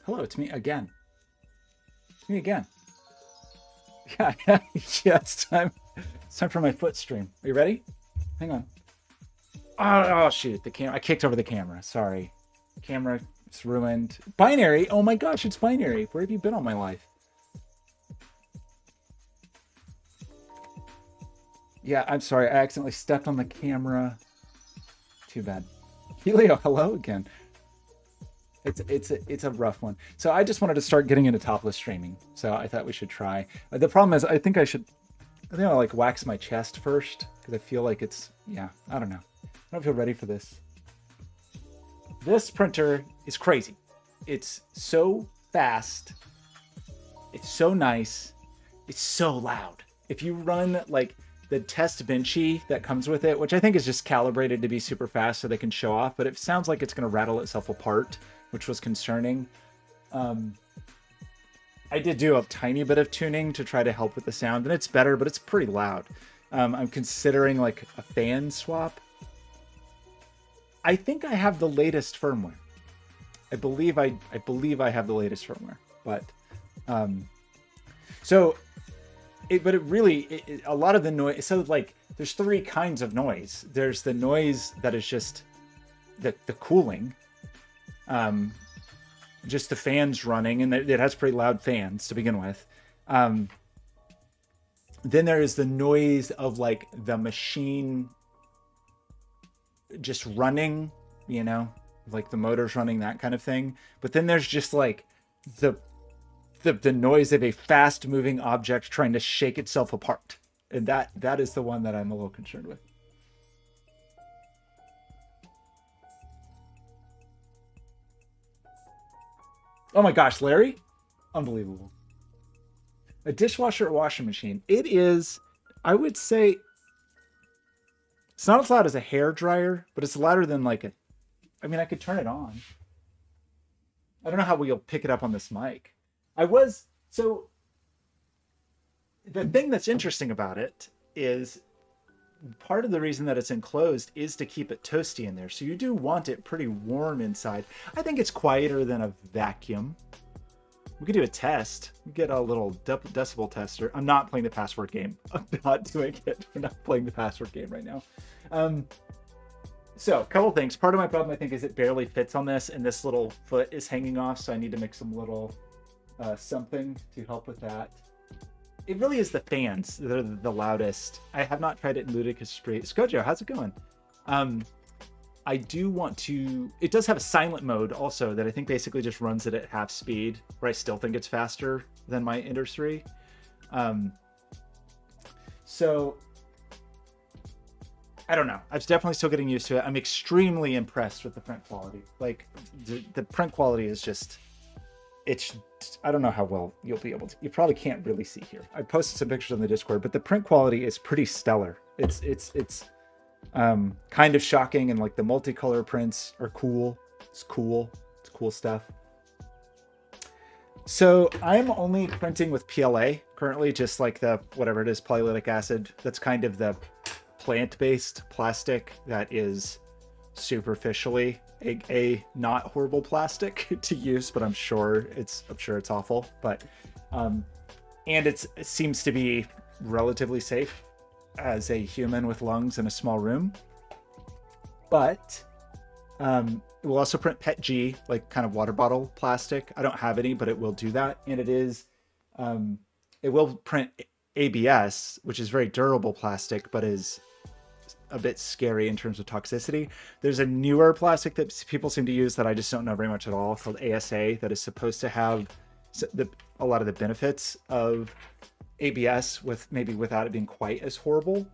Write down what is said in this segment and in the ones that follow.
Hello, it's me again. It's me again. Yeah, yeah, it's time. It's time for my foot stream. Are you ready? Hang on. Oh shoot, the camera. I kicked over the camera. Sorry. Camera, it's ruined. Binary. Oh my gosh, it's binary. Where have you been all my life? Yeah, I'm sorry. I accidentally stepped on the camera. Too bad. Helio, hello again. It's a rough one. So I just wanted to start getting into topless streaming. So I thought we should try. The problem is, I think I'll like wax my chest first because I feel like it's, yeah, I don't know. I don't feel ready for this. This printer is crazy. It's so fast. It's so nice. It's so loud. If you run like the test Vinci that comes with it, which I think is just calibrated to be super fast so they can show off, but it sounds like it's going to rattle itself apart, which was concerning. Um, I did do a tiny bit of tuning to try to help with the sound, and it's better, but it's pretty loud. I'm considering like a fan swap. I think I have the latest firmware. I believe I have the latest firmware, but um, so but it really a lot of the noise. So like, there's three kinds of noise. There's the noise that is just the cooling, um, just the fans running, and it has pretty loud fans to begin with. Um, then there is the noise of like the machine just running, you know, like the motors running, that kind of thing. But then there's just like the the noise of a fast moving object trying to shake itself apart. And that is the one that I'm a little concerned with. Oh my gosh, Larry. Unbelievable. A dishwasher or washing machine. It is, I would say, it's not as loud as a hair dryer, but it's louder than like a, I mean, I could turn it on. I don't know how we'll pick it up on this mic. I was so the thing that's interesting about it is part of the reason that it's enclosed is to keep it toasty in there. So you do want it pretty warm inside. I think it's quieter than a vacuum. We could do a test. We get a little decibel tester. I'm not playing the password game. I'm not doing it. We're not playing the password game right now. Um, so a couple things. Part of my problem, I think, is it barely fits on this, and this little foot is hanging off. So I need to make some little something to help with that. It really is the fans that are the loudest. I have not tried it in Ludicrous Spree. Skojo, how's it going? Um, I do want to. It does have a silent mode also that I think basically just runs it at half speed, where I still think it's faster than my Ender 3. Um, so I don't know. I'm definitely still getting used to it. I'm extremely impressed with the print quality. Like the print quality is just, it's, I don't know how well you'll be able to. You probably can't really see here. I posted some pictures on the Discord, but the print quality is pretty stellar. It's kind of shocking, and like the multicolor prints are cool. It's cool. It's cool stuff. So I'm only printing with PLA currently, just like the whatever it is, polylytic acid. That's kind of the plant-based plastic that is superficially a not horrible plastic to use, but I'm sure it's awful. But and it seems to be relatively safe as a human with lungs in a small room. But it will also print PETG, like kind of water bottle plastic. I don't have any, but it will do that. And it is, it will print ABS, which is very durable plastic, but is a bit scary in terms of toxicity. There's a newer plastic that people seem to use that I just don't know very much at all, called ASA, that is supposed to have a lot of the benefits of ABS with maybe without it being quite as horrible.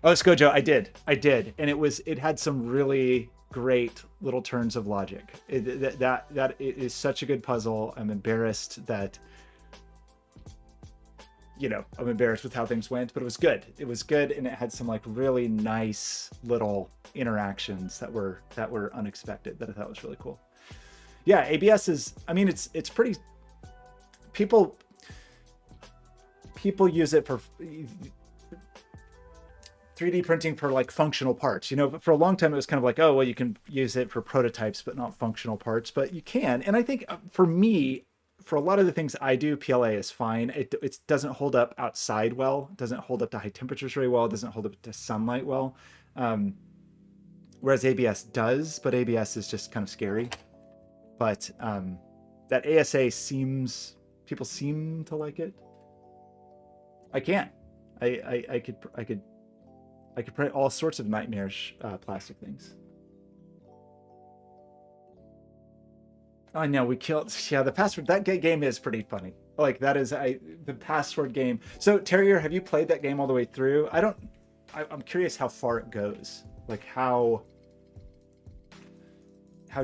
Oh, Skojo, I did, and it had some really great little turns of logic. That is such a good puzzle. I'm embarrassed that, you know, I'm embarrassed with how things went, but it was good. It was good, and it had some like really nice little interactions that were unexpected that I thought was really cool. Yeah, ABS is, I mean, it's pretty, people use it for, 3D printing for like functional parts. You know, for a long time it was kind of like, oh, well, you can use it for prototypes, but not functional parts. But you can, and I think for me, for a lot of the things I do, PLA is fine. It doesn't hold up outside well. It doesn't hold up to high temperatures very well. It doesn't hold up to sunlight well. Whereas ABS does, but ABS is just kind of scary. But that ASA people seem to like it. I can. I could print all sorts of nightmarish plastic things. I know we killed. Yeah, the password. That game is pretty funny. Like that is the password game. So Terrier, have you played that game all the way through? I'm curious how far it goes. Like how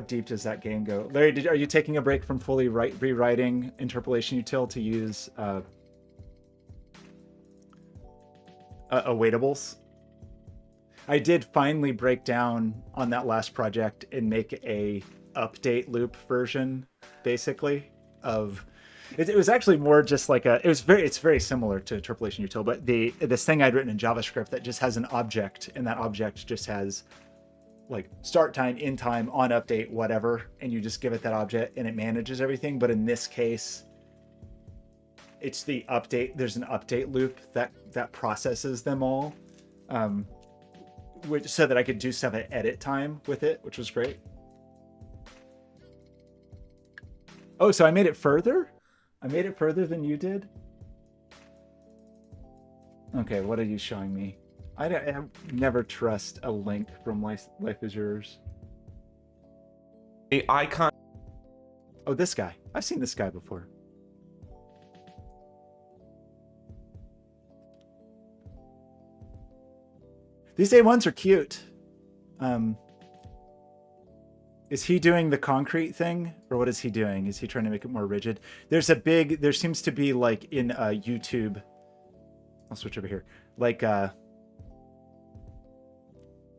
deep does that game go? Larry, are you taking a break from fully rewriting interpolation util to use awaitables? I did finally break down on that last project and make a update loop version, basically, of it was actually more just like it's very similar to interpolation util, but this thing I'd written in JavaScript that just has an object, and that object just has like start time, end time, on update, whatever, and you just give it that object and it manages everything. But in this case, it's the update. There's an update loop that processes them all, so that I could do stuff at edit time with it, which was great. Oh, so I made it further? I made it further than you did? Okay, what are you showing me? I never trust a link from Life is Yours. I can't. Oh, this guy. I've seen this guy before. These A1s are cute. Is he doing the concrete thing, or what is he doing? Is he trying to make it more rigid? There seems to be like in YouTube. I'll switch over here. Like, oh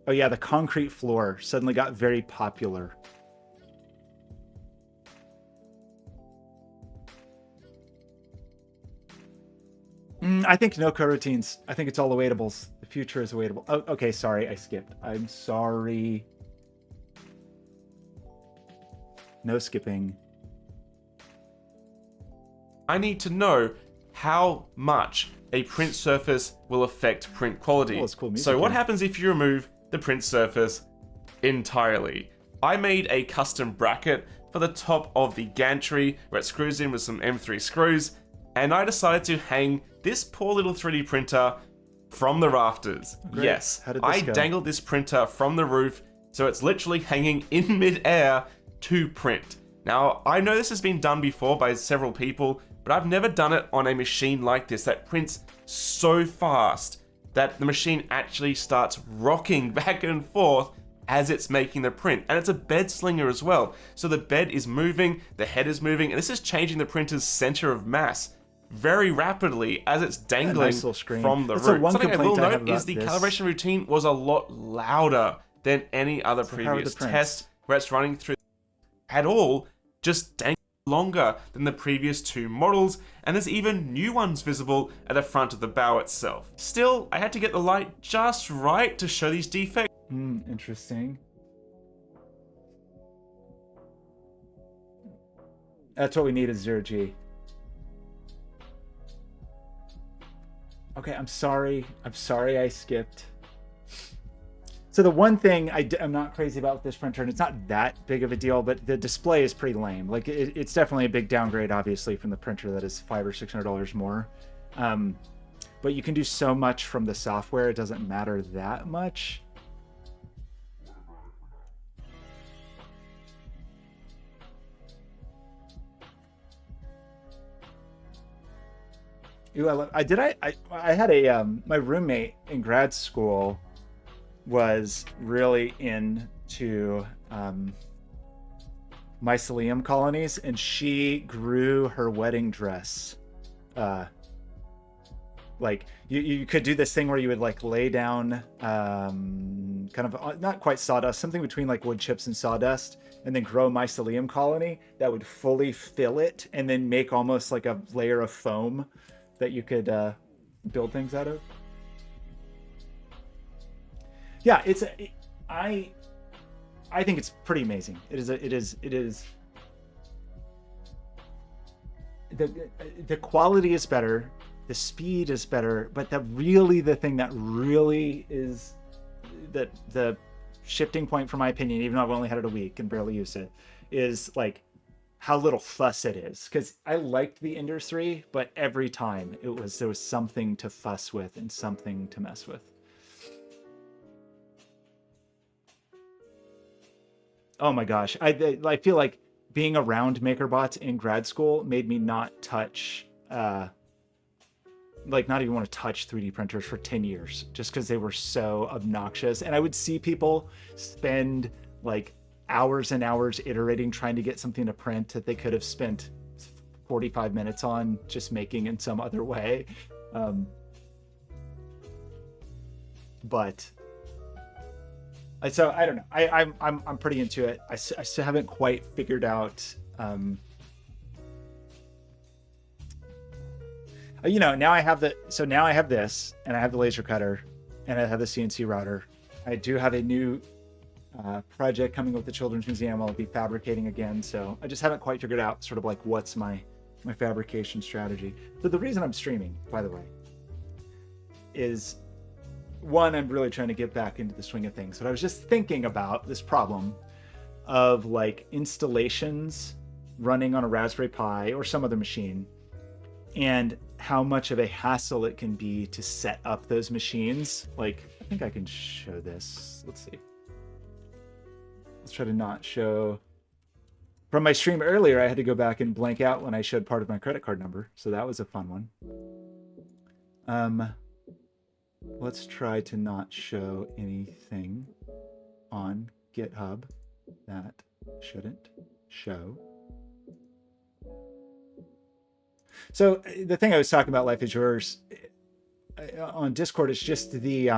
yeah, the concrete floor suddenly got very popular. I think no coroutines. I think it's all awaitables. The future is awaitable. Oh, okay, sorry, I skipped. I'm sorry. No skipping. I need to know how much a print surface will affect print quality. Oh, it's cool music so what here. happens if you remove the print surface entirely? I made a custom bracket for the top of the gantry where it screws in with some M3 screws, and I decided to hang this poor little 3D printer from the rafters. Great. Yes, How did this go? dangled this printer from the roof, so it's literally hanging in mid-air to print. Now, I know this has been done before by several people, but I've never done it on a machine like this that prints so fast that the machine actually starts rocking back and forth as it's making the print. And it's a bed slinger as well. So the bed is moving, the head is moving, and this is changing the printer's center of mass very rapidly as it's dangling nice little screen from the That's roof. one Something I will complaint I have note about is the this. calibration routine was a lot louder than any other So how are the previous prints? test where it's running through at all, just dangling longer than the previous two models, and there's even new ones visible at the front of the bow itself. Still, I had to get the light just right to show these defects. Interesting. That's what we need is 0G. Okay, I'm sorry. I'm sorry I skipped. So the one thing I'm not crazy about with this printer, and it's not that big of a deal, but the display is pretty lame. Like it's definitely a big downgrade, obviously, from the printer that is $500 or $600 more. But you can do so much from the software; it doesn't matter that much. Ooh, I had a my roommate in grad school was really into mycelium colonies, and she grew her wedding dress. Like you could do this thing where you would like lay down kind of not quite sawdust, something between like wood chips and sawdust, and then grow a mycelium colony that would fully fill it, and then make almost like a layer of foam that you could build things out of. Yeah, I I think it's pretty amazing. It is the quality is better, the speed is better, but the thing that really is the shifting point, for my opinion, even though I've only had it a week and barely used it, is like how little fuss it is. Because I liked the Ender 3, but every time there was something to fuss with and something to mess with. Oh my gosh, I feel like being around MakerBots in grad school made me not touch like not even want to touch 3D printers for 10 years just because they were so obnoxious. And I would see people spend like hours and hours iterating trying to get something to print that they could have spent 45 minutes on just making in some other way. Um, but so I don't know. I'm pretty into it. I still haven't quite figured out. Now now I have this, and I have the laser cutter, and I have the CNC router. I do have a new project coming with the Children's Museum. I'll be fabricating again, so I just haven't quite figured out sort of like what's my fabrication strategy. So the reason I'm streaming, by the way, is one, I'm really trying to get back into the swing of things. But I was just thinking about this problem of like installations running on a Raspberry Pi or some other machine, and how much of a hassle it can be to set up those machines. Like, I think I can show this. Let's see. Let's try to not show. From my stream earlier, I had to go back and blank out when I showed part of my credit card number. So that was a fun one. Let's try to not show anything on GitHub that shouldn't show. So the thing I was talking about, Life is Yours, on Discord, is just the,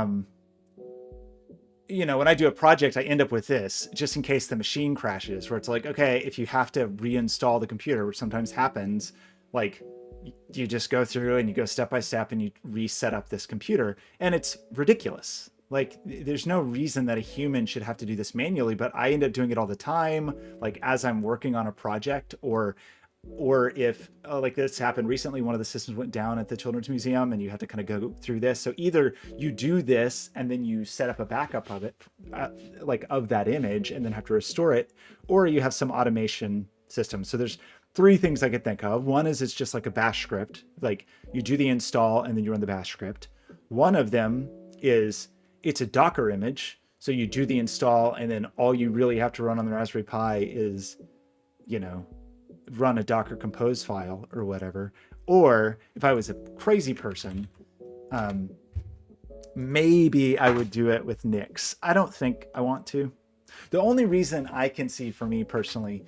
when I do a project, I end up with this, just in case the machine crashes, where it's like, okay, if you have to reinstall the computer, which sometimes happens, like you just go through and you go step by step and you reset up this computer, and it's ridiculous. Like, there's no reason that a human should have to do this manually, but I end up doing it all the time, like as I'm working on a project, or if like this happened recently, one of the systems went down at the Children's Museum and you have to kind of go through this. So either you do this and then you set up a backup of it, like of that image, and then have to restore it, or you have some automation system. So there's three things I could think of. One is it's just like a bash script, like you do the install and then you run the bash script. One of them is it's a Docker image. So you do the install and then all you really have to run on the Raspberry Pi is, run a Docker compose file or whatever. Or if I was a crazy person, maybe I would do it with Nix. I don't think I want to. The only reason I can see for me personally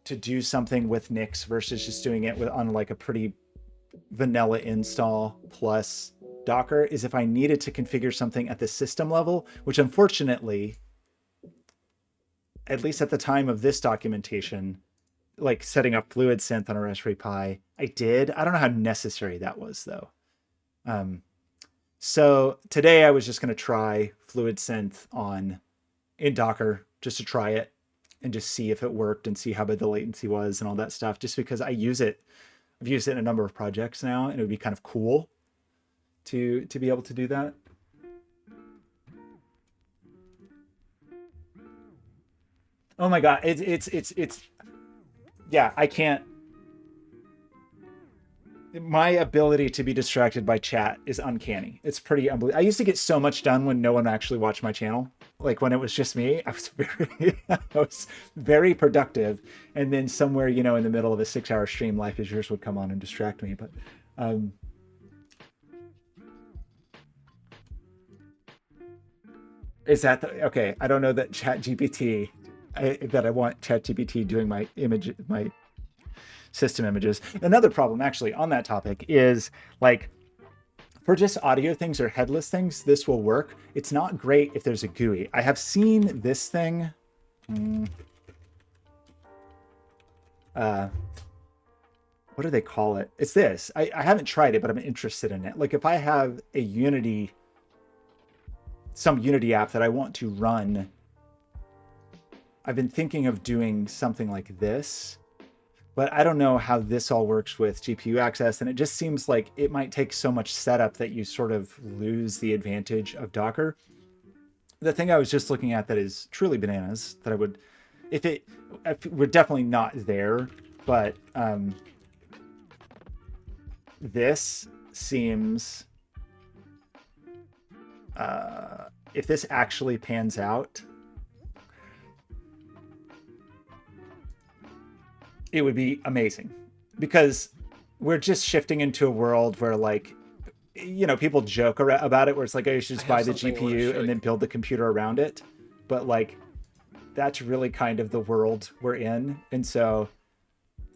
to do something with Nix versus just doing it on like a pretty vanilla install plus Docker is if I needed to configure something at the system level, which unfortunately, at least at the time of this documentation, like setting up FluidSynth on a Raspberry Pi, I did. I don't know how necessary that was though. So today I was just going to try FluidSynth in Docker just to try it and just see if it worked and see how bad the latency was and all that stuff, just because I've used it in a number of projects now, and it would be kind of cool to be able to do that. Oh my God. It's yeah, I can't. My ability to be distracted by chat is uncanny. It's pretty unbelievable. I used to get so much done when no one actually watched my channel. Like when it was just me, I was very productive. And then somewhere, in the middle of a 6-hour stream, Life is Yours would come on and distract me. But is that okay? I don't know that ChatGPT. That I want ChatGPT doing my system images. Another problem actually on that topic is like for just audio things or headless things, this will work. It's not great if there's a GUI. I have seen this thing. What do they call it? It's this. I haven't tried it, but I'm interested in it. Like if I have a Unity some Unity app that I want to run. I've been thinking of doing something like this, but I don't know how this all works with GPU access. And it just seems like it might take so much setup that you sort of lose the advantage of Docker. The thing I was just looking at that is truly bananas that I would, if we're definitely not there, but this seems, if this actually pans out, it would be amazing, because we're just shifting into a world where, like, you know, people joke about it, where it's like, oh, you should just buy the GPU and then build the computer around it. But like, that's really kind of the world we're in. And so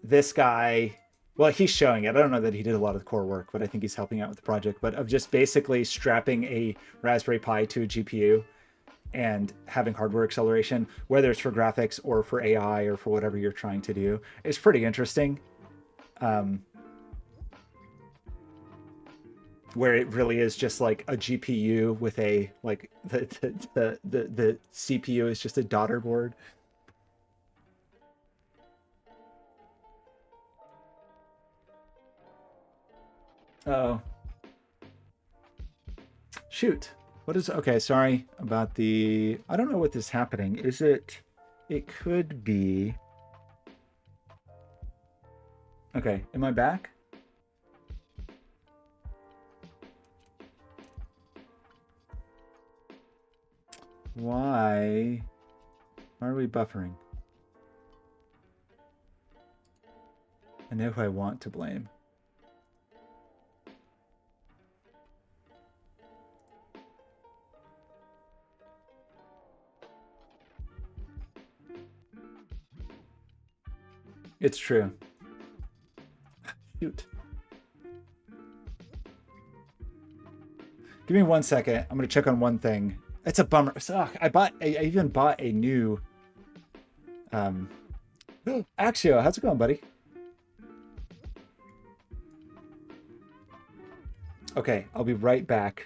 this guy, well, he's showing it. I don't know that he did a lot of the core work, but I think he's helping out with the project. But of just basically strapping a Raspberry Pi to a GPU and having hardware acceleration, whether it's for graphics or for AI or for whatever you're trying to do, is pretty interesting. Where it really is just like a GPU with a, like, the CPU is just a daughter board. Oh, shoot. What is, okay, sorry about the, I don't know what is happening. Is it, it could be, okay, am I back? Why are we buffering? I know who I want to blame. It's true. Shoot. Give me 1 second. I'm going to check on one thing. It's a bummer. I even bought a new Axio. How's it going, buddy? Okay, I'll be right back.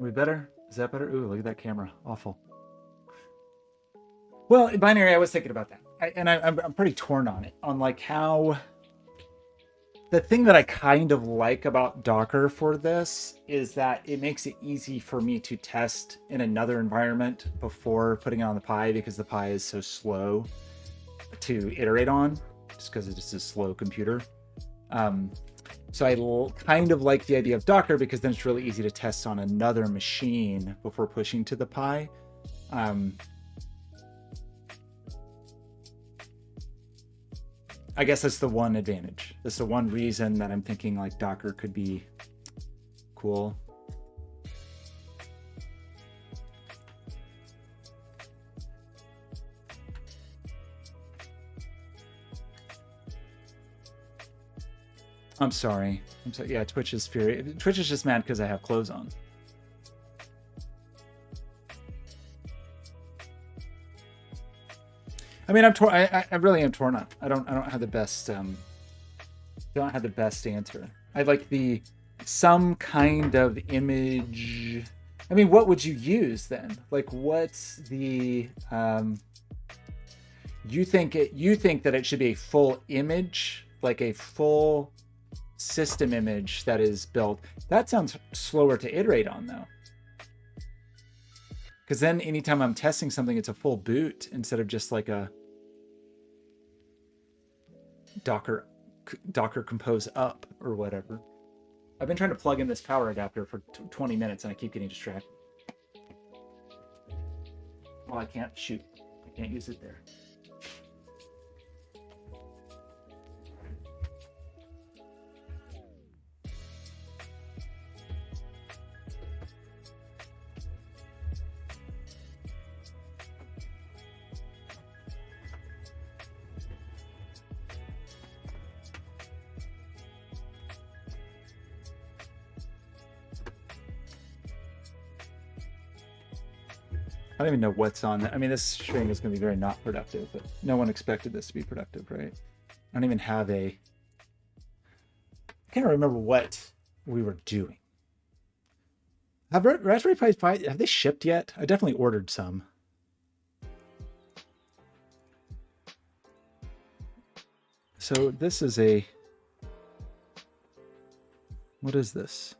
We better? Is that better? Ooh, look at that camera. Awful. Well, in binary, I was thinking about that. I'm pretty torn on it. On like how, the thing that I kind of like about Docker for this is that it makes it easy for me to test in another environment before putting it on the Pi, because the Pi is so slow to iterate on, just because it's a slow computer. So I kind of like the idea of Docker, because then it's really easy to test on another machine before pushing to the Pi. I guess that's the one advantage. That's the one reason that I'm thinking like Docker could be cool. I'm sorry. Yeah, Twitch is furious. Twitch is just mad because I have clothes on. I mean, I'm torn. I really am torn up. I don't have the best. Don't have the best answer. I'd like some kind of image. I mean, what would you use then? Like, what's the? You think that it should be a full image, like a full system image that is built. That sounds slower to iterate on though. Because then anytime I'm testing something, it's a full boot instead of just like a Docker compose up or whatever. I've been trying to plug in this power adapter for 20 minutes and I keep getting distracted. Well, I can't use it there. I don't even know what's on that. I mean, this string is going to be very not productive, but no one expected this to be productive, right? I don't even have I can't remember what we were doing. Have Raspberry Pi, have they shipped yet? I definitely ordered some. So this is what is this?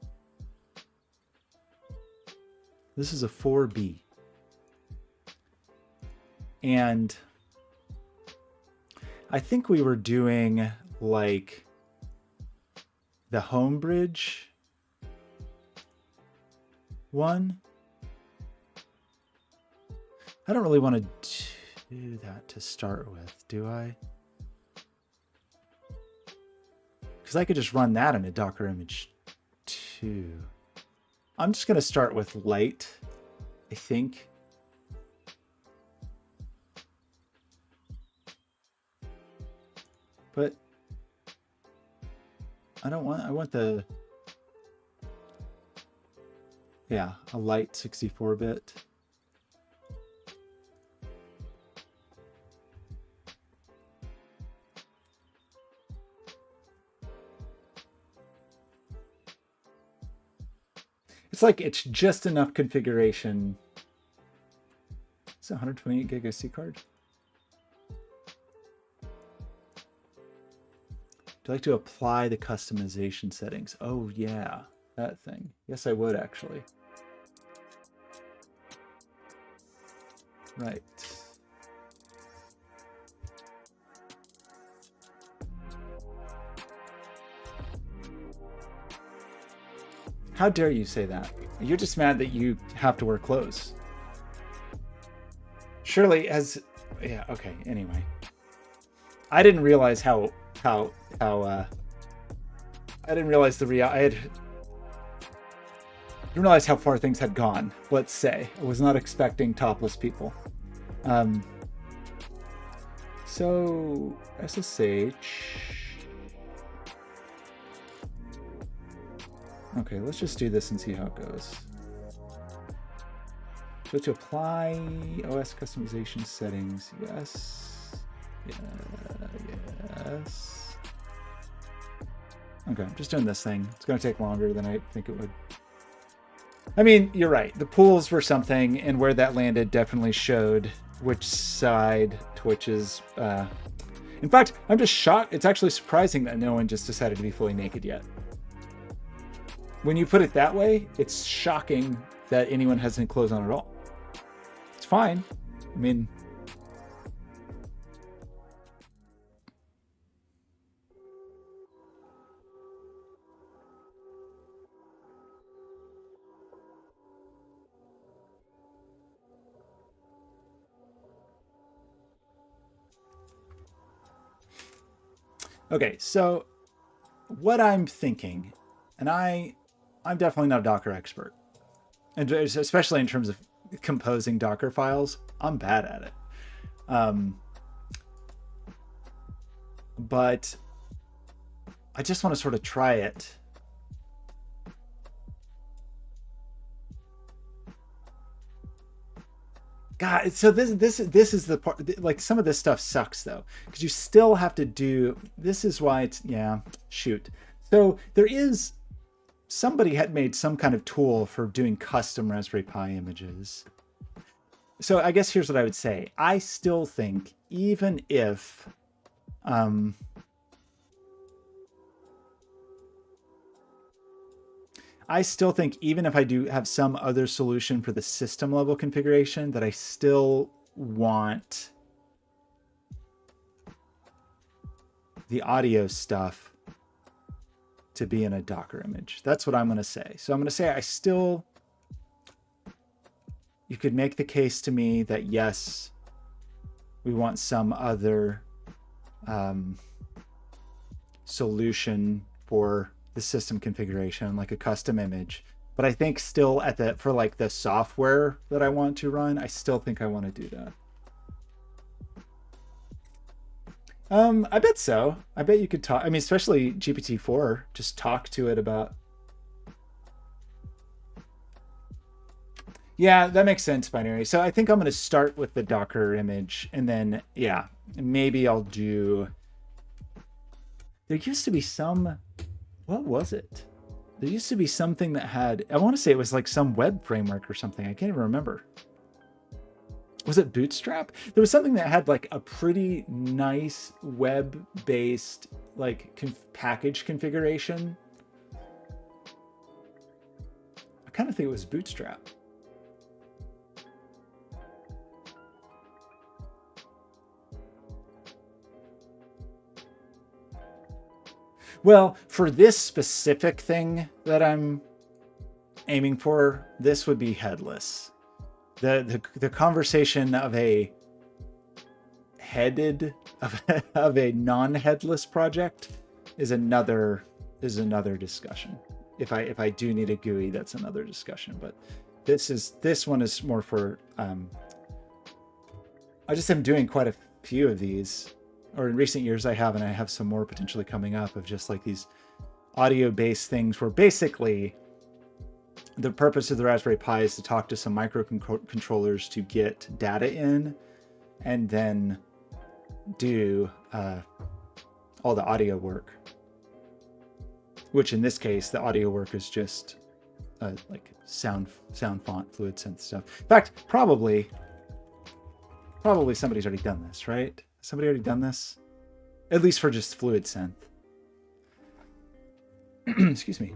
This is a 4B. And I think we were doing like the Homebridge one. I don't really want to do that to start with, do I? Because I could just run that in a Docker image too. I'm just going to start with light, I think. But I want a light 64-bit. It's like it's just enough configuration. It's a 128 gig SD card. Do you like to apply the customization settings? Oh yeah, that thing. Yes, I would actually. Right. How dare you say that? You're just mad that you have to wear clothes. Surely yeah, okay, anyway. I didn't realize I didn't realize I didn't realize how far things had gone, let's say. I was not expecting topless people. So SSH. Okay, let's just do this and see how it goes. So to apply OS customization settings, yes. Yes. Okay, I'm just doing this thing. It's going to take longer than I think it would. I mean, you're right. The pools were something, and where that landed definitely showed which side Twitch is. In fact, I'm just shocked. It's actually surprising that no one just decided to be fully naked yet. When you put it that way, it's shocking that anyone has any clothes on at all. It's fine. I mean, Okay, so what I'm thinking, and I'm definitely not a Docker expert, and especially in terms of composing Docker files, I'm bad at it. Um, but I just want to sort of try it. God, so this is the part. Like some of this stuff sucks though, because you still have to do. This is why it's yeah. Shoot. So there is somebody had made some kind of tool for doing custom Raspberry Pi images. So I guess here's what I would say. I still think even if um, I still think even if I do have some other solution for the system level configuration, that I still want the audio stuff to be in a Docker image. That's what I'm going to say. So I'm going to say I still, you could make the case to me that yes, we want some other solution for the system configuration, like a custom image. But I think still at the, for like the software that I want to run, I still think I want to do that. I bet so. I bet you could talk. I mean, especially GPT-4, just talk to it about. Yeah, that makes sense, binary. So I think I'm going to start with the Docker image, and then yeah, maybe I'll do. There used to be some. What was it? There used to be something that had. I want to say it was like some web framework or something. I can't even remember. Was it Bootstrap? There was something that had like a pretty nice web-based like package configuration. I kind of think it was Bootstrap. Well, for this specific thing that I'm aiming for, this would be headless. The conversation of a headed of a non-headless project is another discussion. If I do need a GUI, that's another discussion. But this one is more for I just am doing quite a few of these, or in recent years I have, and I have some more potentially coming up of just like these audio-based things where basically the purpose of the Raspberry Pi is to talk to some microcontrollers to get data in, and then do all the audio work. Which in this case, the audio work is just like sound font, FluidSynth stuff. In fact, probably somebody's already done this, right? Somebody already done this, at least for just FluidSynth. Excuse me.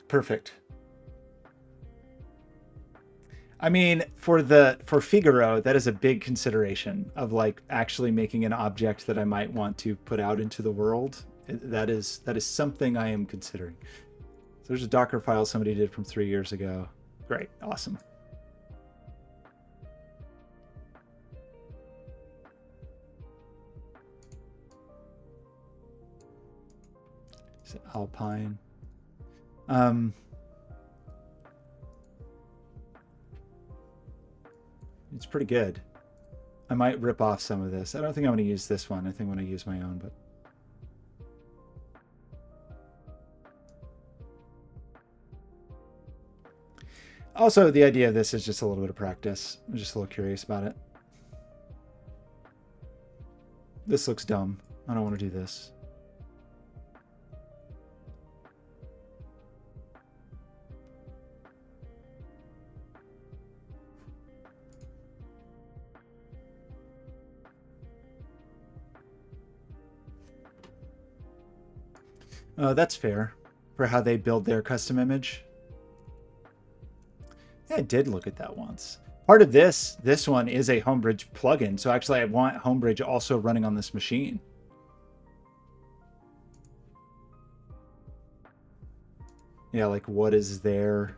Perfect. I mean, for Figaro, that is a big consideration of like actually making an object that I might want to put out into the world. That is something I am considering. So there's a Docker file somebody did from 3 years ago. Great, awesome. So Alpine. It's pretty good. I might rip off some of this. I don't think I'm going to use this one. I think I'm going to use my own, but. Also, the idea of this is just a little bit of practice. I'm just a little curious about it. This looks dumb. I don't want to do this. That's fair for how they build their custom image. Yeah, I did look at that once. Part of this one is a Homebridge plugin. So actually I want Homebridge also running on this machine. Yeah, like what is their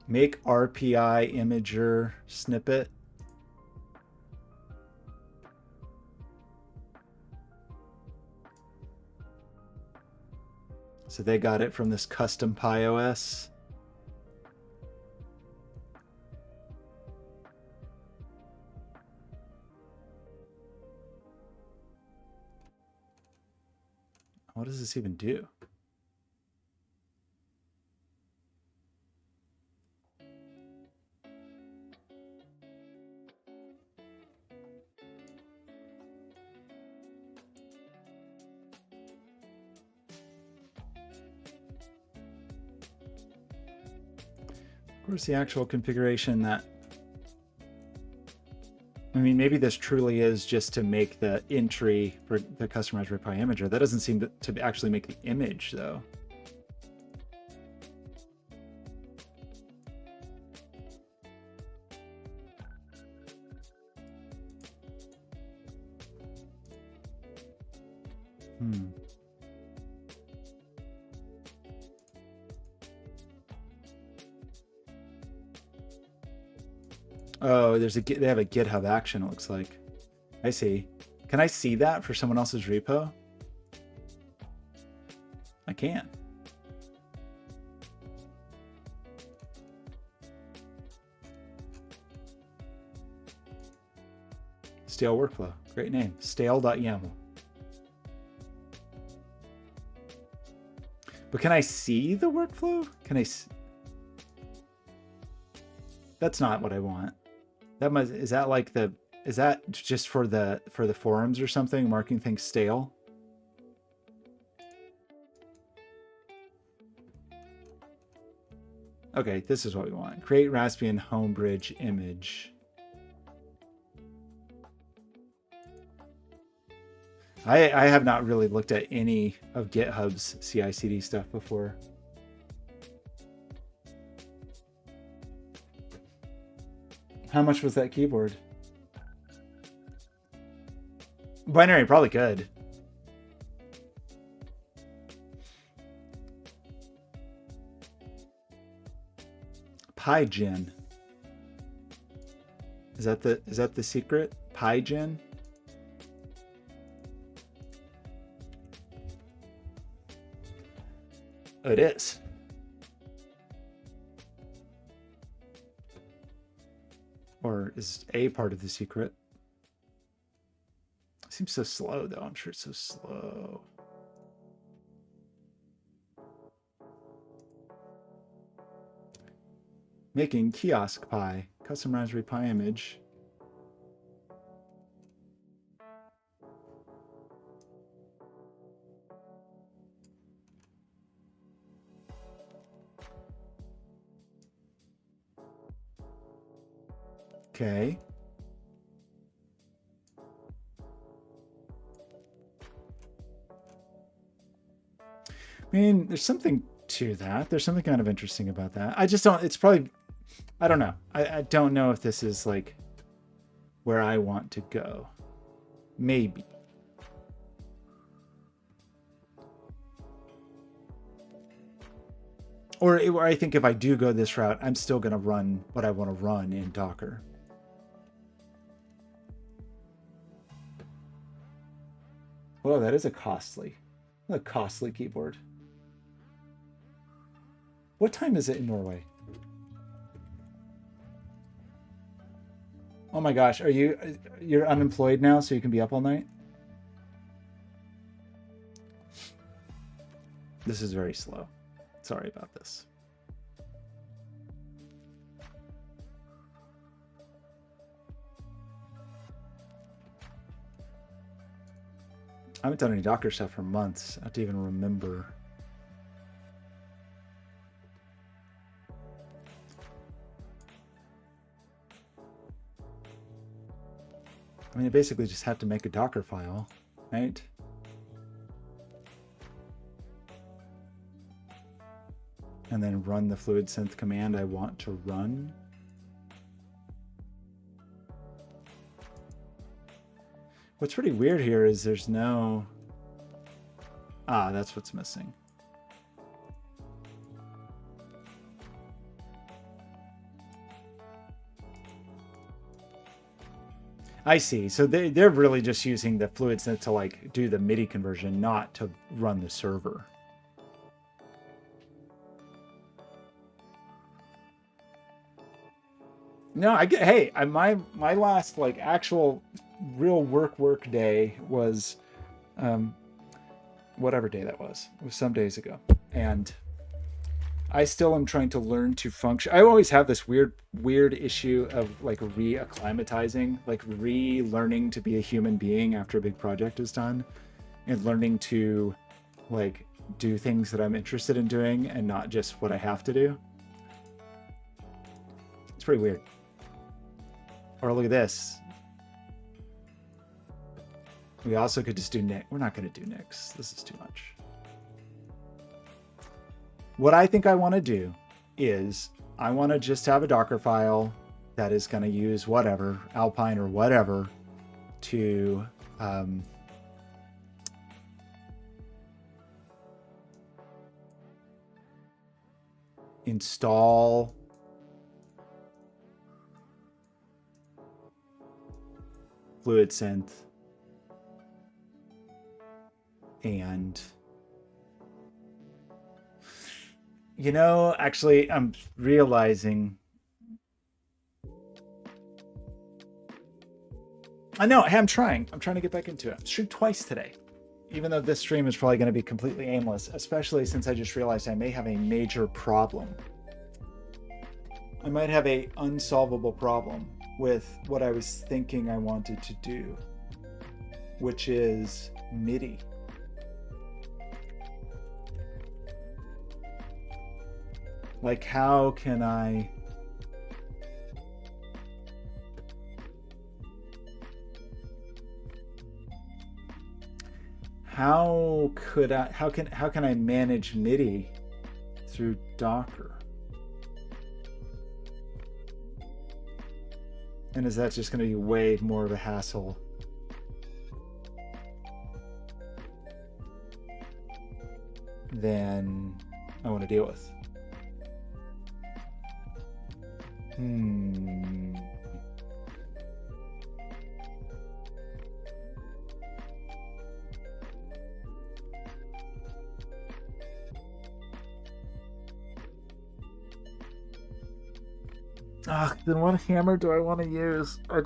Make RPI imager snippet. So they got it from this custom PyOS. What does this even do? Where's the actual configuration that... I mean, maybe this truly is just to make the entry for the customized RPI imager. That doesn't seem to actually make the image, though. Oh, they have a GitHub action, it looks like. I see. Can I see that for someone else's repo? I can. Stale workflow. Great name. Stale.yaml. But can I see the workflow? Can I... That's not what I want. Is that like the... Is that just for the forums or something? Marking things stale? Okay, this is what we want. Create Raspbian Homebridge image. I have not really looked at any of GitHub's CI/CD stuff before. How much was that keyboard? Binary, probably good. PyGen. Is that the secret? PyGen? Oh, it is. Or is A part of the secret? It seems so slow, though. I'm sure it's so slow. Making kiosk pie, custom Raspberry Pi image. Okay. I mean, there's something to that. There's something kind of interesting about that. I just don't, it's probably, I don't know. I don't know if this is like where I want to go. Maybe. Or I think if I do go this route, I'm still going to run what I want to run in Docker. Whoa, that is a costly keyboard. What time is it in Norway? Oh my gosh, you're unemployed now, so you can be up all night? This is very slow. Sorry about this. I haven't done any Docker stuff for months. I have to even remember. I mean, I basically just have to make a Docker file, right? And then run the FluidSynth command I want to run. What's pretty weird here is there's no... Ah, that's what's missing. I see. So they're really just using the FluidSynth to like do the MIDI conversion, not to run the server. No, I get. Hey, my last like actual real work day was um, whatever day that was. It was some days ago, and I still am trying to learn to function. I always have this weird issue of like reacclimatizing, like relearning to be a human being after a big project is done, and learning to like do things that I'm interested in doing and not just what I have to do. It's pretty weird. Or look at this. We also could just do Nick. We're not going to do Nick's. This is too much. What I think I want to do is I want to just have a Docker file that is going to use whatever, Alpine or whatever, to install FluidSynth and actually I'm realizing I know I'm trying to get back into it. I streamed twice today, even though this stream is probably going to be completely aimless, especially since I just realized I may have a major problem. I might have a unsolvable problem with what I was thinking I wanted to do, which is MIDI. Like, how can I how can I manage MIDI through Docker? And is that just going to be way more of a hassle than I want to deal with? Then what hammer do I want to use? I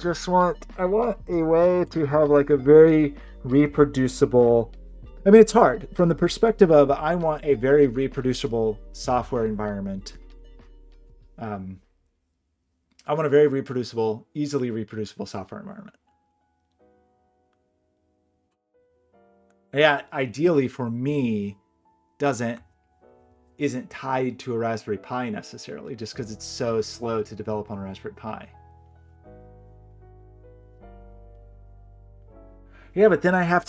want a way to have like a very reproducible. I mean, it's hard from the perspective of I want a very reproducible software environment. I want a very reproducible, easily reproducible software environment. Yeah, ideally for me, isn't tied to a Raspberry Pi necessarily, just because it's so slow to develop on a Raspberry Pi. Yeah, but then I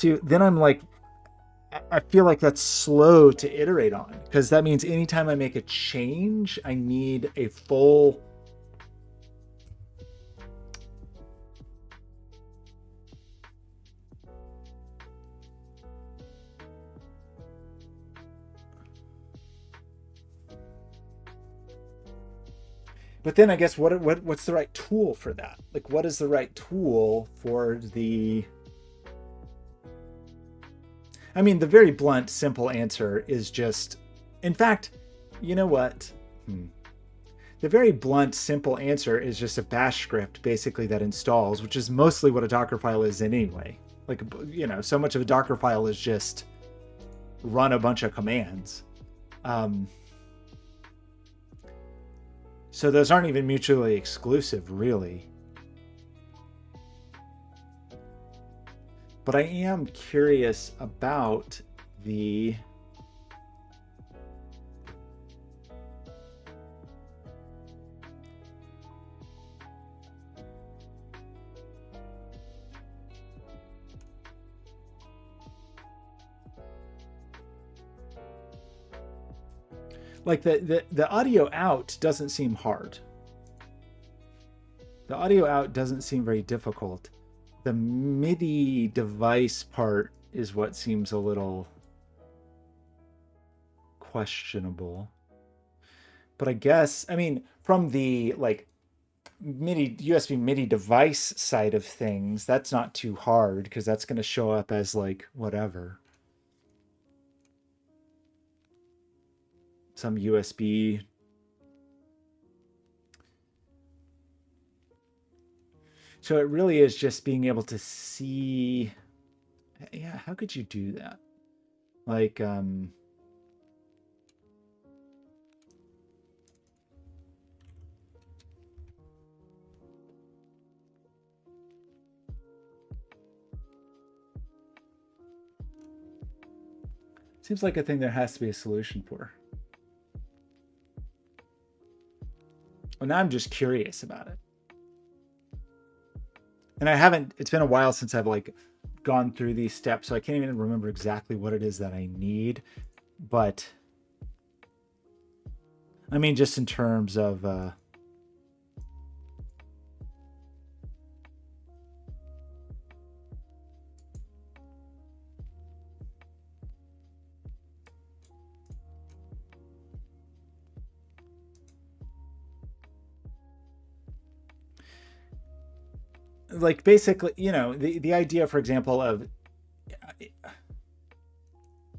feel like that's slow to iterate on, because that means anytime I make a change, I need a full. But then I guess what's the right tool for that? Like, what is the right tool for the? I mean, the very blunt, simple answer is just. In fact, you know what? The very blunt, simple answer is just a bash script, basically, that installs, which is mostly what a Docker file is anyway. Like, so much of a Docker file is just run a bunch of commands. So those aren't even mutually exclusive, really. But I am curious about the... Like the audio out doesn't seem hard. The audio out doesn't seem very difficult. The MIDI device part is what seems a little questionable. But I guess, I mean, from the like USB MIDI device side of things, that's not too hard because that's going to show up as like whatever. Some USB. So it really is just being able to see. Yeah, how could you do that? Like, seems like a thing there has to be a solution for. Well, now I'm just curious about it. And I haven't, it's been a while since I've like gone through these steps, so I can't even remember exactly what it is that I need. But I mean, just in terms of like basically, you know, the idea, for example, of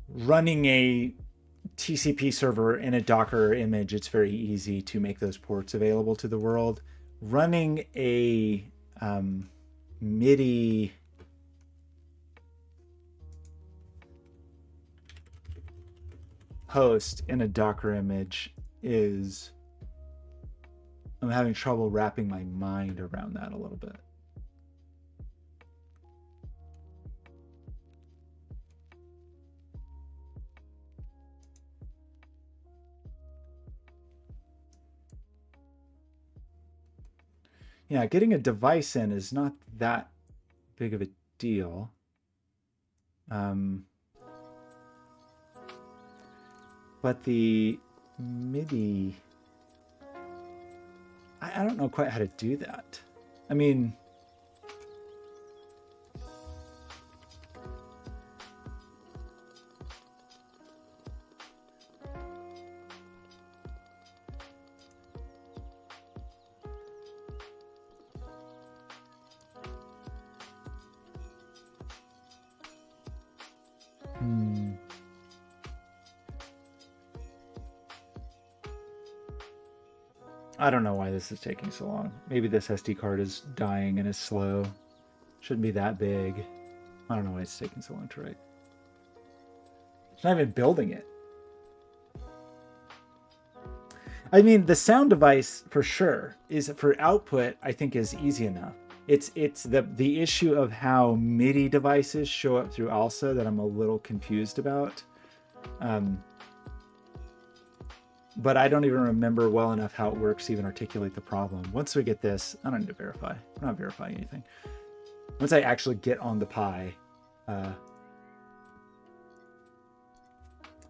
running a TCP server in a Docker image, it's very easy to make those ports available to the world. Running a MIDI host in a Docker image is, I'm having trouble wrapping my mind around that a little bit. Yeah, getting a device in is not that big of a deal. But the MIDI, I don't know quite how to do that. I mean, I don't know why this is taking so long. Maybe this SD card is dying and is slow. Shouldn't be that big. I don't know why it's taking so long to write. It's not even building it. I mean, the sound device for sure is for output, I think is easy enough. It's the issue of how MIDI devices show up through ALSA that I'm a little confused about. But I don't even remember well enough how it works to even articulate the problem. Once we get this, I don't need to verify. I'm not verifying anything. Once I actually get on the Pi,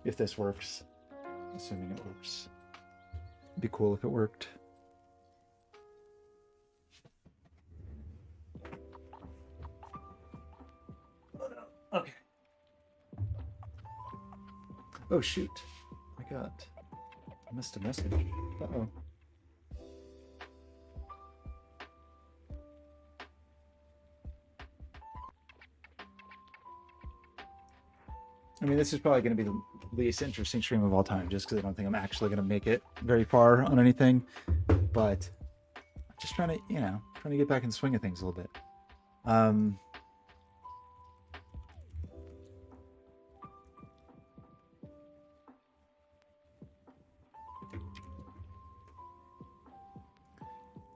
if this works, assuming it works, it'd be cool if it worked. Oh no. Okay. Oh shoot. I missed a message. Uh-oh. I mean, this is probably going to be the least interesting stream of all time, just because I don't think I'm actually going to make it very far on anything. But I'm just trying to, trying to get back in the swing of things a little bit.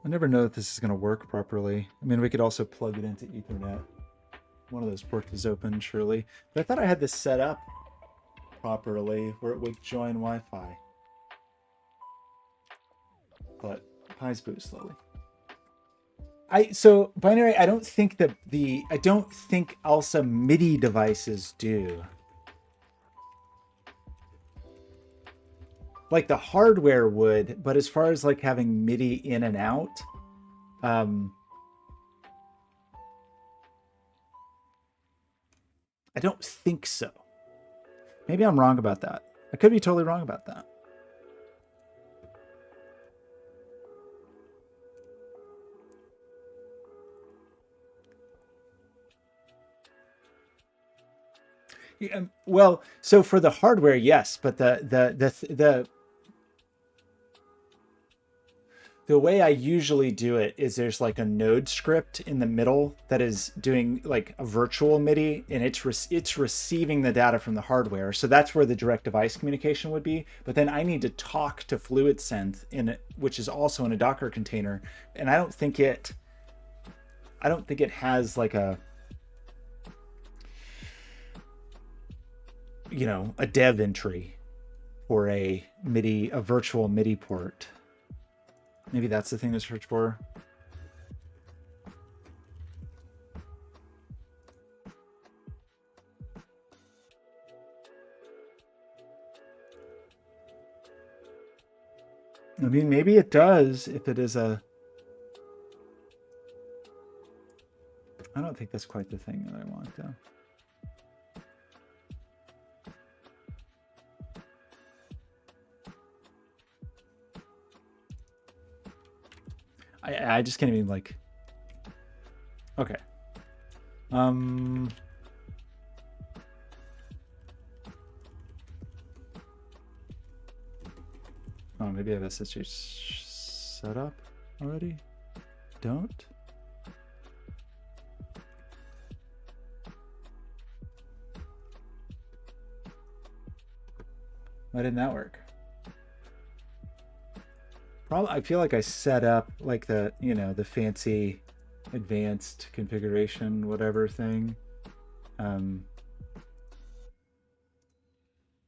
I never know if this is going to work properly. I mean, we could also plug it into Ethernet. One of those ports is open, surely. But I thought I had this set up properly where it would join Wi-Fi. But Pi's boot slowly. So binary, I don't think that I don't think ALSA MIDI devices do. Like the hardware would, but as far as like having MIDI in and out, I don't think so. Maybe I'm wrong about that. I could be totally wrong about that. Well, so for the hardware, yes, but the way I usually do it is there's like a node script in the middle that is doing like a virtual MIDI, and it's receiving the data from the hardware. So that's where the direct device communication would be. But then I need to talk to FluidSynth which is also in a Docker container, and I don't think it has like a a dev entry for a virtual MIDI port. Maybe that's the thing to search for. I mean, maybe it does if it is a... I don't think that's quite the thing that I want, though. I just can't even like... Okay. Oh, maybe I have SSH set up already? Don't? Why didn't that work? I feel like I set up like the fancy advanced configuration whatever thing. Can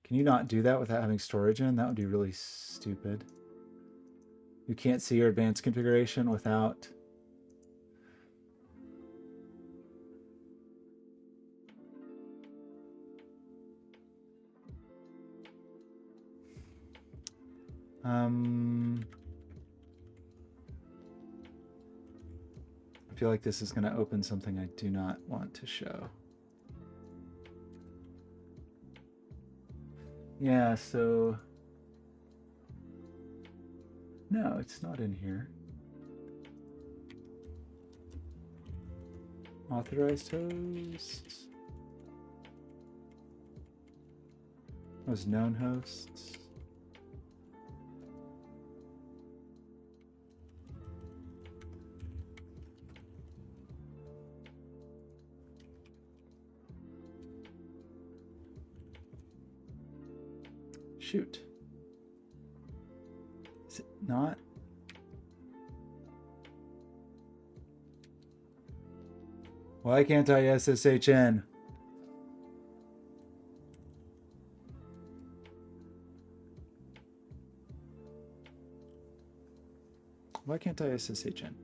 you not do that without having storage in? That would be really stupid. You can't see your advanced configuration without... I feel like this is going to open something I do not want to show. Yeah, so... No, it's not in here. Authorized hosts. Those known hosts. Shoot. Is it not? Why can't I SSH in? Why can't I SSH in?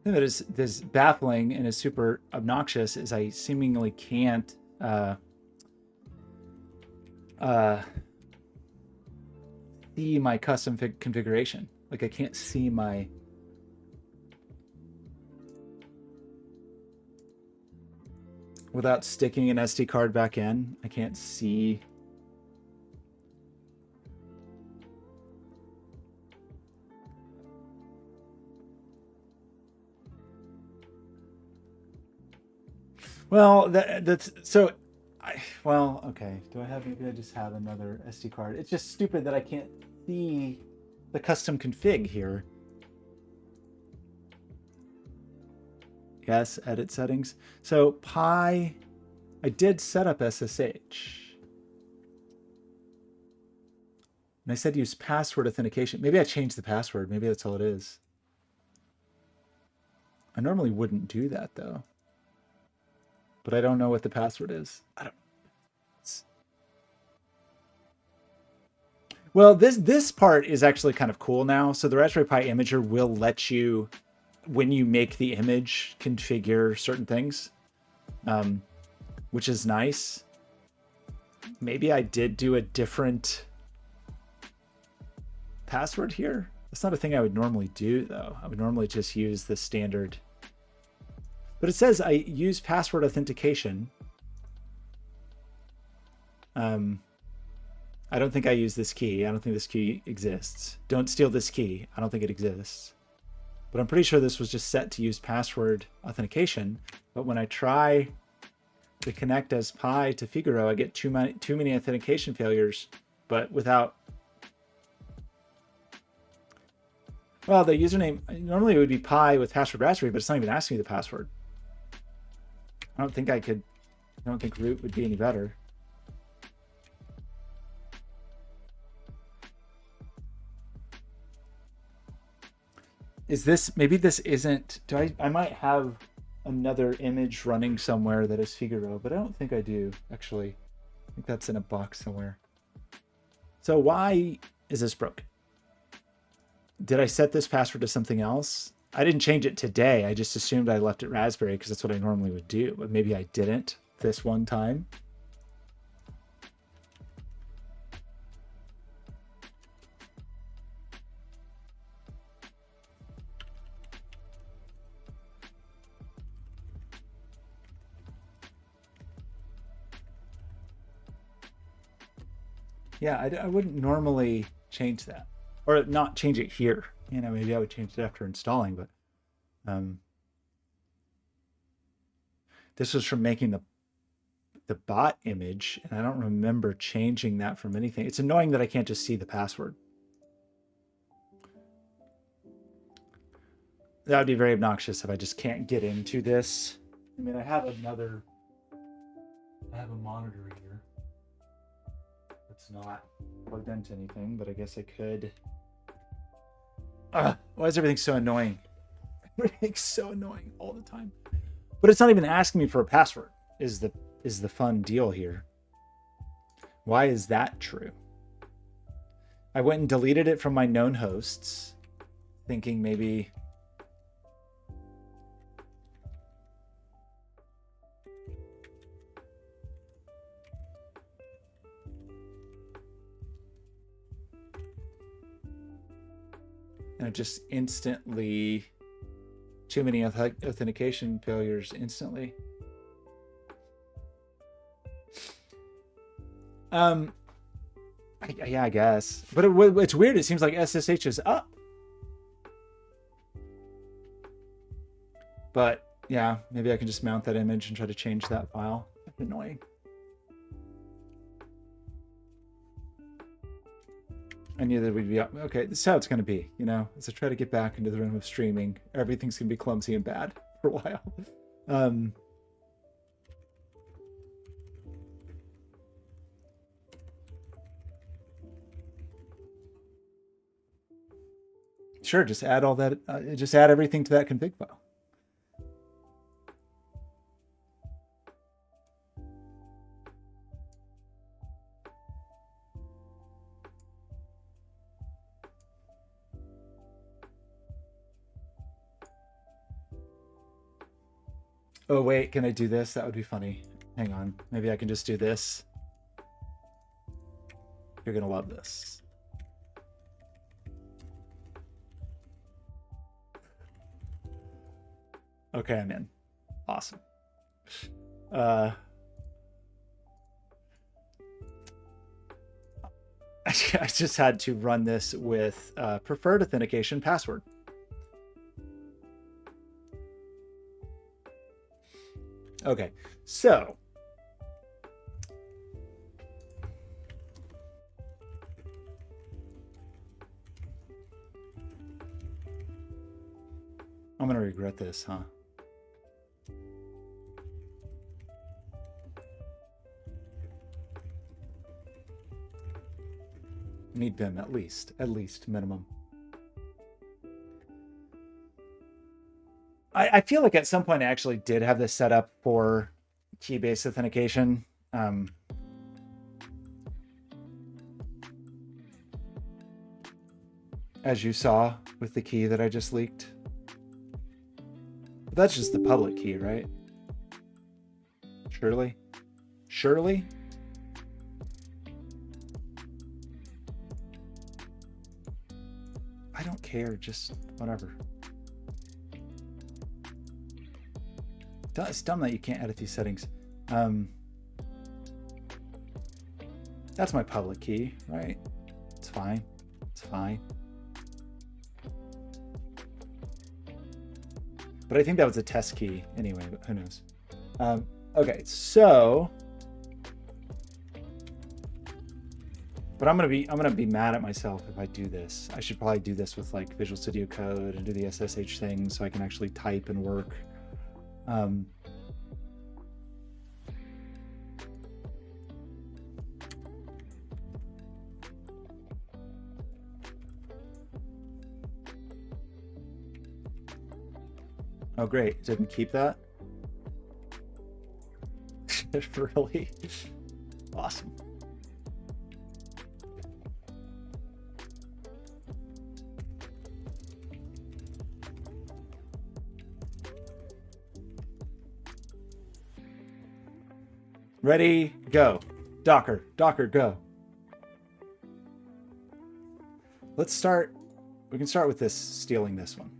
The thing that is baffling and is super obnoxious is I seemingly can't see my custom configuration. Like I can't see my... Without sticking an SD card back in, I can't see... Well, that's so. Well, okay. Do I have? Maybe I just have another SD card. It's just stupid that I can't see the custom config here. Yes, edit settings. So Pi, I did set up SSH. And I said use password authentication. Maybe I changed the password. Maybe that's all it is. I normally wouldn't do that though. But I don't know what the password is. Well, this part is actually kind of cool now. So the Raspberry Pi Imager will let you, when you make the image, configure certain things, which is nice. Maybe I did do a different password here. That's not a thing I would normally do, though. I would normally just use the standard. But it says I use password authentication. I don't think I use this key. I don't think this key exists. Don't steal this key. I don't think it exists. But I'm pretty sure this was just set to use password authentication. But when I try to connect as Pi to Figaro, I get too many authentication failures, but without... Well, the username, normally it would be Pi with password Raspberry, but it's not even asking me the password. I don't think root would be any better. Is this, maybe this isn't, I might have another image running somewhere that is Figaro, but I don't think I do, actually. I think that's in a box somewhere. So why is this broken? Did I set this password to something else? I didn't change it today. I just assumed I left it Raspberry because that's what I normally would do, but maybe I didn't this one time. Yeah, I wouldn't normally change that, or not change it here. You know, maybe I would change it after installing, but this was from making the bot image, and I don't remember changing that from anything. It's annoying that I can't just see the password. That would be very obnoxious if I just can't get into this. I mean, I have a monitor here. It's not plugged into anything, but I guess I could. Why is everything so annoying? Everything's so annoying all the time. But it's not even asking me for a password, is the fun deal here. Why is that true? I went and deleted it from my known hosts, thinking maybe... And it just instantly, too many authentication failures instantly. Yeah, I guess. But it's weird. It seems like SSH is up. But yeah, maybe I can just mount that image and try to change that file. That's annoying. I knew that we'd be up. Okay, this is how it's going to be, you know, as I try to get back into the room of streaming. Everything's going to be clumsy and bad for a while. Sure, just add all that. Just add everything to that config file. Oh, wait, can I do this? That would be funny. Hang on. Maybe I can just do this. You're going to love this. Okay, I'm in. Awesome. I just had to run this with preferred authentication password. Okay, so I'm gonna regret this, huh? Need Vim at least minimum. I feel like at some point I actually did have this set up for key-based authentication. As you saw with the key that I just leaked. But that's just the public key, right? Surely? Surely? I don't care, just whatever. It's dumb that you can't edit these settings. That's my public key, right? It's fine. It's fine. But I think that was a test key anyway, but who knows? Okay, so, but I'm gonna be mad at myself if I do this. I should probably do this with like Visual Studio Code and do the SSH thing so I can actually type and work. Oh, great. Didn't keep that? Really? Awesome. Ready, go. Docker, go. Let's start. We can start with this, stealing this one.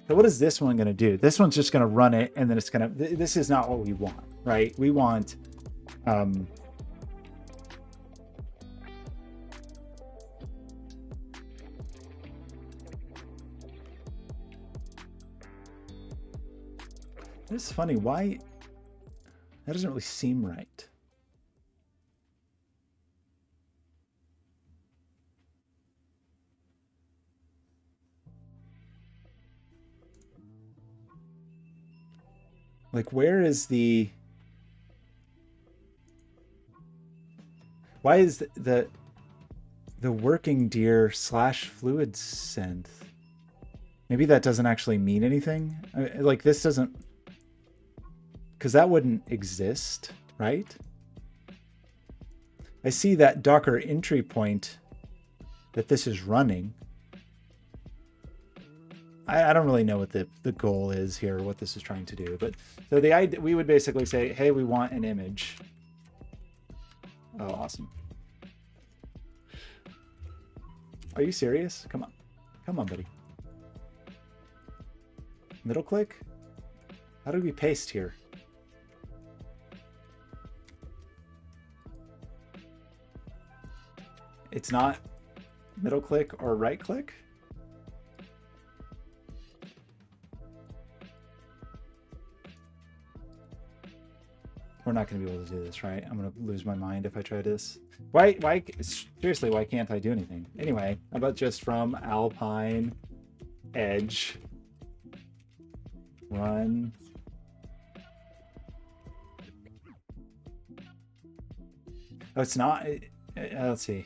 So what is this one going to do? This one's just going to run it, and then it's going to, this is not what we want, right? We want, it's funny, why, that doesn't really seem right. Like, where is the... Why is the working dir / FluidSynth? Maybe that doesn't actually mean anything. Like, this doesn't... Because that wouldn't exist, right? I see that Docker entry point that this is running. I don't really know what the goal is here, what this is trying to do, but so the idea, we would basically say, hey, we want an image. Oh, awesome. Are you serious? Come on. Come on, buddy. Middle click? How do we paste here? It's not middle click or right click? We're not going to be able to do this, right? I'm going to lose my mind if I try this. Why, seriously, why can't I do anything? Anyway, how about just from Alpine Edge run. Oh, it's not, let's see.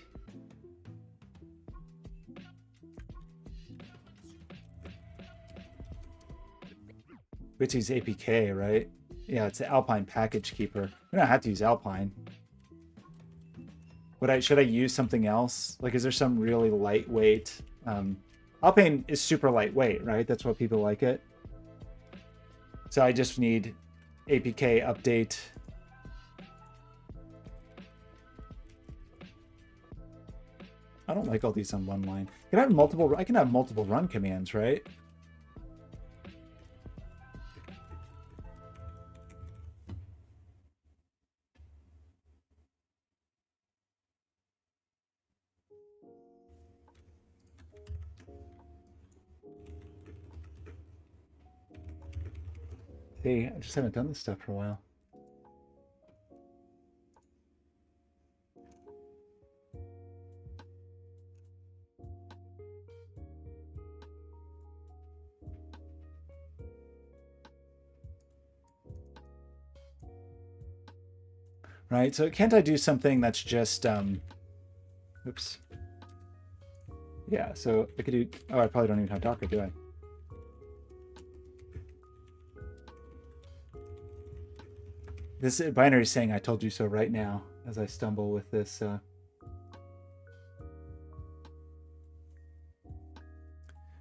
Which is APK, right? Yeah, it's the Alpine package keeper. We don't have to use Alpine. Should I use something else? Like, is there some really lightweight? Alpine is super lightweight, right? That's what people like it. So I just need APK update. I don't like all these on one line. I can have multiple run commands, right? Hey, I just haven't done this stuff for a while. Right, so can't I do something that's just, oops. Yeah, so I could do, oh, I probably don't even have Docker, do I? This binary is saying I told you so right now as I stumble with this.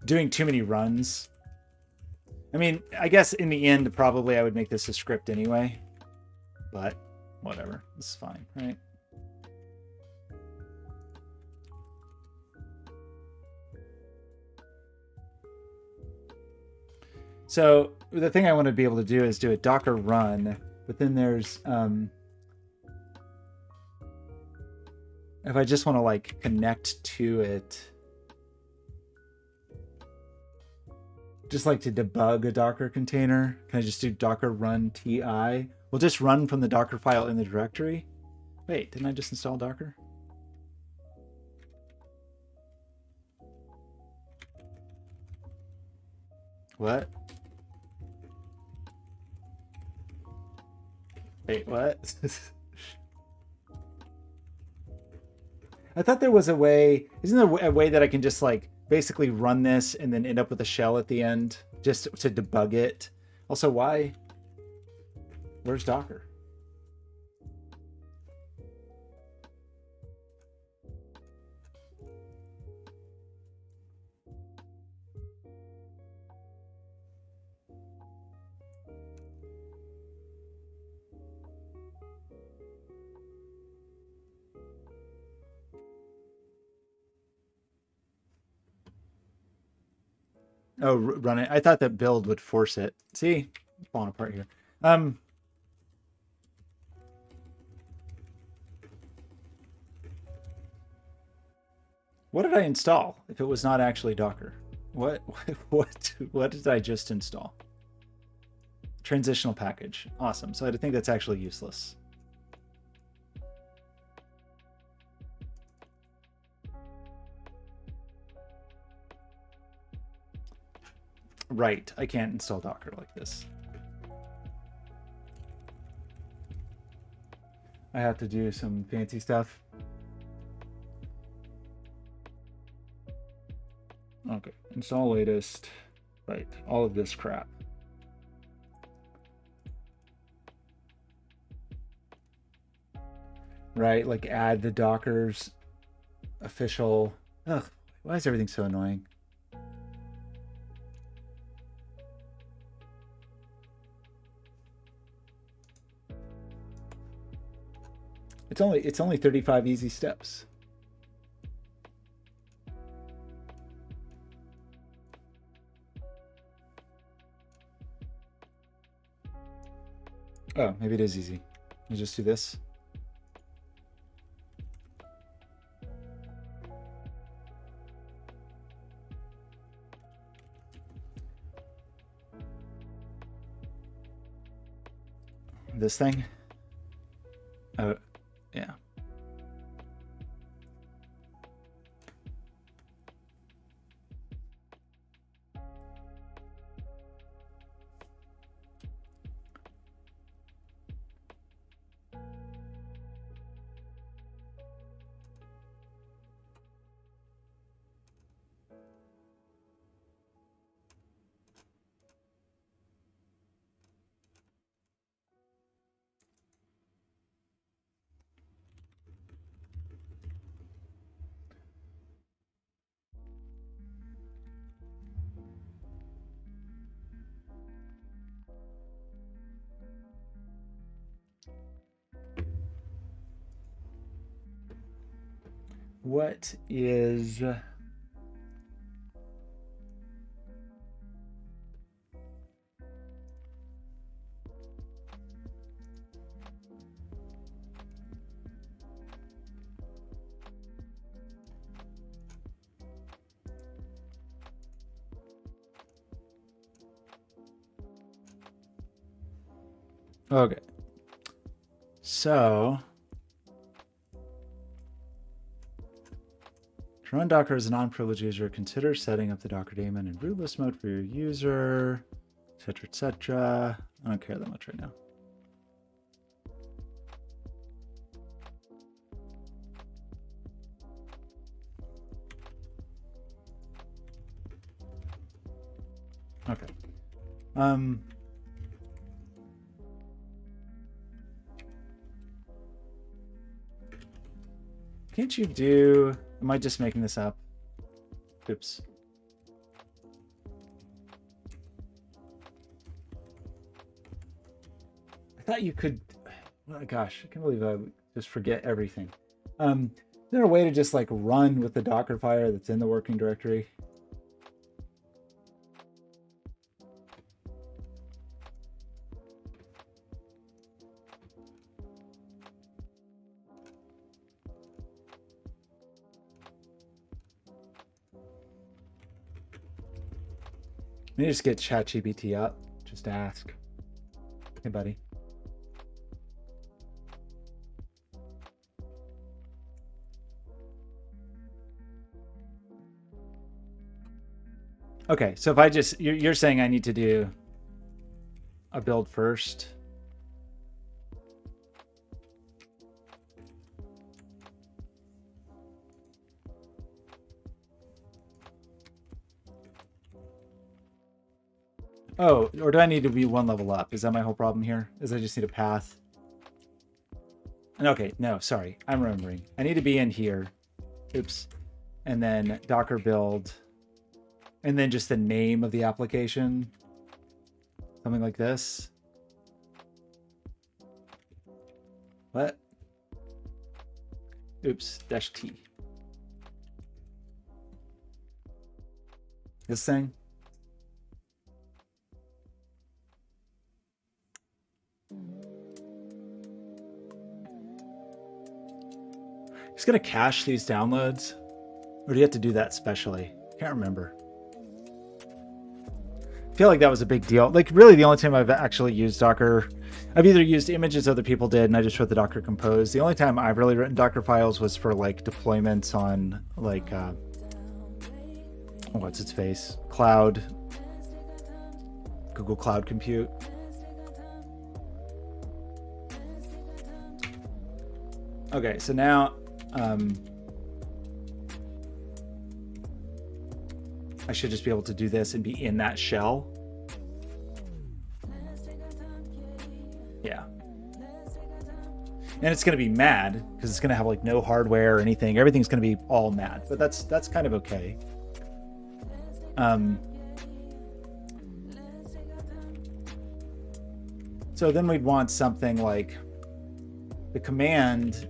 Doing too many runs. I mean, I guess in the end, probably I would make this a script anyway, but whatever, this is fine, right? So the thing I want to be able to do is do a Docker run, but then there's if I just want to like connect to it, just like to debug a Docker container, can I just do docker run ti? We'll just run from the Docker file in the directory. Wait, didn't I just install Docker? What? Wait, what? I thought there was a way. Isn't there a way that I can just like basically run this and then end up with a shell at the end just to debug it? Also, why? Where's Docker? Oh, run it. I thought that build would force it. See, falling apart here. What did I install if it was not actually Docker? What what did I just install? Transitional package. Awesome. So I think that's actually useless. Right. I can't install Docker like this. I have to do some fancy stuff. Okay. Install latest. Right. All of this crap. Right. Like add the Docker's official. Ugh. Why is everything so annoying? It's only 35 easy steps. Oh, maybe it is easy. You just do this. This thing. Oh, yeah. What is okay? So to run Docker as a non-privileged user, consider setting up the Docker daemon in rootless mode for your user, etc., etc. I don't care that much right now. Okay. Can't you do? Am I just making this up? Oops. I thought you could. Oh, gosh, I can't believe I just forget everything. Is there a way to just like run with the Docker file that's in the working directory? Let me just get ChatGPT up. Just ask. Hey, buddy. Okay, so if I just, you're saying I need to do a build first. Oh, or do I need to be one level up? Is that my whole problem here? Is I just need a path? Okay, no, sorry. I'm remembering. I need to be in here. Oops. And then Docker build. And then just the name of the application. Something like this. What? Oops, -T. This thing? Just gonna cache these downloads? Or do you have to do that specially? Can't remember. I feel like that was a big deal. Like really the only time I've actually used Docker, I've either used images other people did and I just wrote the Docker compose. The only time I've really written Docker files was for like deployments on like, what's its face? Cloud, Google Cloud Compute. Okay, so now, I should just be able to do this and be in that shell. Yeah. And it's going to be mad because it's going to have like no hardware or anything. Everything's going to be all mad, but that's kind of okay. So then we'd want something like the command,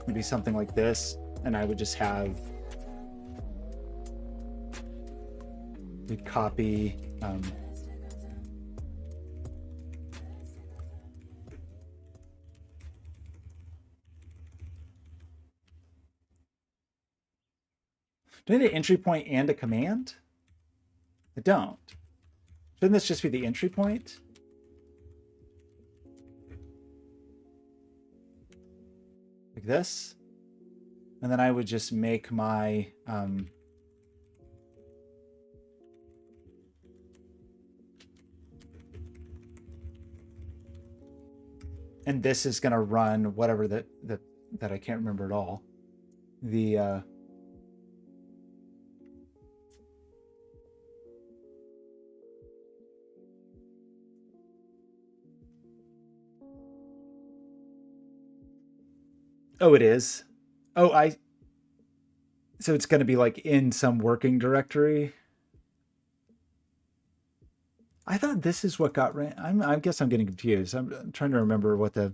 would be something like this, and I would just have, we'd copy, do I need an entry point and a command? I don't. Shouldn't this just be the entry point? Like this? And then I would just make my, and this is going to run whatever that I can't remember at all. The, oh, it is. Oh, so it's going to be like in some working directory. I thought this is what got ran. I guess I'm getting confused. I'm trying to remember what the.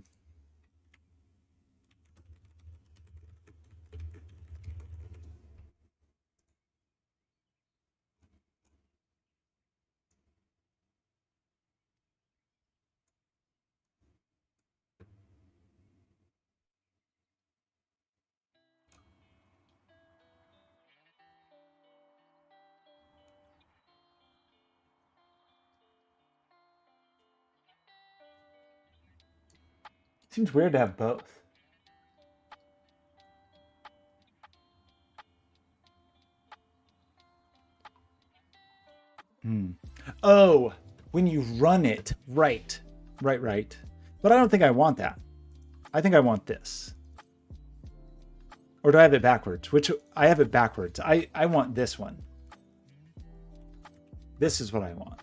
Seems weird to have both. Oh, when you run it, right. But I don't think I want that. I think I want this. Or do I have it backwards? Which I have it backwards. I want this one. This is what I want.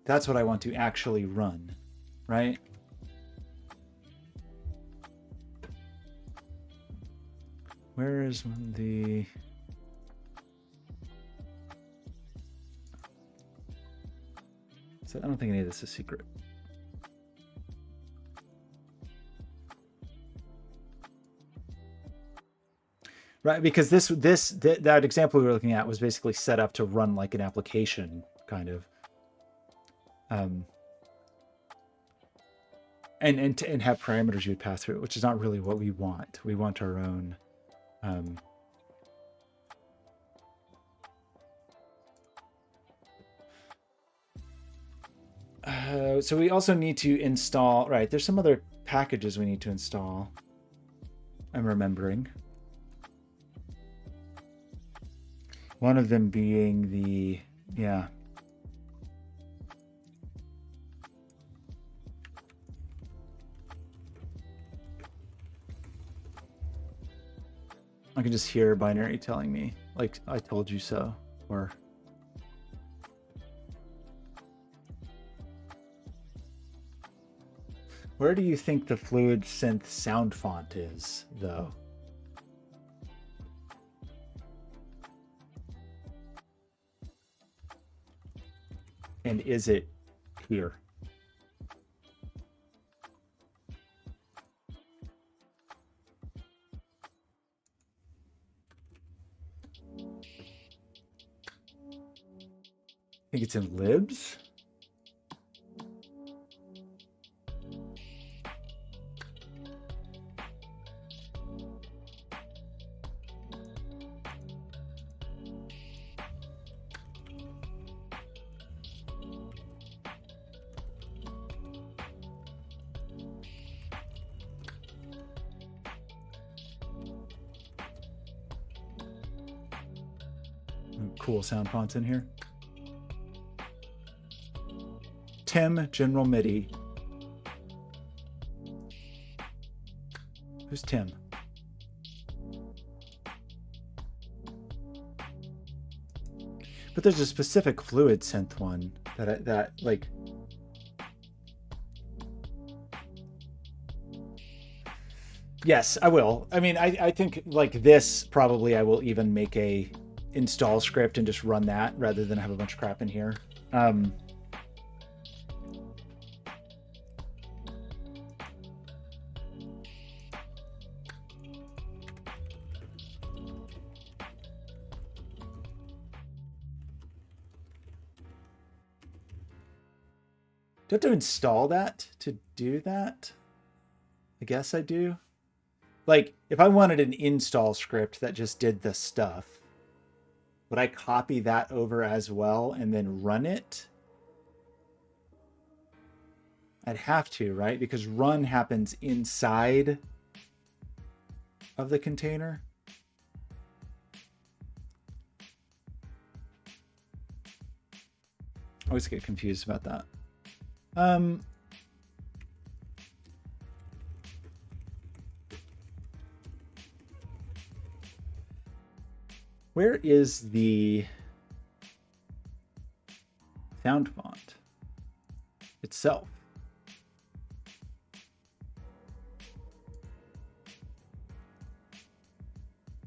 That's what I want to actually run, right? Where is the... So I don't think any of this is secret. Right, because that example we were looking at was basically set up to run like an application, kind of. and have parameters you would pass through, which is not really what we want. We want our own. So we also need to install, right, there's some other packages we need to install. I'm remembering. One of them being the, yeah. I can just hear binary telling me, like, I told you so, or... Where do you think the FluidSynth sound font is, though? And is it here? I think it's in libs. Cool sound fonts in here. Tim, General MIDI. Who's Tim? But there's a specific FluidSynth one that like. Yes, I will. I mean, I think like this probably I will even make a install script and just run that rather than have a bunch of crap in here. Do I have to install that to do that? I guess I do. Like, if I wanted an install script that just did the stuff, would I copy that over as well and then run it? I'd have to, right? Because run happens inside of the container. I always get confused about that. Where is the sound font itself?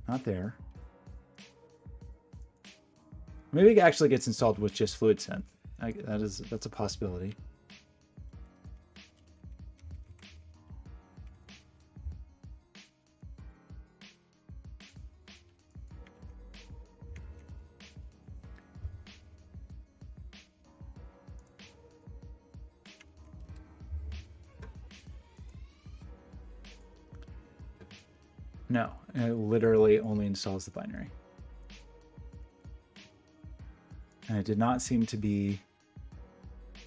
Not there. Maybe it actually gets installed with just FluidSynth. That's a possibility. No, it literally only installs the binary. And it did not seem to be,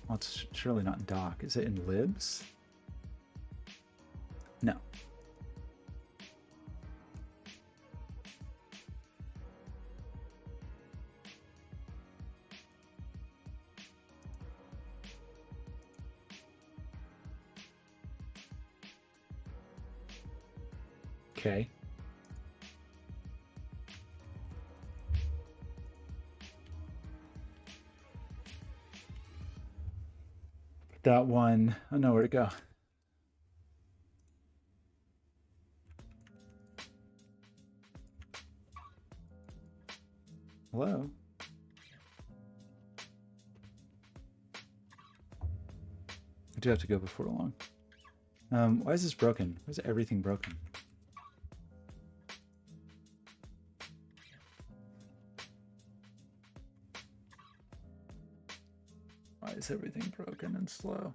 well, it's surely not in doc. Is it in libs? No. Okay. That one, oh no, where'd it go? Hello? I do have to go before long. Why is this broken? Why is everything broken? Why is everything broken and slow?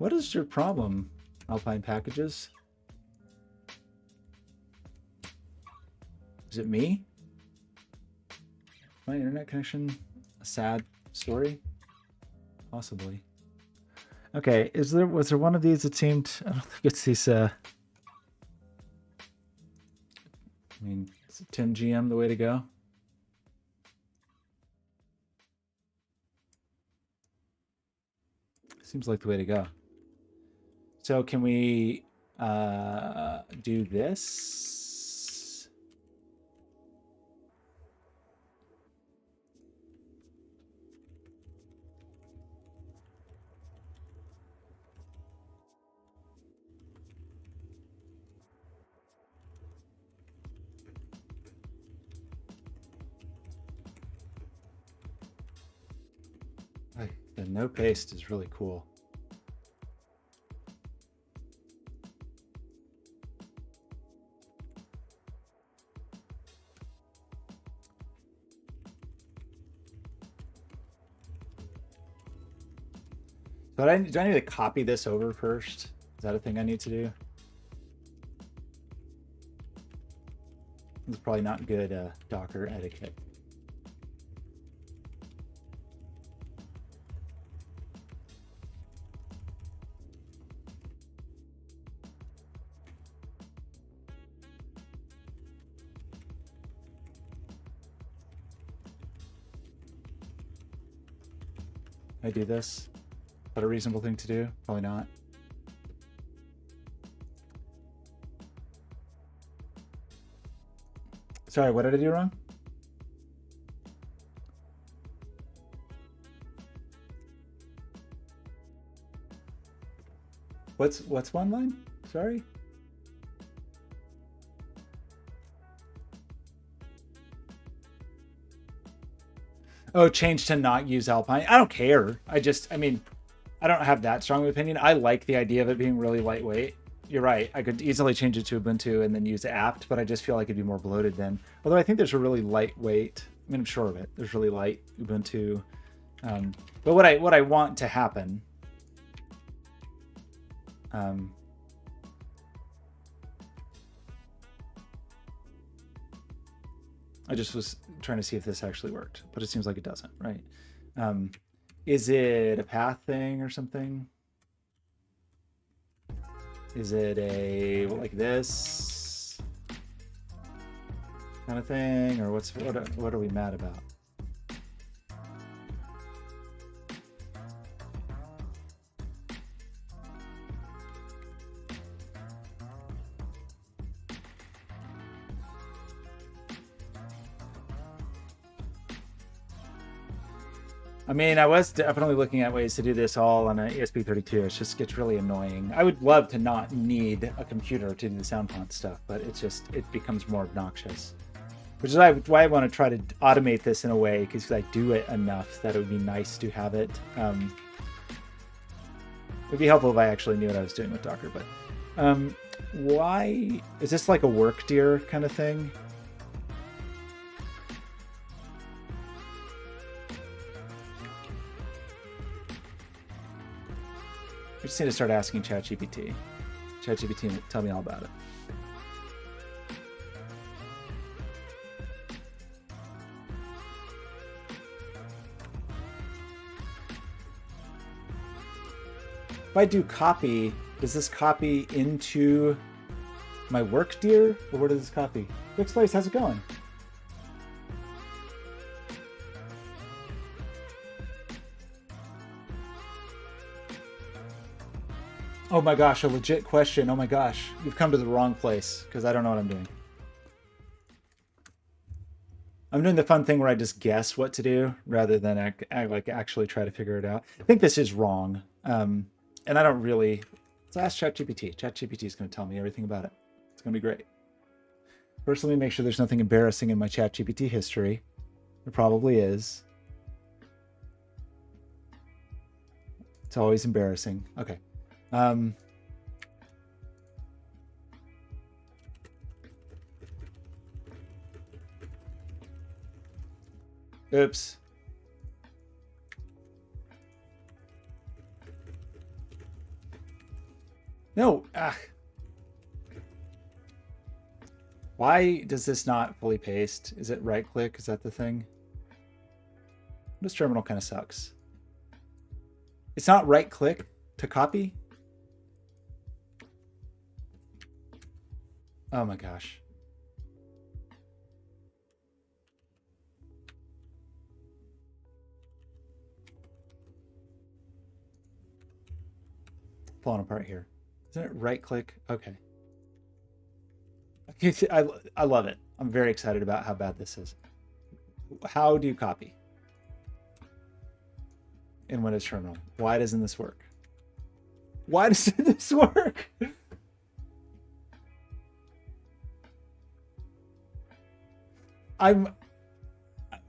What is your problem, Alpine Packages? Is it me? My internet connection a sad story? Possibly. Okay, was there one of these that seemed, I don't think it's these I mean, is 10 GM the way to go? Seems like the way to go. So can we do this? The no paste is really cool. So do I need to copy this over first? Is that a thing I need to do? It's probably not good Docker etiquette. I do this? Is that a reasonable thing to do? Probably not. Sorry, what did I do wrong? What's one line? Sorry? Oh, change to not use Alpine. I don't care. I mean, I don't have that strong of an opinion. I like the idea of it being really lightweight. You're right. I could easily change it to Ubuntu and then use apt, but I just feel like it'd be more bloated then. Although I think there's a really lightweight, I mean, I'm sure of it. There's really light Ubuntu. But what I want to happen, I just was trying to see if this actually worked, but it seems like it doesn't, right? Is it a path thing or something? Is it a like this kind of thing, or what are we mad about? I mean, I was definitely looking at ways to do this all on an ESP32. It just gets really annoying. I would love to not need a computer to do the sound font stuff, but it becomes more obnoxious. Which is why I want to try to automate this in a way, because I do it enough that it would be nice to have it. It would be helpful if I actually knew what I was doing with Docker, but why is this like a work deer kind of thing? I just need to start asking ChatGPT. ChatGPT, tell me all about it. If I do copy, does this copy into my work dir, or where does this copy? Fixplace, how's it going? Oh my gosh, a legit question. Oh my gosh, you've come to the wrong place because I don't know what I'm doing. I'm doing the fun thing where I just guess what to do rather than like actually try to figure it out. I think this is wrong, and I don't really. Let's ask ChatGPT. ChatGPT is going to tell me everything about it. It's going to be great. First, let me make sure there's nothing embarrassing in my ChatGPT history. There probably is. It's always embarrassing. Okay. Oops. No. Why does this not fully paste? Is it right click? Is that the thing? This terminal kind of sucks. It's not right click to copy. Oh my gosh. Falling apart here. Isn't it right click? Okay. I love it. I'm very excited about how bad this is. How do you copy in Windows Terminal? Why doesn't this work? Why doesn't this work?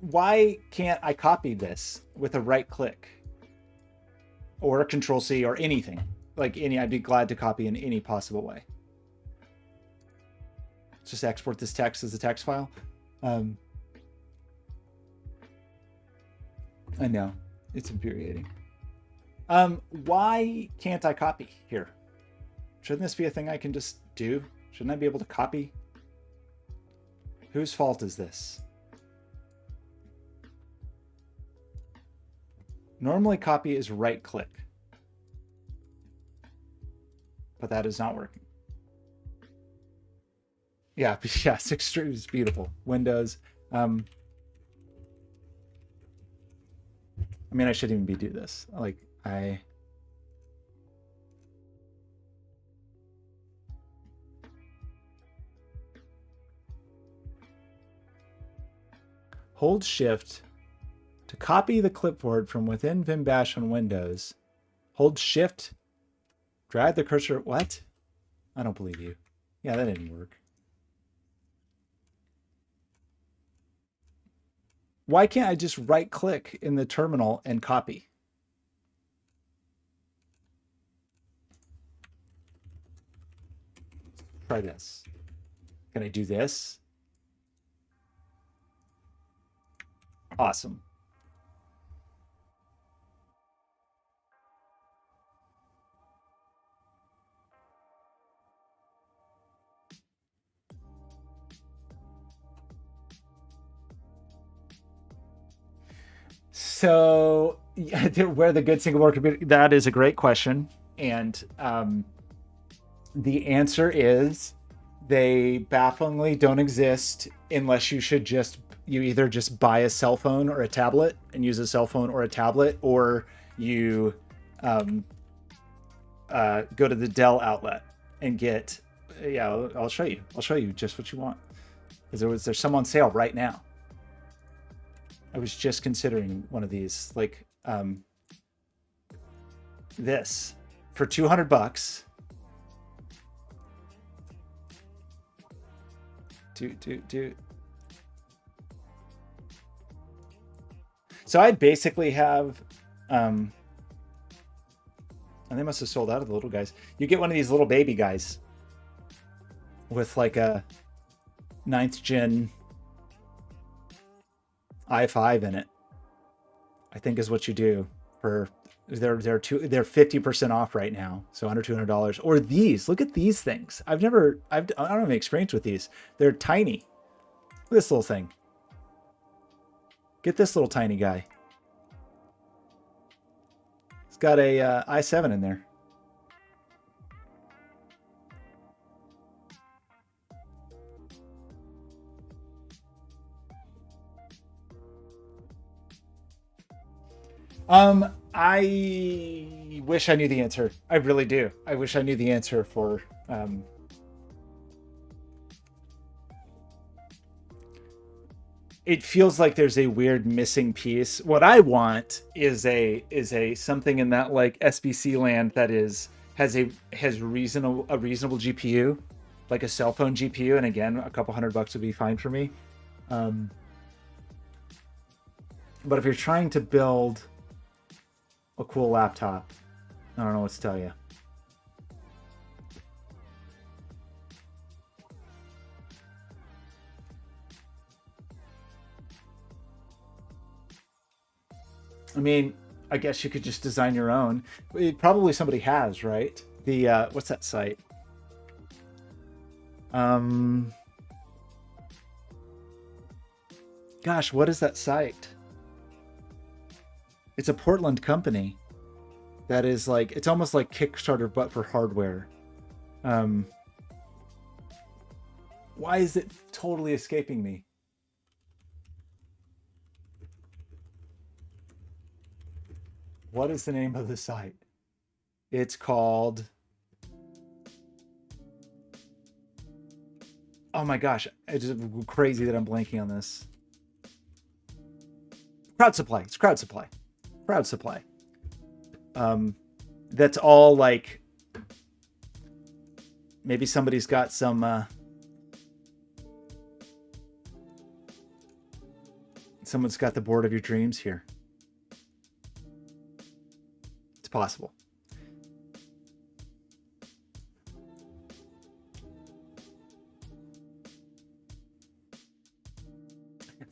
Why can't I copy this with a right click or a Control C or anything? Like I'd be glad to copy in any possible way. Just export this text as a text file. I know, it's infuriating. Why can't I copy here? Shouldn't this be a thing I can just do? Shouldn't I be able to copy? Whose fault is this? Normally copy is right click, but that is not working. Yeah, yes, extreme is beautiful. Windows. I mean, I shouldn't even do this. Like, hold Shift to copy the clipboard from within Vim Bash on Windows. Hold Shift, drag the cursor. What? I don't believe you. Yeah, that didn't work. Why can't I just right click in the terminal and copy? Try this. Can I do this? Awesome. So, where the good single board computer? That is a great question, and the answer is they bafflingly don't exist unless you either just buy a cell phone or a tablet and use a cell phone or a tablet, or you go to the Dell outlet and get. Yeah, I'll show you. I'll show you just what you want. Because there's some on sale right now. I was just considering one of these, like this for $200. So I basically have, and they must have sold out of the little guys. You get one of these little baby guys with like a 9th gen i5 in it, I think is what you do. For they're 50% off right now, so under $200. Or these, look at these things. I don't have any experience with these. They're tiny. Look at this little thing. Get this little tiny guy. It's got a i7 in there. I wish I knew the answer. I really do. I wish I knew the answer for it feels like there's a weird missing piece. What I want is a something in that like SBC land that has a reasonable GPU, like a cell phone GPU, and again, a couple $100 would be fine for me. But if you're trying to build a cool laptop, I don't know what to tell you. I mean, I guess you could just design your own. Probably somebody has, right? The what's that site? Gosh, what is that site? It's a Portland company that is like, it's almost like Kickstarter but for hardware. Why is it totally escaping me? What is the name of the site? It's called, oh my gosh, it's just crazy that I'm blanking on this. Crowd Supply. It's Crowd Supply. Crowd Supply. That's all like, maybe somebody's got some someone's got the board of your dreams here. It's possible.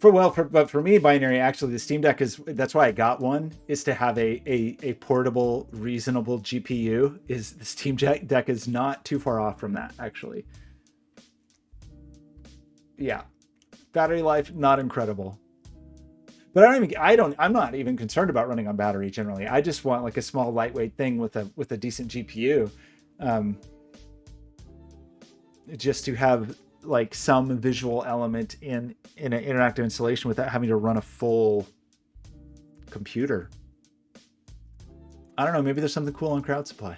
But for me, binary, actually, the Steam Deck is, that's why I got one, is to have a portable, reasonable GPU. Is the Steam Deck is not too far off from that, actually. Yeah, battery life not incredible, but I'm not even concerned about running on battery generally. I just want like a small lightweight thing with a decent GPU, just to have like some visual element in an interactive installation without having to run a full computer. I don't know, maybe there's something cool on Crowd Supply.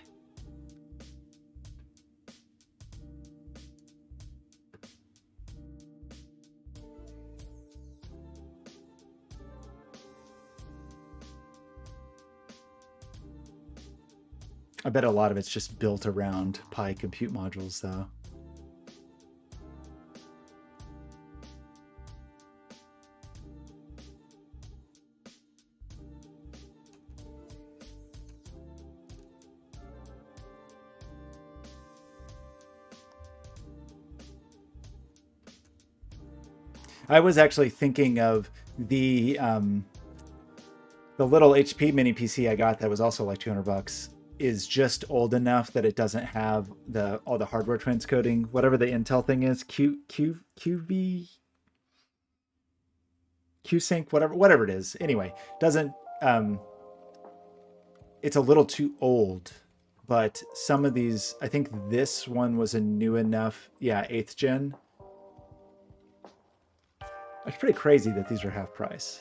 I bet a lot of it's just built around Pi compute modules though. I was actually thinking of the little HP mini PC I got that was also like $200 is just old enough that it doesn't have all the hardware transcoding, whatever the Intel thing is, QV, QSync, whatever it is. Anyway, doesn't it's a little too old, but some of these, I think this one was a new enough, yeah, 8th gen. It's pretty crazy that these are half price.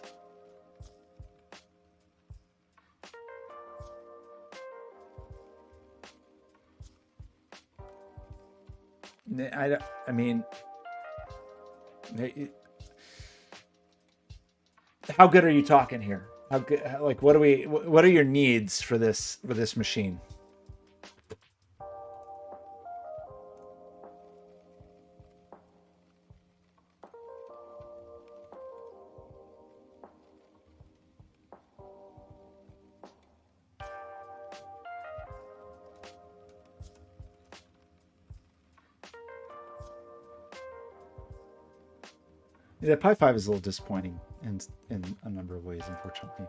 I mean, how good are you talking here? How good? Like, what are your needs for this machine? Yeah, Pi 5 is a little disappointing in a number of ways, unfortunately.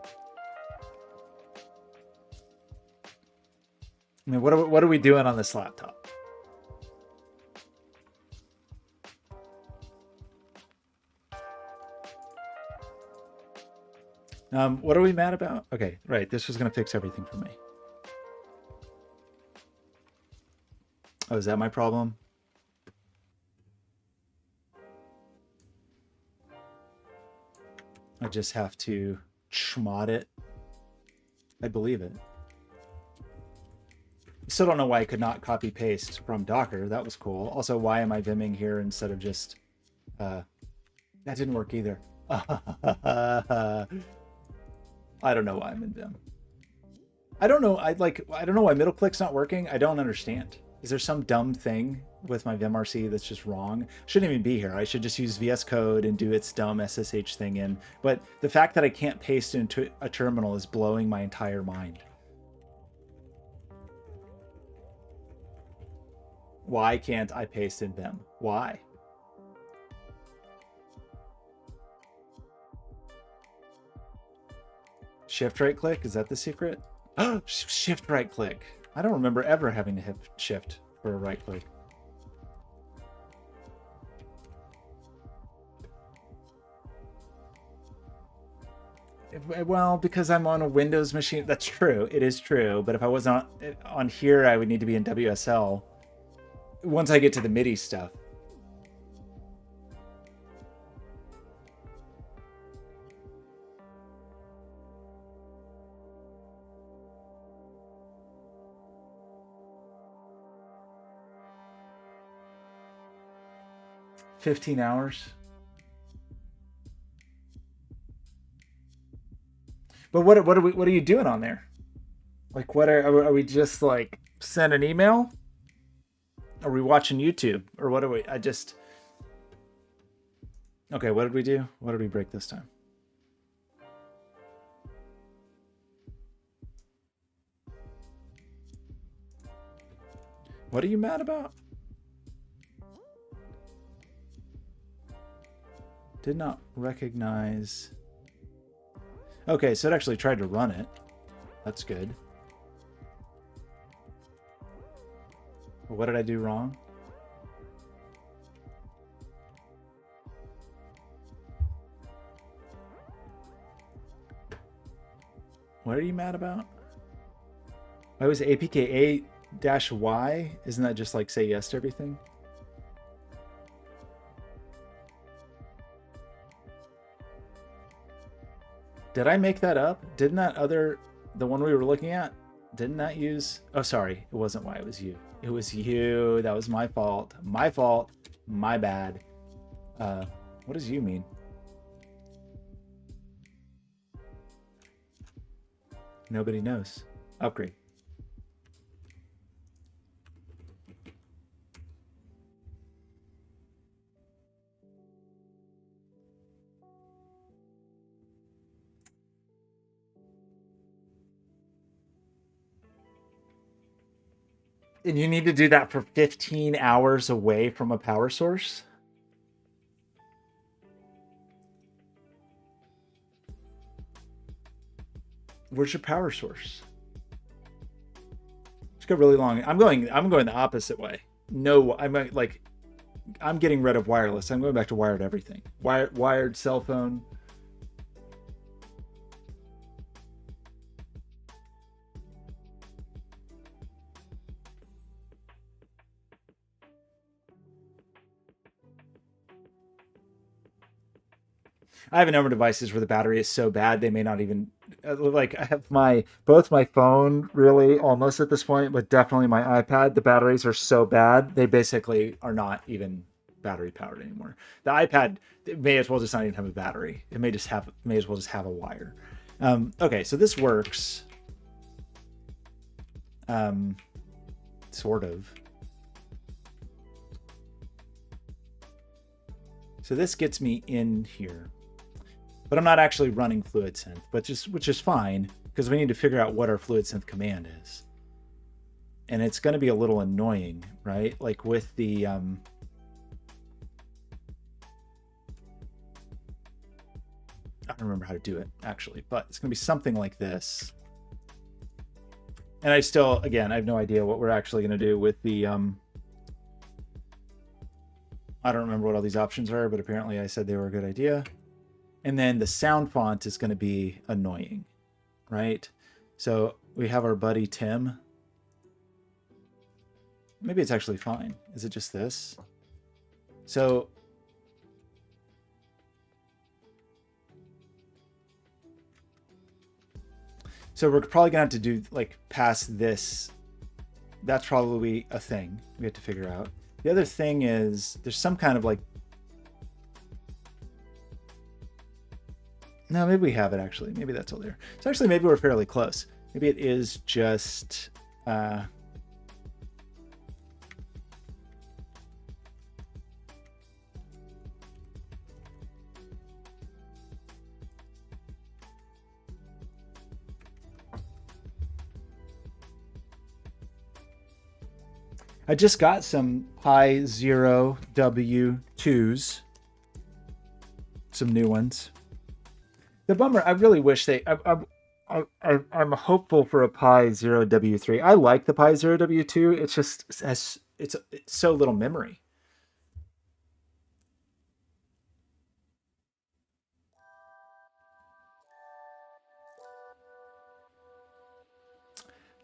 I mean, what are we doing on this laptop? What are we mad about? Okay, right. This was going to fix everything for me. Oh, is that my problem? I just have to chmod it. I believe it. Still don't know why I could not copy paste from Docker. That was cool. Also, why am I Vimming here instead of just... that didn't work either. I don't know why I'm in Vim. I don't know. I don't know why middle click's not working. I don't understand. Is there some dumb thing with my vimrc that's just wrong? Shouldn't even be here. I should just use VS Code and do its dumb SSH thing in. But the fact that I can't paste into a terminal is blowing my entire mind. Why can't I paste in Vim? Why? Shift right click? Is that the secret? Shift right click. I don't remember ever having to hit shift for a right click. Well, because I'm on a Windows machine. That's true. It is true. But if I wasn't on here, I would need to be in WSL. Once I get to the MIDI stuff. $15 hours. But what are you doing on there? Like, what are we just like send an email? Are we watching YouTube or what are we? Okay, what did we do? What did we break this time? What are you mad about? Did not recognize. Okay, so it actually tried to run it. That's good. What did I do wrong? What are you mad about? Why was APK-A-Y? Isn't that just like say yes to everything? Did I make that up? Didn't the one we were looking at, didn't that use? Oh, sorry. It wasn't why, it was you. It was you. That was my fault. My fault. My bad. What does you mean? Nobody knows. Upgrade. And you need to do that for 15 hours away from a power source? Where's your power source? Let's go really long. I'm going the opposite way. No, I'm getting rid of wireless. I'm going back to wired everything. Wired cell phone. I have a number of devices where the battery is so bad they may not even like. I have both my phone really almost at this point, but definitely my iPad. The batteries are so bad they basically are not even battery powered anymore. The iPad may as well just not even have a battery. It may as well just have a wire. Okay, so this works. Sort of. So this gets me in here. But I'm not actually running FluidSynth, which is fine because we need to figure out what our FluidSynth command is. And it's going to be a little annoying, right? Like with the I don't remember how to do it actually, but it's going to be something like this. And I have no idea what we're actually going to do with the I don't remember what all these options are, but apparently I said they were a good idea. And then the sound font is going to be annoying, right? So we have our buddy Tim. Maybe it's actually fine. Is it just this? So we're probably gonna have to do like past this. That's probably a thing we have to figure out. The other thing is there's some kind of like, no, maybe we have it actually. Maybe that's all there. So actually, maybe we're fairly close. Maybe it is just. I just got some Pi 0 W2s. Some new ones. The bummer, I really wish I'm hopeful for a Pi Zero W3. I like the Pi Zero W2. It's just it's so little memory.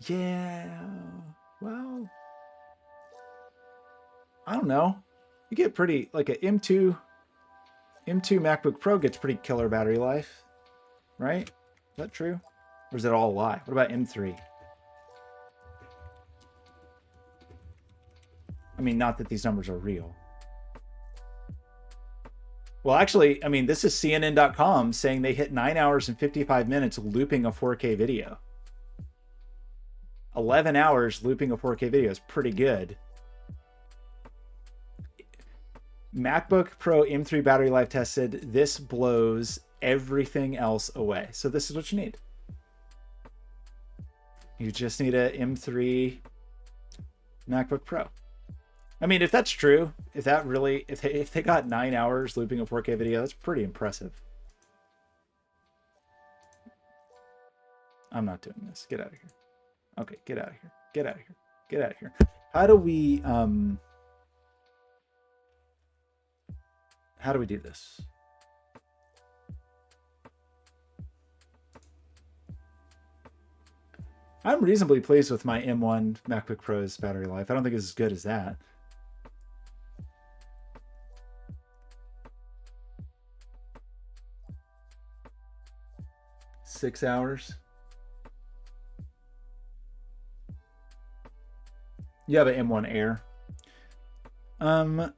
Yeah. Well, I don't know. You get pretty like a M2 MacBook Pro gets pretty killer battery life, right? Is that true? Or is it all a lie? What about M3? I mean, not that these numbers are real. Well, actually, I mean, this is CNN.com saying they hit 9 hours and 55 minutes looping a 4K video. 11 hours looping a 4K video is pretty good. MacBook Pro M3 battery life tested. This blows everything else away. So this is what you need. You just need a M3 MacBook Pro. I mean, if that's true, if they got 9 hours looping a 4K video, that's pretty impressive. I'm not doing this. Get out of here. Okay, get out of here. Get out of here. Get out of here. How do we do this? I'm reasonably pleased with my M1 MacBook Pro's battery life. I don't think it's as good as that. Six hours. You have an M1 Air. How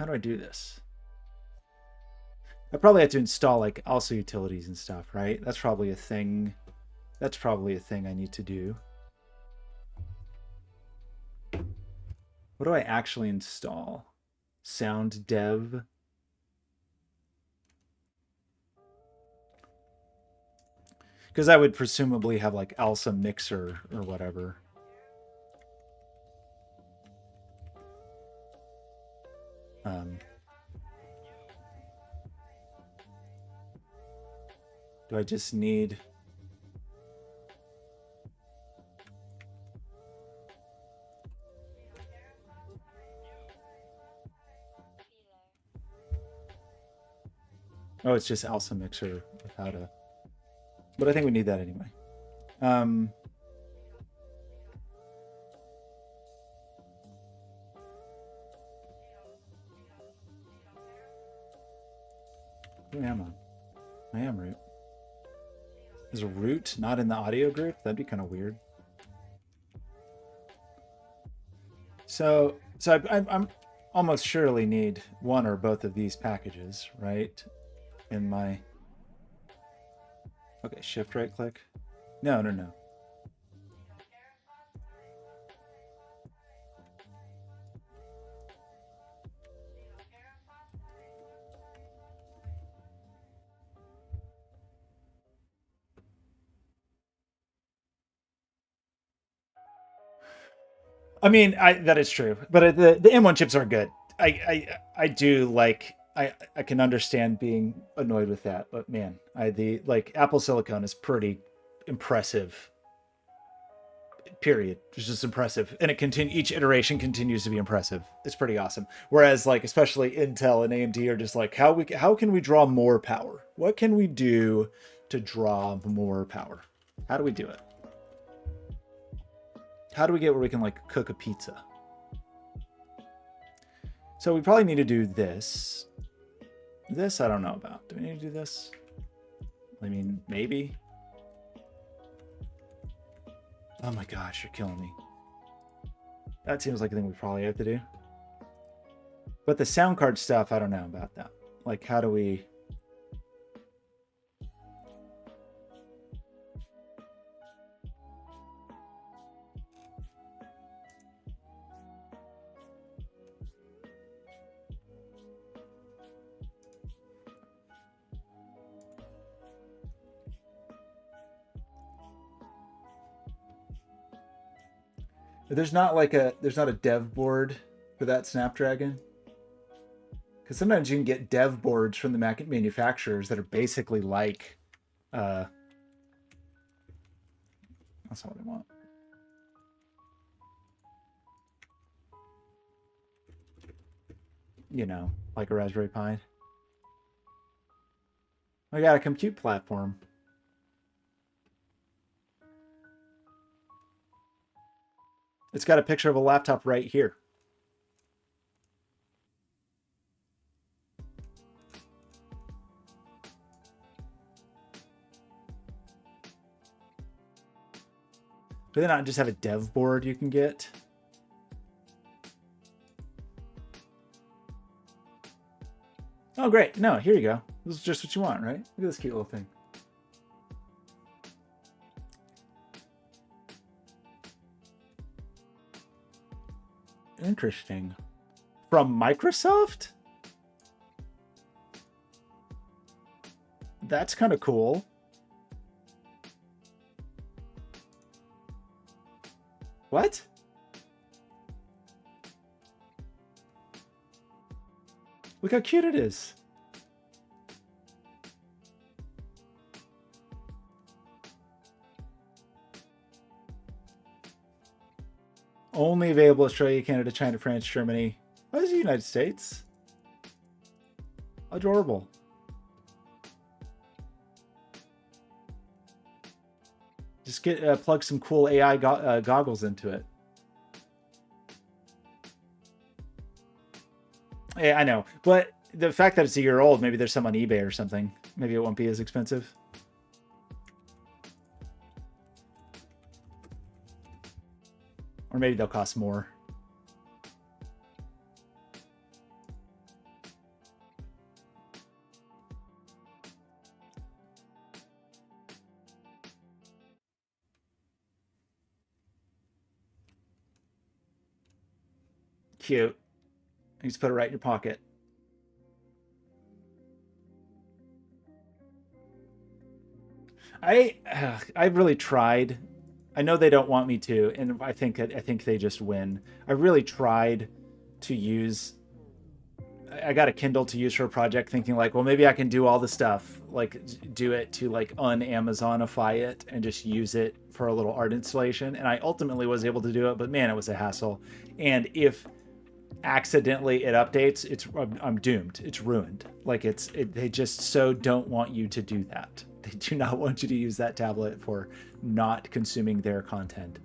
do I do this? I probably have to install like also utilities and stuff, right? That's probably a thing. That's probably a thing I need to do. What do I actually install? Sound dev. Because I would presumably have like ALSA mixer or whatever. Do I just need... Oh, it's just ALSA mixer without a... But I think we need that anyway. Who am I? I am root. Is a root not in the audio group? That'd be kind of weird. So I'm almost surely need one or both of these packages, right? In my... Okay, shift right click. No. I mean, that is true, but the M1 chips are good. I do like... I can understand being annoyed with that, but man, the like Apple Silicon is pretty impressive. Period. It's just impressive, and each iteration continues to be impressive. It's pretty awesome. Whereas like especially Intel and AMD are just like how can we draw more power? What can we do to draw more power? How do we do it? How do we get where we can like cook a pizza? So we probably need to do this. This I don't know about. Do we need to do this? I mean, maybe. Oh my gosh, you're killing me. That seems like a thing we probably have to do. But the sound card stuff, I don't know about that. Like, how do we... There's not a dev board for that Snapdragon. Because sometimes you can get dev boards from the manufacturers that are basically like, that's not what I want. You know, like a Raspberry Pi. I got a compute platform. It's got a picture of a laptop right here. Do they not just have a dev board you can get? Oh, great. No, here you go. This is just what you want, right? Look at this cute little thing. Interesting. From Microsoft? That's kind of cool. What? Look how cute it is. Only available Australia, Canada, China, France, Germany. Why is it the United States? Adorable. Just get plug some cool AI goggles into it. Yeah, I know, but the fact that it's a year old, maybe there's some on eBay or something. Maybe it won't be as expensive. Or maybe they'll cost more. Cute. You just put it right in your pocket. I've really tried. I know they don't want me to, and I think they just win. I really tried to use. I got a Kindle to use for a project, thinking like, well, maybe I can do all the stuff, like do it to like un-Amazonify it and just use it for a little art installation. And I ultimately was able to do it, but man, it was a hassle. And if accidentally it updates, I'm doomed. It's ruined. Like they just so don't want you to do that. They do not want you to use that tablet for not consuming their content.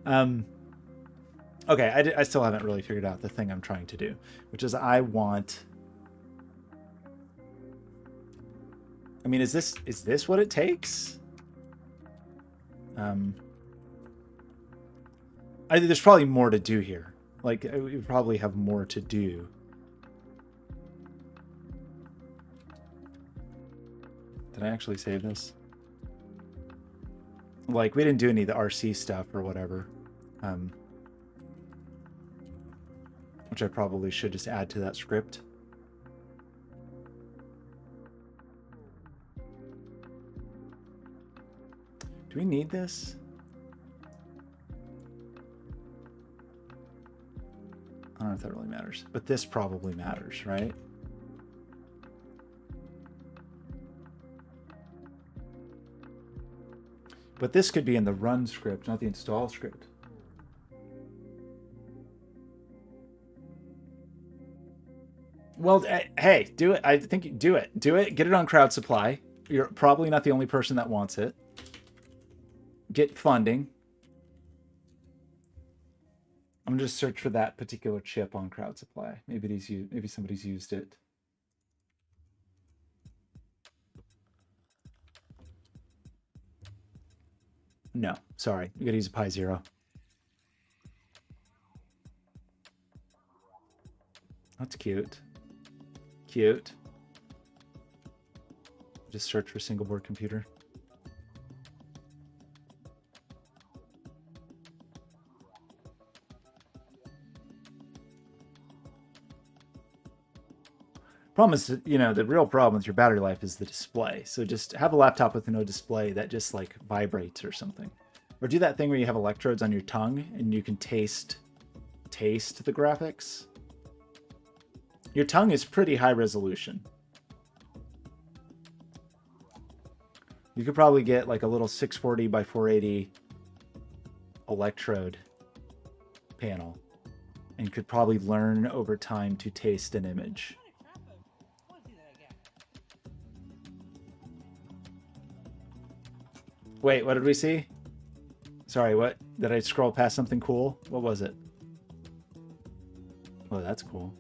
Okay, I still haven't really figured out the thing I'm trying to do, which is I mean, is this what it takes? There's probably more to do here. Like, we probably have more to do. Did I actually save this? Like, we didn't do any of the RC stuff or whatever. Which I probably should just add to that script. Do we need this? I don't know if that really matters, but this probably matters, right? But this could be in the run script, not the install script. Well, hey, do it. I think do it. Do it. Get it on Crowd Supply. You're probably not the only person that wants it. Get funding. I'm gonna just search for that particular chip on Crowd Supply. Maybe somebody's used it. No, sorry. You gotta use a Pi Zero. That's cute. Cute. Just search for single board computer. Problem is, the real problem with your battery life is the display. So just have a laptop with no display that just like vibrates or something. Or do that thing where you have electrodes on your tongue and you can taste the graphics. Your tongue is pretty high resolution. You could probably get like a little 640 by 480 electrode panel and could probably learn over time to taste an image. Wait, what did we see? Sorry, what? Did I scroll past something cool? What was it? Oh, that's cool.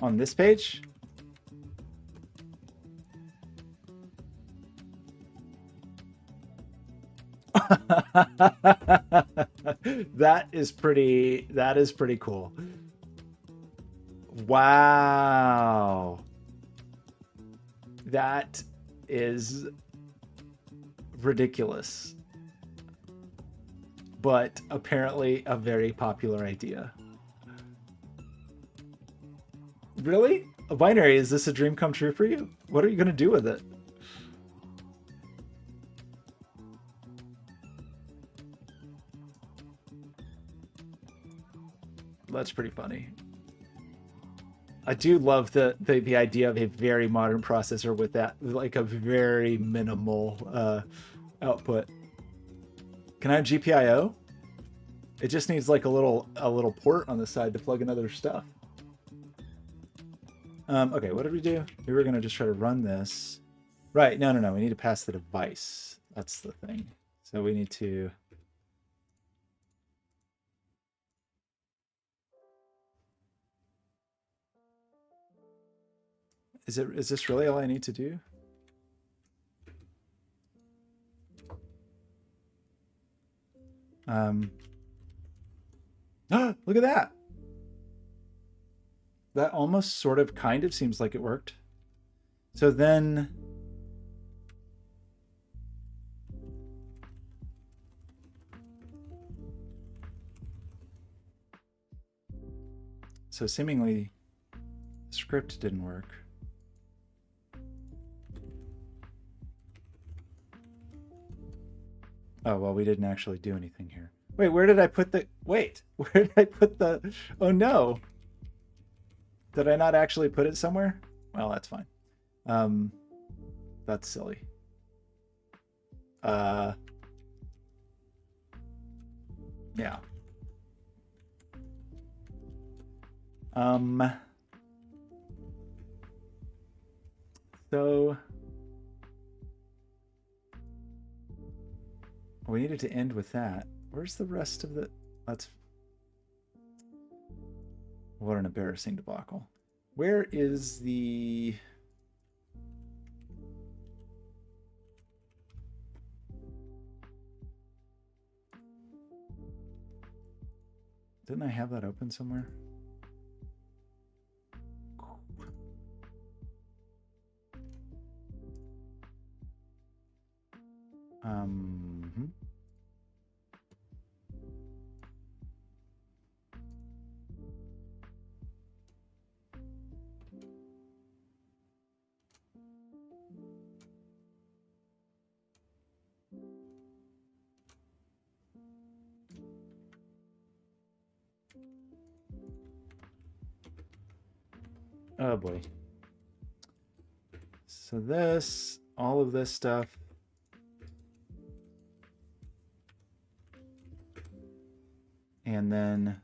On this page? That is pretty cool. Wow. That is ridiculous. But apparently a very popular idea. Really? A binary, is this a dream come true for you? What are you going to do with it? That's pretty funny. I do love the idea of a very modern processor with that, like a very minimal output. Can I have GPIO? It just needs like a little port on the side to plug in other stuff. Okay, what did we do? We were gonna just try to run this. Right, no. We need to pass the device. That's the thing. So we need to... Is this really all I need to do? Look at that. That almost sort of kind of seems like it worked. So then... So seemingly the script didn't work. Oh, well, we didn't actually do anything here. Wait, where did I put the... Wait, where did I put the... Oh, no. Did I not actually put it somewhere? Well, that's fine. That's silly. Yeah. So... We needed to end with that. Where's the rest of the... That's... What an embarrassing debacle. Where is the... Didn't I have that open somewhere? Oh boy. So this, all of this stuff. And then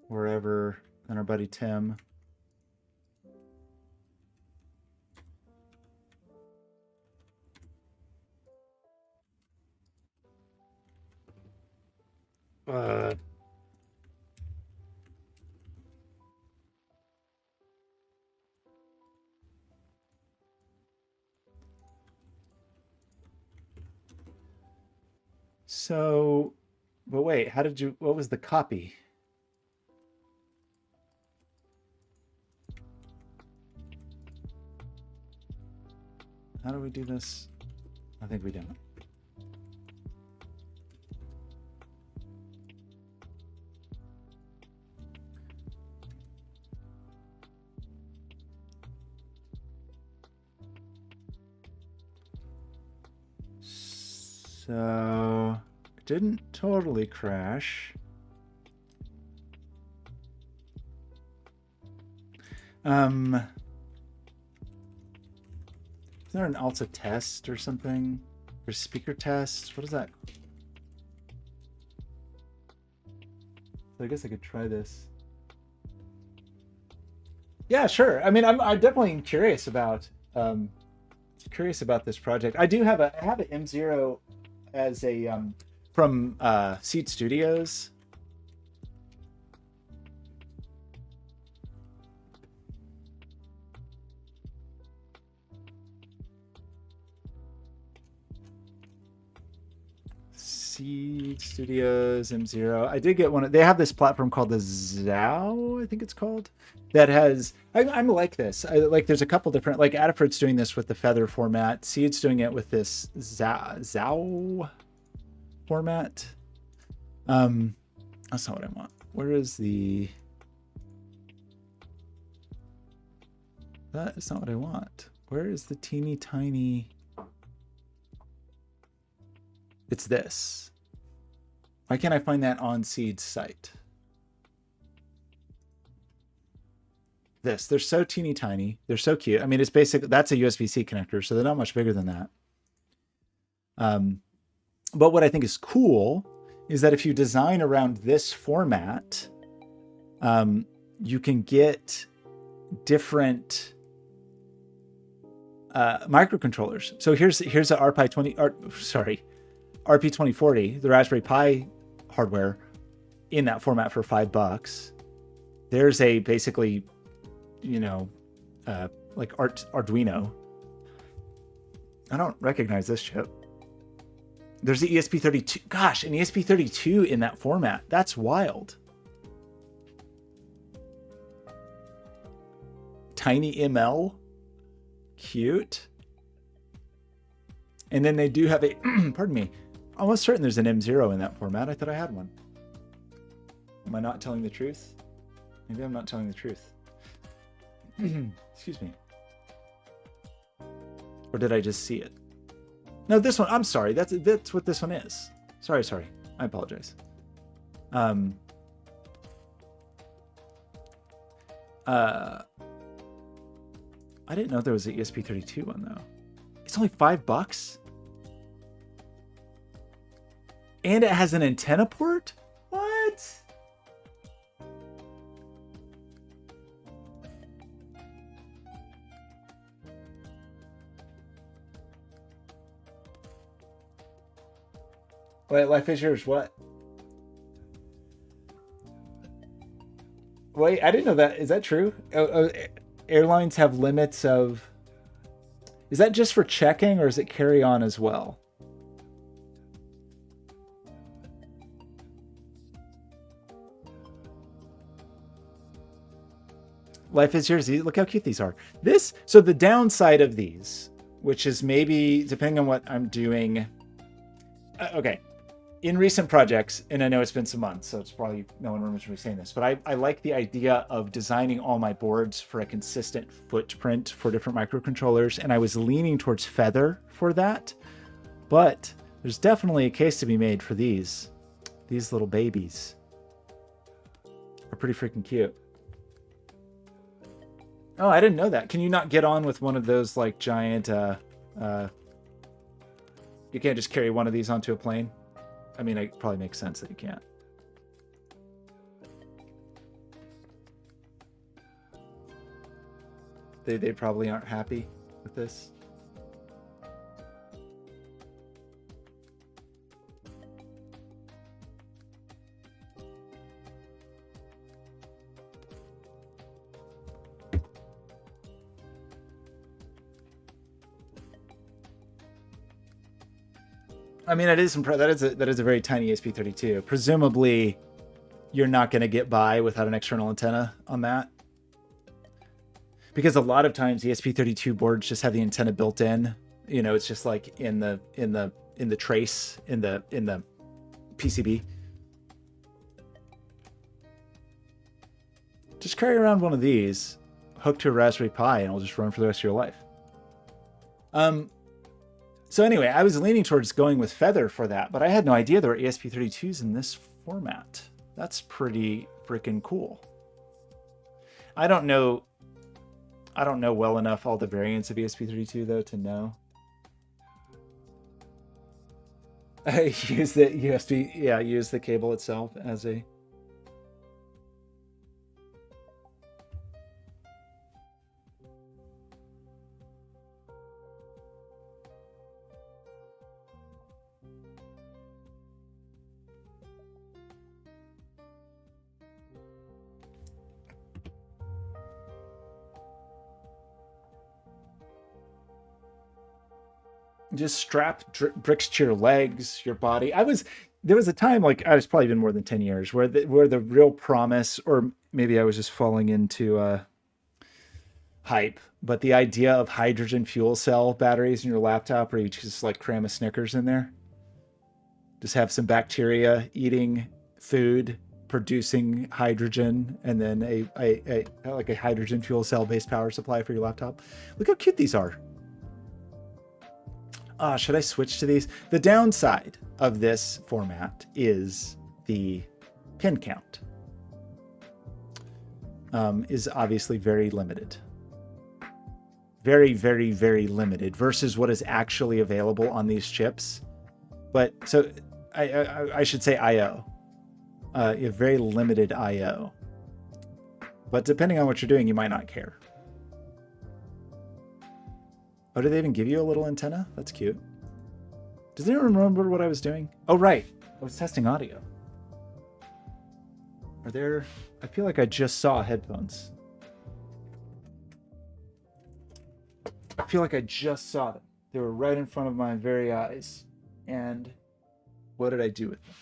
wherever, then our buddy Tim. So, but wait, how did you, what was the copy? How do we do this? I think we don't. So, it didn't totally crash. Is there an Alta test or something? Or speaker test? What is that? So I guess I could try this. Yeah, sure. I mean, I'm definitely curious about this project. I have an M0 as a from Seed Studios. Seed Studios M0. I did get one. They have this platform called the Zao, I think it's called. That has. I'm like this. There's a couple different. Like Adafruit's doing this with the Feather format. Seed's doing it with this Zao format. That's not what I want. Where is the? That is not what I want. Where is the teeny tiny? It's this. Why can't I find that on Seed's site? This. They're so teeny tiny. They're so cute. I mean, it's basically, that's a USB-C connector, so they're not much bigger than that. But what I think is cool is that if you design around this format, you can get different microcontrollers. So here's a RP2040, the Raspberry Pi hardware in that format for $5. There's a basically, like Arduino. I don't recognize this chip. There's the ESP32. Gosh, an ESP32 in that format. That's wild. Tiny ML. Cute. And then they do have a, pardon me, almost certain there's an M0 in that format. I thought I had one. Am I not telling the truth? Maybe I'm not telling the truth. Excuse me. Or did I just see it? No, this one. I'm sorry. That's what this one is. Sorry. I apologize. I didn't know there was an ESP32 one though. It's only $5. And it has an antenna port? What? Wait, Life is yours, what? Wait, I didn't know that. Is that true? Airlines have limits of... Is that just for checking or is it carry on as well? Life is yours. Look how cute these are. So the downside of these, which is maybe, depending on what I'm doing... okay. In recent projects, and I know it's been some months, so it's probably no one remembers me saying this, but I like the idea of designing all my boards for a consistent footprint for different microcontrollers, and I was leaning towards Feather for that, but there's definitely a case to be made for these. These little babies are pretty freaking cute. Oh, I didn't know that. Can you not get on with one of those like giant, you can't just carry one of these onto a plane? I mean, it probably makes sense that you can't. They probably aren't happy with this. I mean, that is a very tiny ESP32. Presumably, you're not going to get by without an external antenna on that, because a lot of times ESP32 boards just have the antenna built in. It's just like in the trace in the PCB. Just carry around one of these, hooked to a Raspberry Pi, and it'll just run for the rest of your life. So anyway, I was leaning towards going with Feather for that, but I had no idea there were ESP32s in this format. That's pretty freaking cool. I don't know I don't know well enough all the variants of ESP32 though to know. I use the USB, yeah, use the cable itself as a. Just strap bricks to your legs, your body. There was a time, like I was probably been more than 10 years where the real promise, or maybe I was just falling into hype, but the idea of hydrogen fuel cell batteries in your laptop, where you just like cram a Snickers in there, just have some bacteria eating food, producing hydrogen, and then a like a hydrogen fuel cell based power supply for your laptop. Look how cute these are. Should I switch to these? The downside of this format is the pin count is obviously very limited. Very, very, very limited versus what is actually available on these chips. But so I should say I/O. You have very limited I/O. But depending on what you're doing, you might not care. Oh, did they even give you a little antenna? That's cute. Does anyone remember what I was doing? Oh, right. I was testing audio. Are there... I feel like I just saw headphones. I feel like I just saw them. They were right in front of my very eyes. And what did I do with them?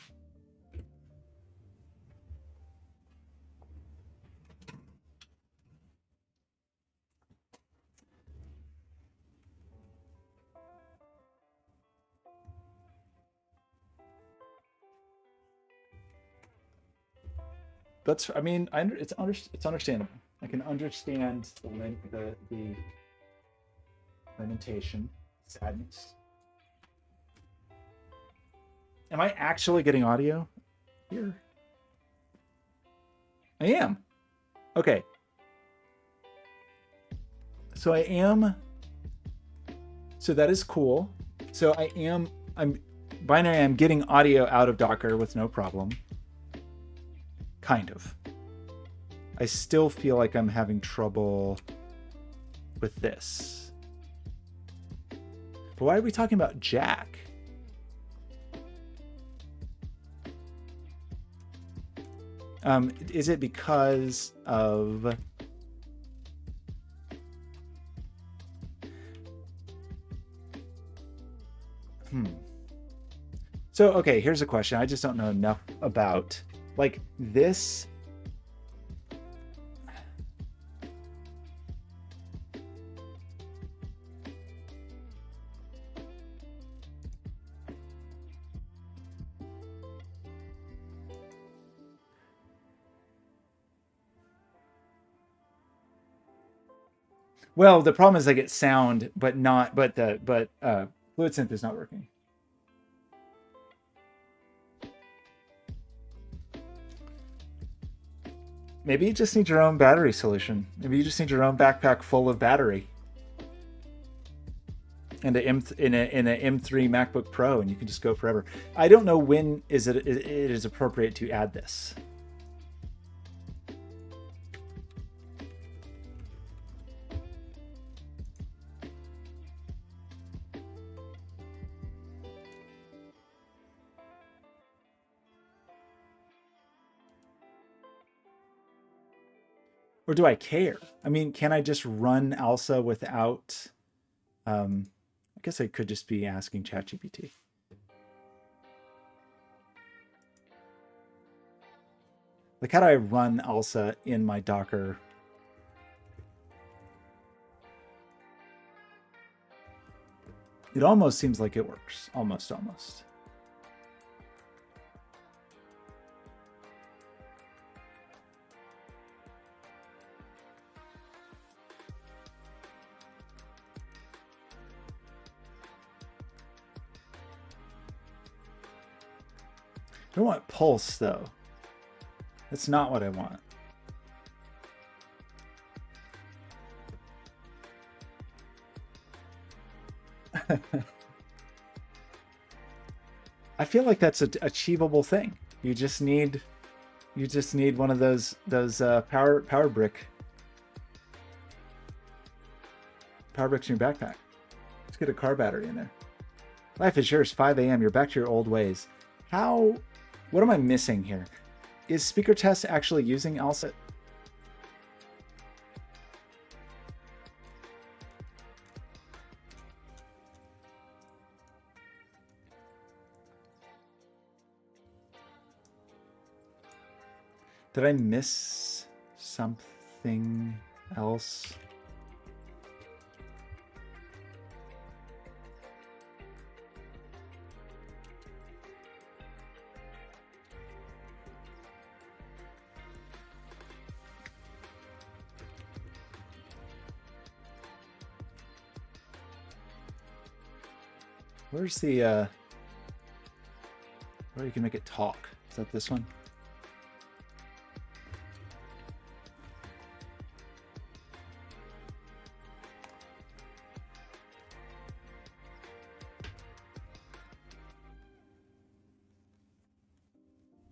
That's, I mean, it's understandable. I can understand the lamentation, sadness. Am I actually getting audio here? I am. Okay. So I am. So that is cool. So I'm binary. I'm getting audio out of Docker with no problem. Kind of. I still feel like I'm having trouble with this. But why are we talking about Jack? Is it because of... So, okay, here's a question. I just don't know enough about, like, this. Well, the problem is I get sound, but FluidSynth is not working. Maybe you just need your own battery solution. Maybe you just need your own backpack full of battery. And in an M3 MacBook Pro, and you can just go forever. I don't know when it is appropriate to add this. Or do I care? I mean, can I just run ALSA without... I guess I could just be asking ChatGPT. Like, how do I run ALSA in my Docker? It almost seems like it works. Almost. I don't want pulse, though. That's not what I want. I feel like that's an achievable thing. You just need one of those power bricks in your backpack. Let's get a car battery in there. Life is yours, 5 a.m. You're back to your old ways. What am I missing here? Is speaker test actually using Alsa? Did I miss something else? Where's the where you can make it talk? Is that this one?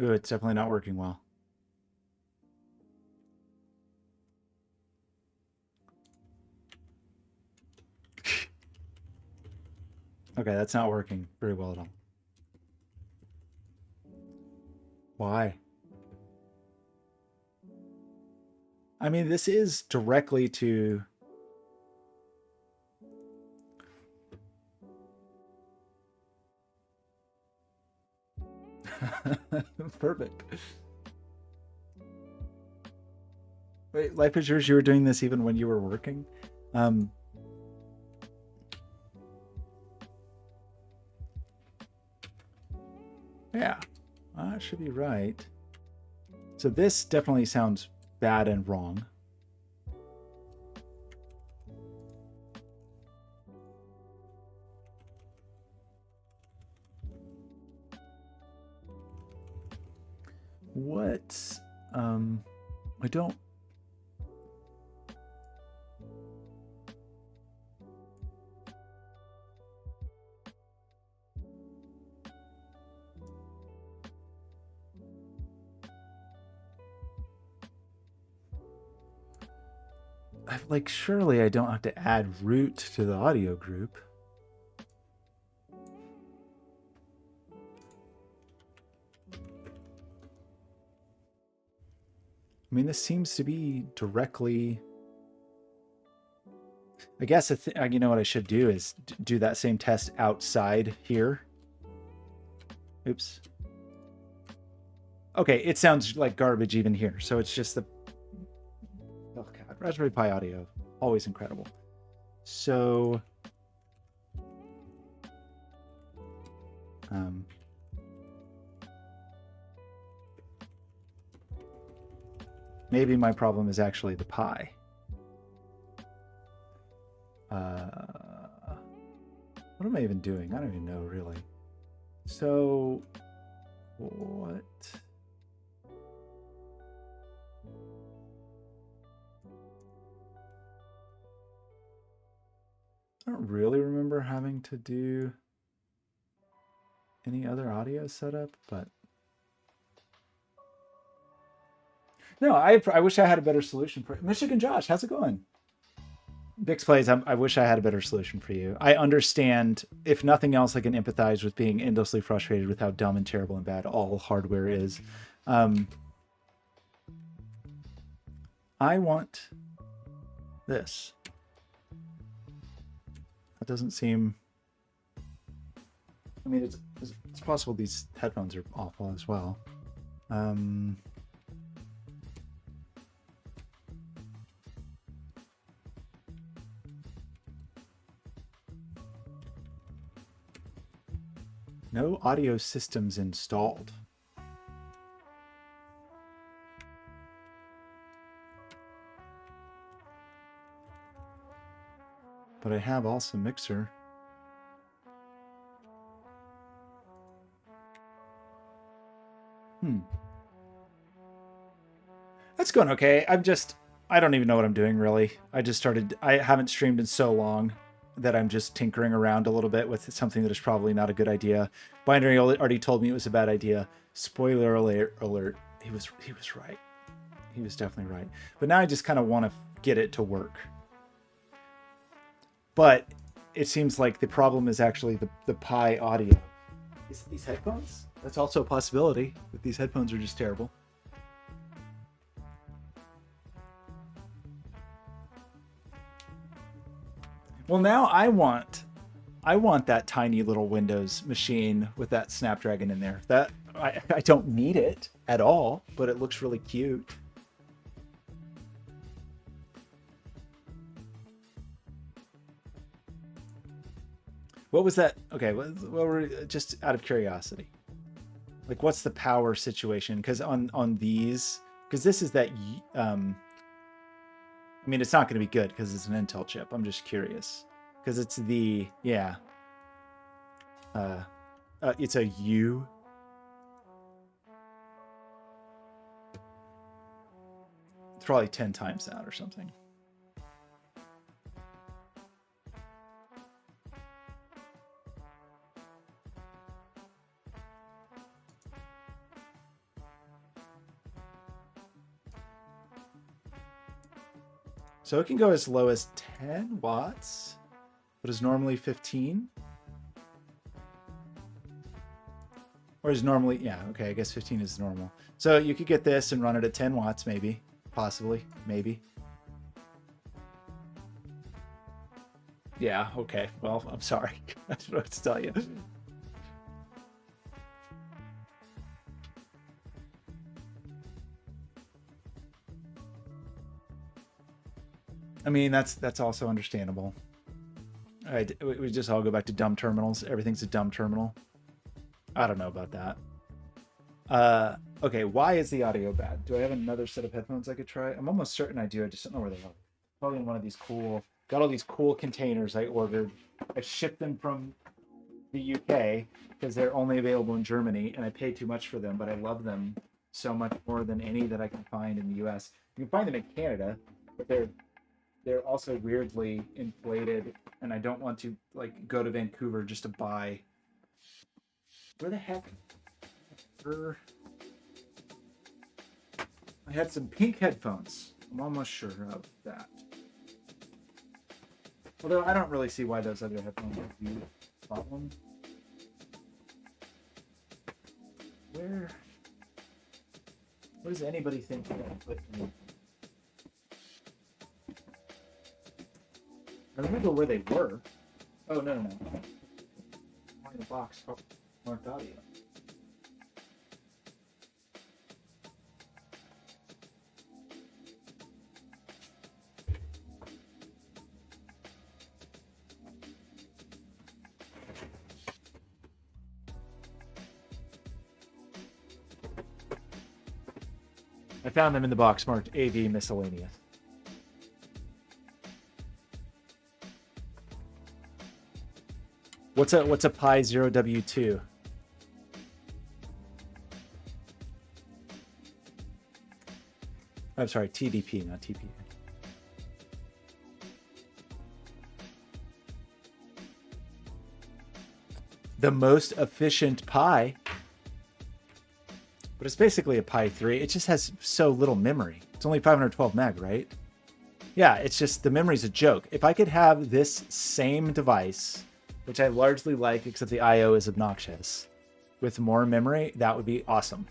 Ooh, it's definitely not working well. Okay, that's not working very well at all. Why? I mean, this is directly to... Perfect. Wait, Life is Yours, you were doing this even when you were working? Yeah, that should be right. So this definitely sounds bad and wrong. What? I don't... Like, surely I don't have to add root to the audio group. I mean, this seems to be directly... I guess you know what I should do is do that same test outside here. Oops. Okay, it sounds like garbage even here. So it's just the... Oh God, Raspberry Pi audio, always incredible. So... maybe my problem is actually the Pi. What am I even doing? I don't even know, really. So, what? I don't really remember having to do any other audio setup, but... No, I wish I had a better solution for it. Michigan Josh, how's it going? Bix Plays, I wish I had a better solution for you. I understand, if nothing else, I can empathize with being endlessly frustrated with how dumb and terrible and bad all hardware is. I want this. That doesn't seem... I mean, it's possible these headphones are awful as well. No audio systems installed. But I have also Mixer. That's going okay. I don't even know what I'm doing, really. I haven't streamed in so long. that I'm just tinkering around a little bit with something that is probably not a good idea. Binary already told me it was a bad idea. Spoiler alert. He was right. He was definitely right. But now I just kind of want to get it to work. But it seems like the problem is actually the Pi audio. Is it these headphones? That's also a possibility that these headphones are just terrible. Well, now I want that tiny little Windows machine with that Snapdragon in there. That I don't need it at all, but it looks really cute. What was that? Okay, well, we're just out of curiosity. Like, what's the power situation? Because on these, because this is that. I mean, it's not going to be good because it's an Intel chip. I'm just curious because it's the it's a U. It's probably 10 times that or something. So it can go as low as 10 watts, but is normally 15. Or is normally, yeah, okay, I guess 15 is normal. So you could get this and run it at 10 watts, maybe, possibly, maybe. Yeah, okay, well, I'm sorry. I don't know what to tell you. I mean, that's also understandable. We just all go back to dumb terminals. Everything's a dumb terminal. I don't know about that. Okay, why is the audio bad? Do I have another set of headphones I could try? I'm almost certain I do. I just don't know where they are. Probably in one of these cool. Got all these cool containers I ordered. I shipped them from the UK because they're only available in Germany, and I paid too much for them, but I love them so much more than any that I can find in the US. You can find them in Canada, but they're also weirdly inflated, and I don't want to like go to Vancouver just to buy. Where the heck? I had some pink headphones. I'm almost sure of that. Although I don't really see why those other headphones would be a problem. Where? What does anybody think they're gonna put in? I remember where they were. Oh, no. In the box. Oh, marked audio. I found them in the box marked AV miscellaneous. What's a Pi 0W2? I'm sorry, TDP, not TP. The most efficient Pi, but it's basically a Pi 3. It just has so little memory. It's only 512 meg, right? Yeah, it's just the memory's a joke. If I could have this same device, which I largely like, except the I/O is obnoxious, with more memory, that would be awesome.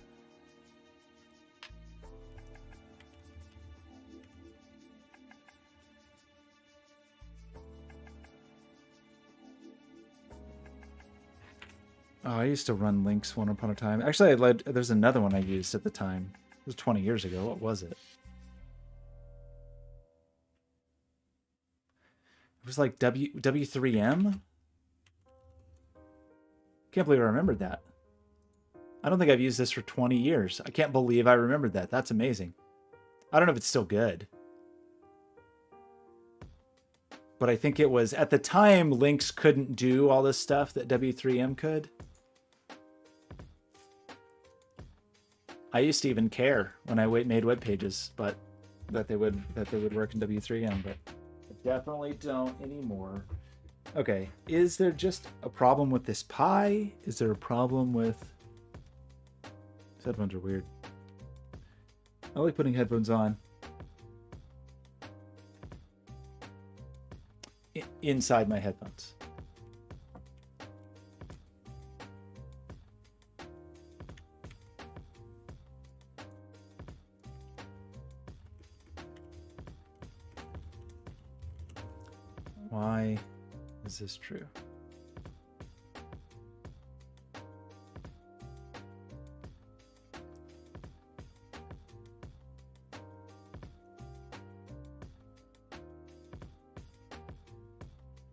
Oh, I used to run Lynx one upon a time. Actually, there's another one I used at the time. It was 20 years ago. What was it? It was like W3M? Can't believe I remembered that. I don't think I've used this for 20 years. I can't believe I remembered that. That's amazing. I don't know if it's still good. But I think it was, at the time, Lynx couldn't do all this stuff that W3M could. I used to even care when I made web pages, but that they would work in W3M, but I definitely don't anymore. Okay, is there just a problem with this pie? Is there a problem with... These headphones are weird. I like putting headphones on inside my headphones. Why is this true?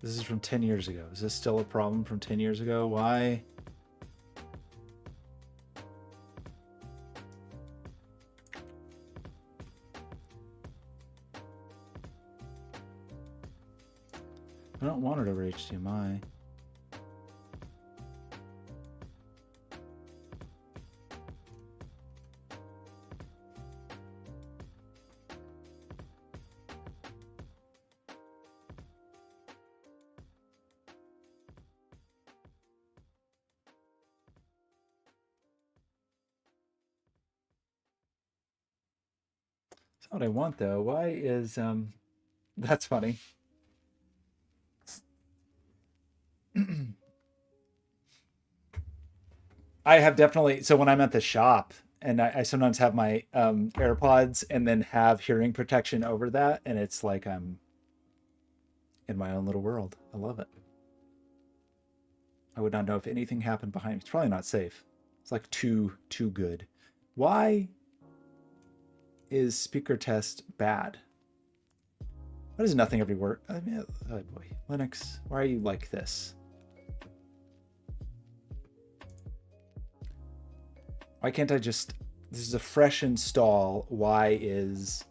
This is from 10 years ago. Is this still a problem from 10 years ago? Why? I don't want it over HDMI. That's not what I want though. Why is that's funny. I have definitely, so when I'm at the shop and I sometimes have my AirPods and then have hearing protection over that, and it's like I'm in my own little world. I love it. I would not know if anything happened behind me. It's probably not safe. It's like too good. Why is speaker test bad? Why does nothing ever work? I mean, oh boy, Linux, why are you like this? Why can't I just, this is a fresh install. Why is,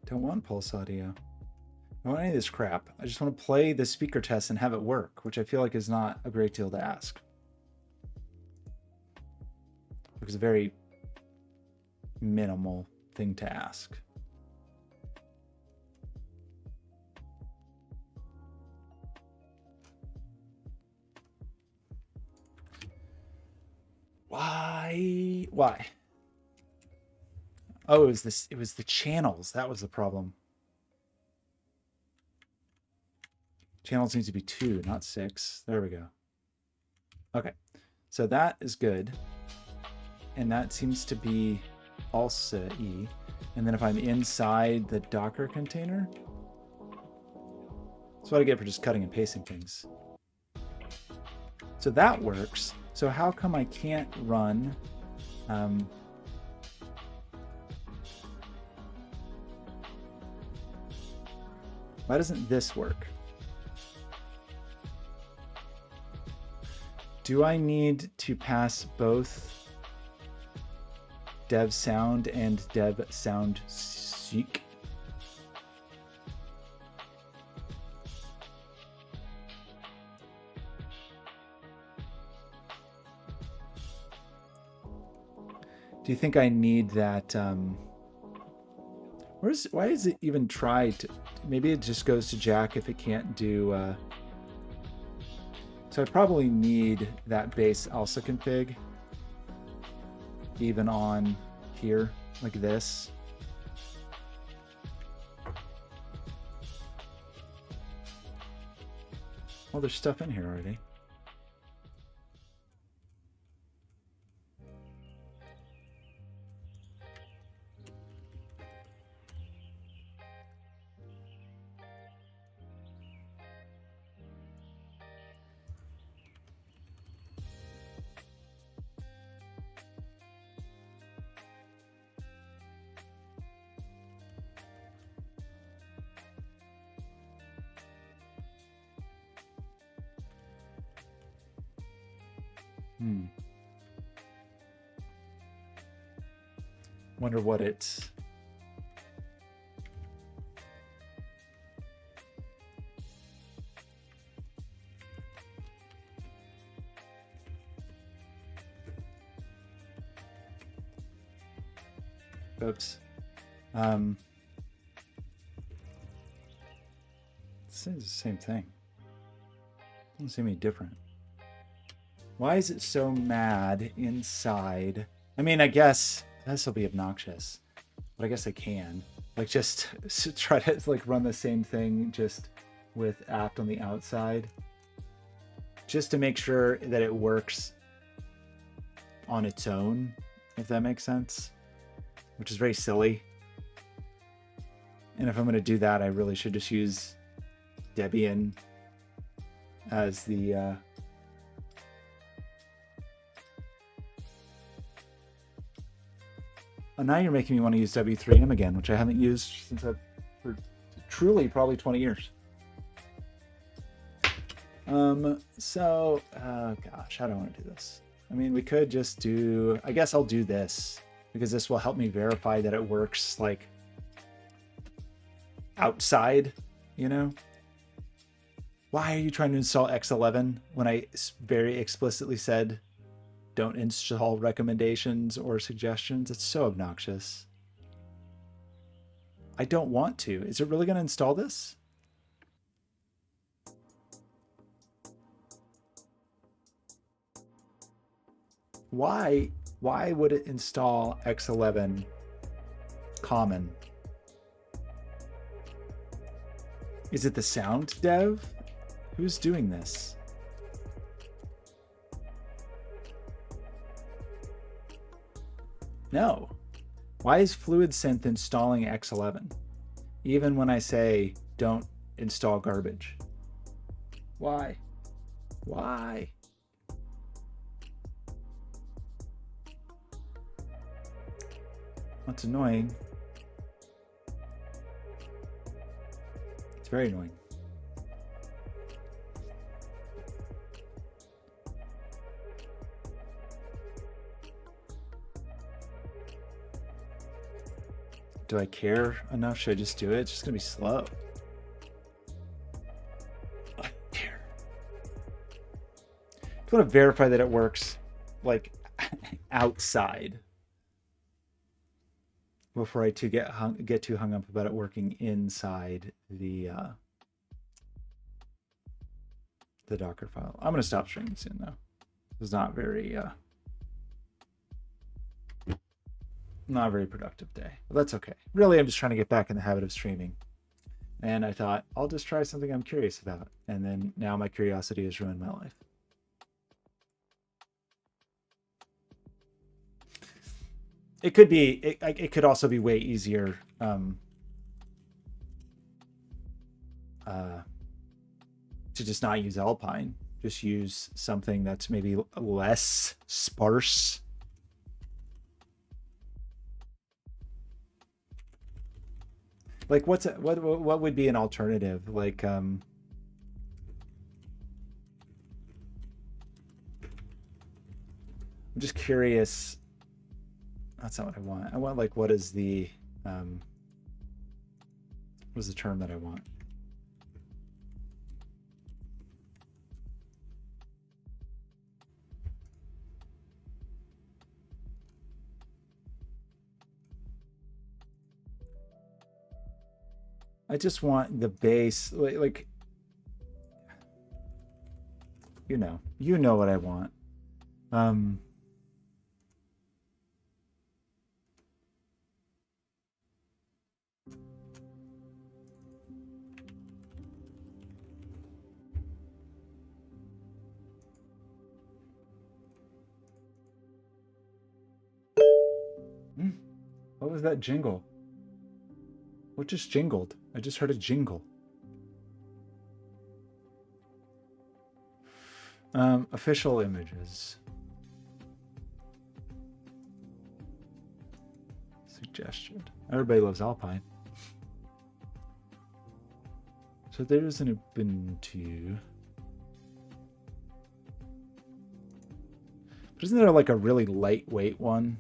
don't want pulse audio. I don't want any of this crap. I just want to play the speaker test and have it work, which I feel like is not a great deal to ask. It's a very minimal thing to ask. Why? Why? Oh, it was this. It was the channels. That was the problem. Channels needs to be 2, not 6. There we go. Okay, so that is good. And that seems to be also E. And then if I'm inside the Docker container, that's what I get for just cutting and pasting things. So that works. So how come I can't run why doesn't this work? Do I need to pass both dev sound and dev sound seek? Do you think I need that? Why is it even tried to? Maybe it just goes to Jack if it can't do. So I probably need that base also config, even on here, like this. Well, there's stuff in here already. Wonder what it... Oops. This is the same thing. Doesn't seem any different. Why is it so mad inside? I mean, I guess this will be obnoxious, but I guess I can. Like, just try to like run the same thing just with apt on the outside, just to make sure that it works on its own, if that makes sense, which is very silly. And if I'm going to do that, I really should just use Debian as the oh, now you're making me want to use W3M again, which I haven't used since for truly probably 20 years. So gosh, how do I want to do this? I mean, we could just do, I guess I'll do this because this will help me verify that it works like outside, you know? Why are you trying to install X11 when I very explicitly said don't install recommendations or suggestions? It's so obnoxious. I don't want to. Is it really going to install this? Why would it install X11 common? Is it the sound dev? Who's doing this? No. Why is FluidSynth installing X11? Even when I say don't install garbage. Why? Why? That's annoying. It's very annoying. Do I care enough? Should I just do it? It's just gonna be slow. I don't care. I want to verify that it works like outside before I get too hung up about it working inside the Docker file. I'm gonna stop streaming soon though. It's not very not a very productive day, but that's okay. Really, I'm just trying to get back in the habit of streaming. And I thought, I'll just try something I'm curious about. And then now my curiosity has ruined my life. It could be, it could also be way easier to just not use Alpine. Just use something that's maybe less sparse. Like what would be an alternative? Like I'm just curious. That's not what I want. I want like what is the term that I want? I just want the base, like you know what I want. What was that jingle? What just jingled? I just heard a jingle. Official images. Suggestion. Everybody loves Alpine. So there's an Ubuntu. But isn't there like a really lightweight one?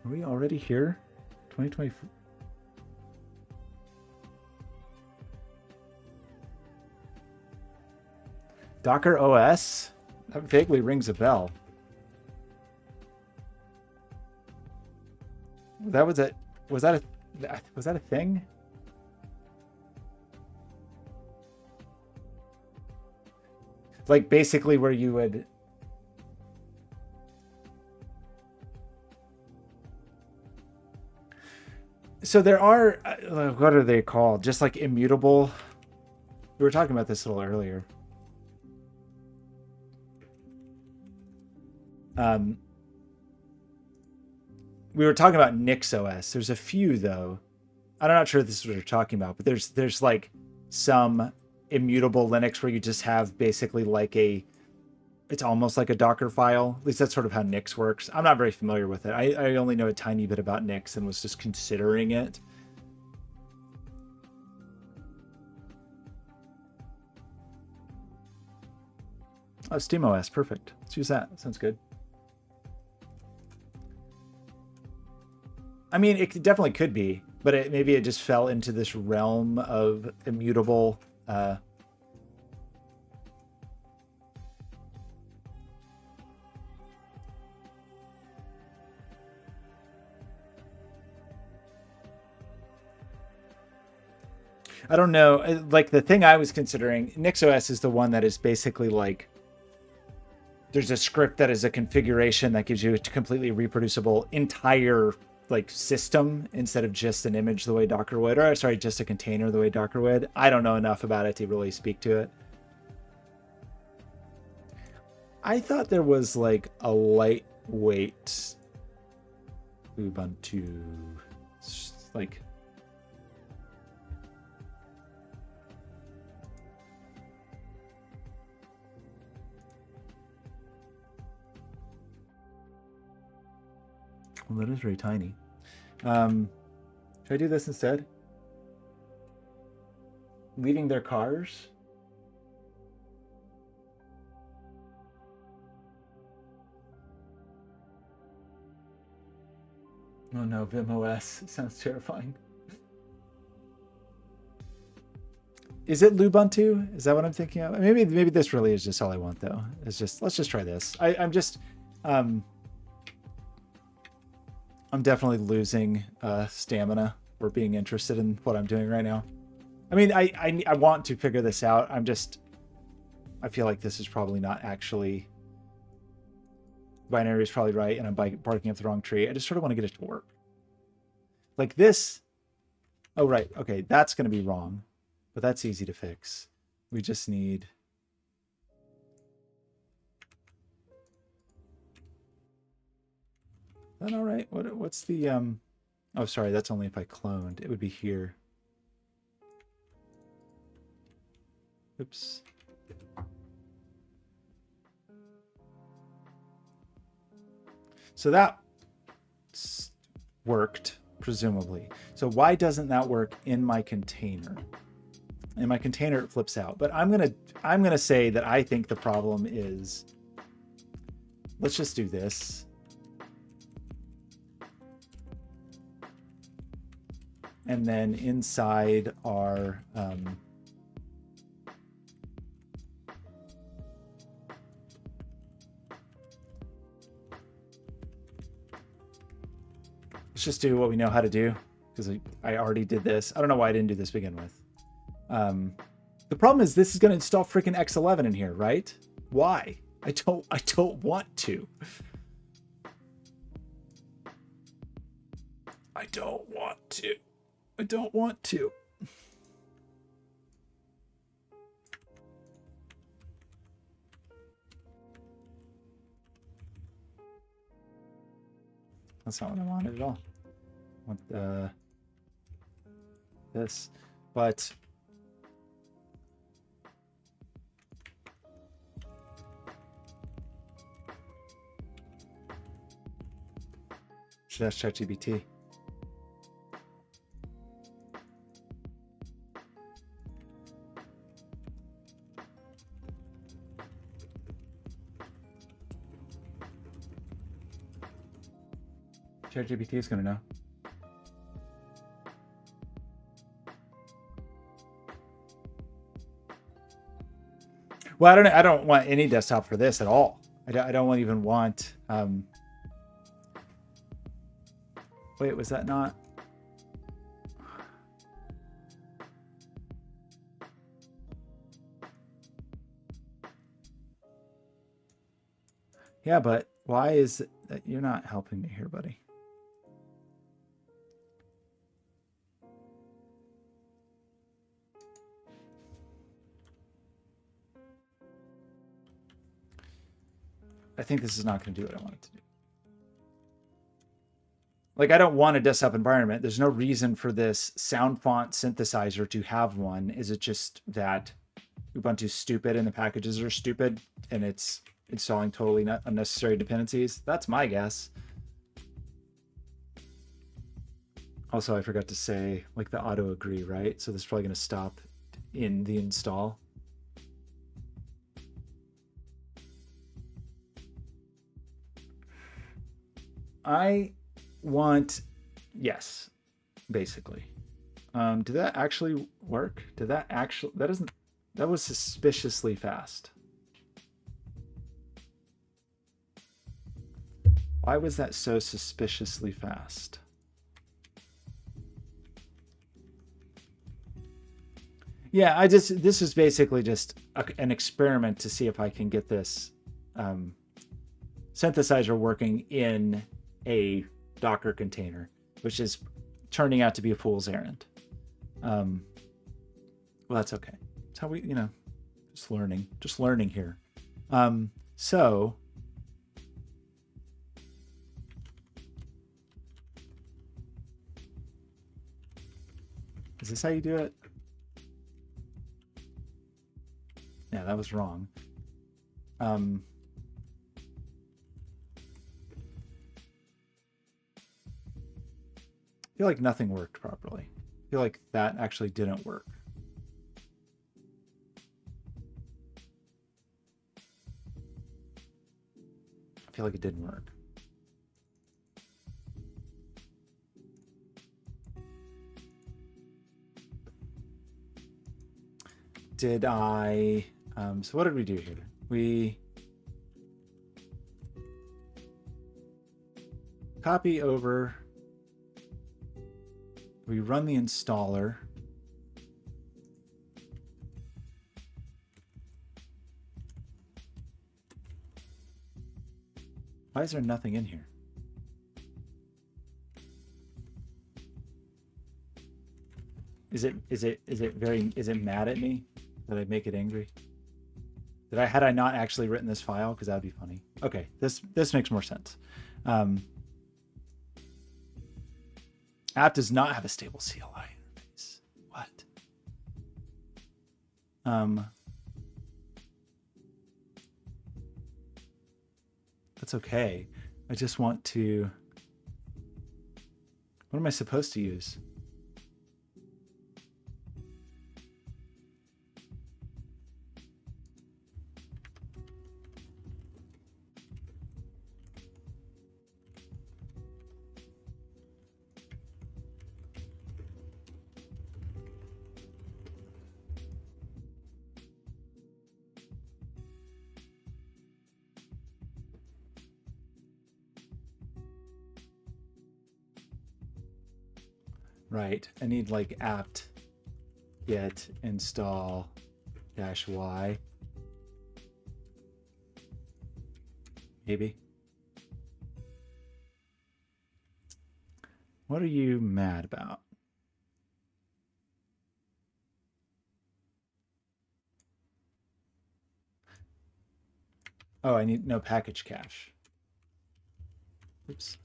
Are we already here? 2024. Docker OS? That vaguely rings a bell. That was a was that a thing? Like basically where you would so there are what are they called? Just like immutable. We were talking about this a little earlier. We were talking about NixOS. There's a few though. I'm not sure if this is what you're talking about, but there's like some immutable Linux where you just have basically like it's almost like a Docker file. At least that's sort of how Nix works. I'm not very familiar with it. I only know a tiny bit about Nix and was just considering it. Oh, SteamOS, perfect. Let's use that. Sounds good. I mean, it definitely could be, but maybe it just fell into this realm of immutable. I don't know. Like the thing I was considering, NixOS is the one that is basically like there's a script that is a configuration that gives you a completely reproducible entire like system instead of just an image the way Docker would, or sorry, just a container the way Docker would. I don't know enough about it to really speak to it. I thought there was like a lightweight Ubuntu, like well, that is very tiny. Should I do this instead? Leaving their cars? Oh no, VimOS. Sounds terrifying. Is it Lubuntu? Is that what I'm thinking of? Maybe this really is just all I want though. It's just let's just try this. I'm definitely losing stamina for being interested in what I'm doing right now. I mean, I want to figure this out. I feel like this is probably not actually, binary is probably right, and I'm barking up the wrong tree. I just sort of want to get it to work. Like this. Oh, right. Okay, that's going to be wrong, but that's easy to fix. We just need... Is that all right? What's the oh sorry, that's only if I cloned. It would be here. Oops. So that worked, presumably. So why doesn't that work in my container? In my container it flips out. But I'm gonna say that I think the problem is, let's just do this. And then inside our let's just do what we know how to do, because I already did this. I don't know why I didn't do this to begin with. The problem is this is going to install freaking X11 in here, right? Why? I don't want to. I don't want to. I don't want to. That's not what I wanted at all. I want this, but Should ask ChatGPT. ChatGPT is going to know. Well, I don't want any desktop for this at all. I don't even want. Wait, was that not? Yeah, but why is it that you're not helping me here, buddy? I think this is not going to do what I want it to do. Like, I don't want a desktop environment. There's no reason for this sound font synthesizer to have one. Is it just that Ubuntu's stupid and the packages are stupid and it's installing totally unnecessary dependencies? That's my guess. Also, I forgot to say, like, the auto agree, right? So this is probably going to stop in the install. I want, yes, basically. Did that actually work? Did that actually, that was suspiciously fast. Why was that so suspiciously fast? Yeah, this is basically just an experiment to see if I can get this synthesizer working in a Docker container, which is turning out to be a fool's errand. Well, that's okay. It's how we, just learning here. So is this how you do it? Yeah, that was wrong. I feel like nothing worked properly. I feel like that actually didn't work. I feel like it didn't work. Did I... so what did we do here? We copy over... We run the installer. Why is there nothing in here? Is it mad at me? Did I make it angry? Had I not actually written this file? Because that would be funny. Okay, this makes more sense. App does not have a stable CLI interface. What? That's okay. I just want to... What am I supposed to use? Right, I need like apt get install -y. Maybe. What are you mad about? Oh, I need no package cache. Oops.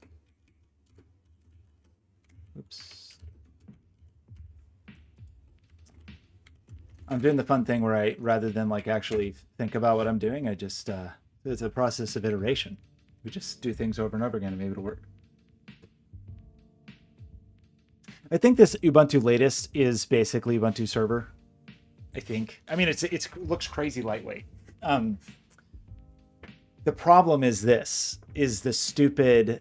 Oops. I'm doing the fun thing where I, rather than like actually think about what I'm doing, I just, it's a process of iteration. We just do things over and over again and maybe it'll work. I think this Ubuntu latest is basically Ubuntu server. I think. I mean, it looks crazy lightweight. The problem is the stupid.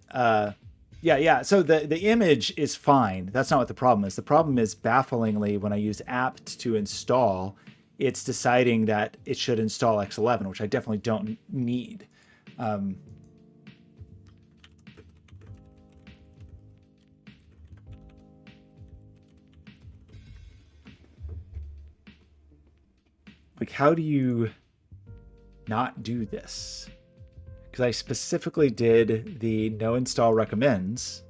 Yeah. So the image is fine. That's not what the problem is. The problem is, bafflingly, when I use apt to install, it's deciding that it should install X11, which I definitely don't need. Like, how do you not do this? Because I specifically did the no install recommends,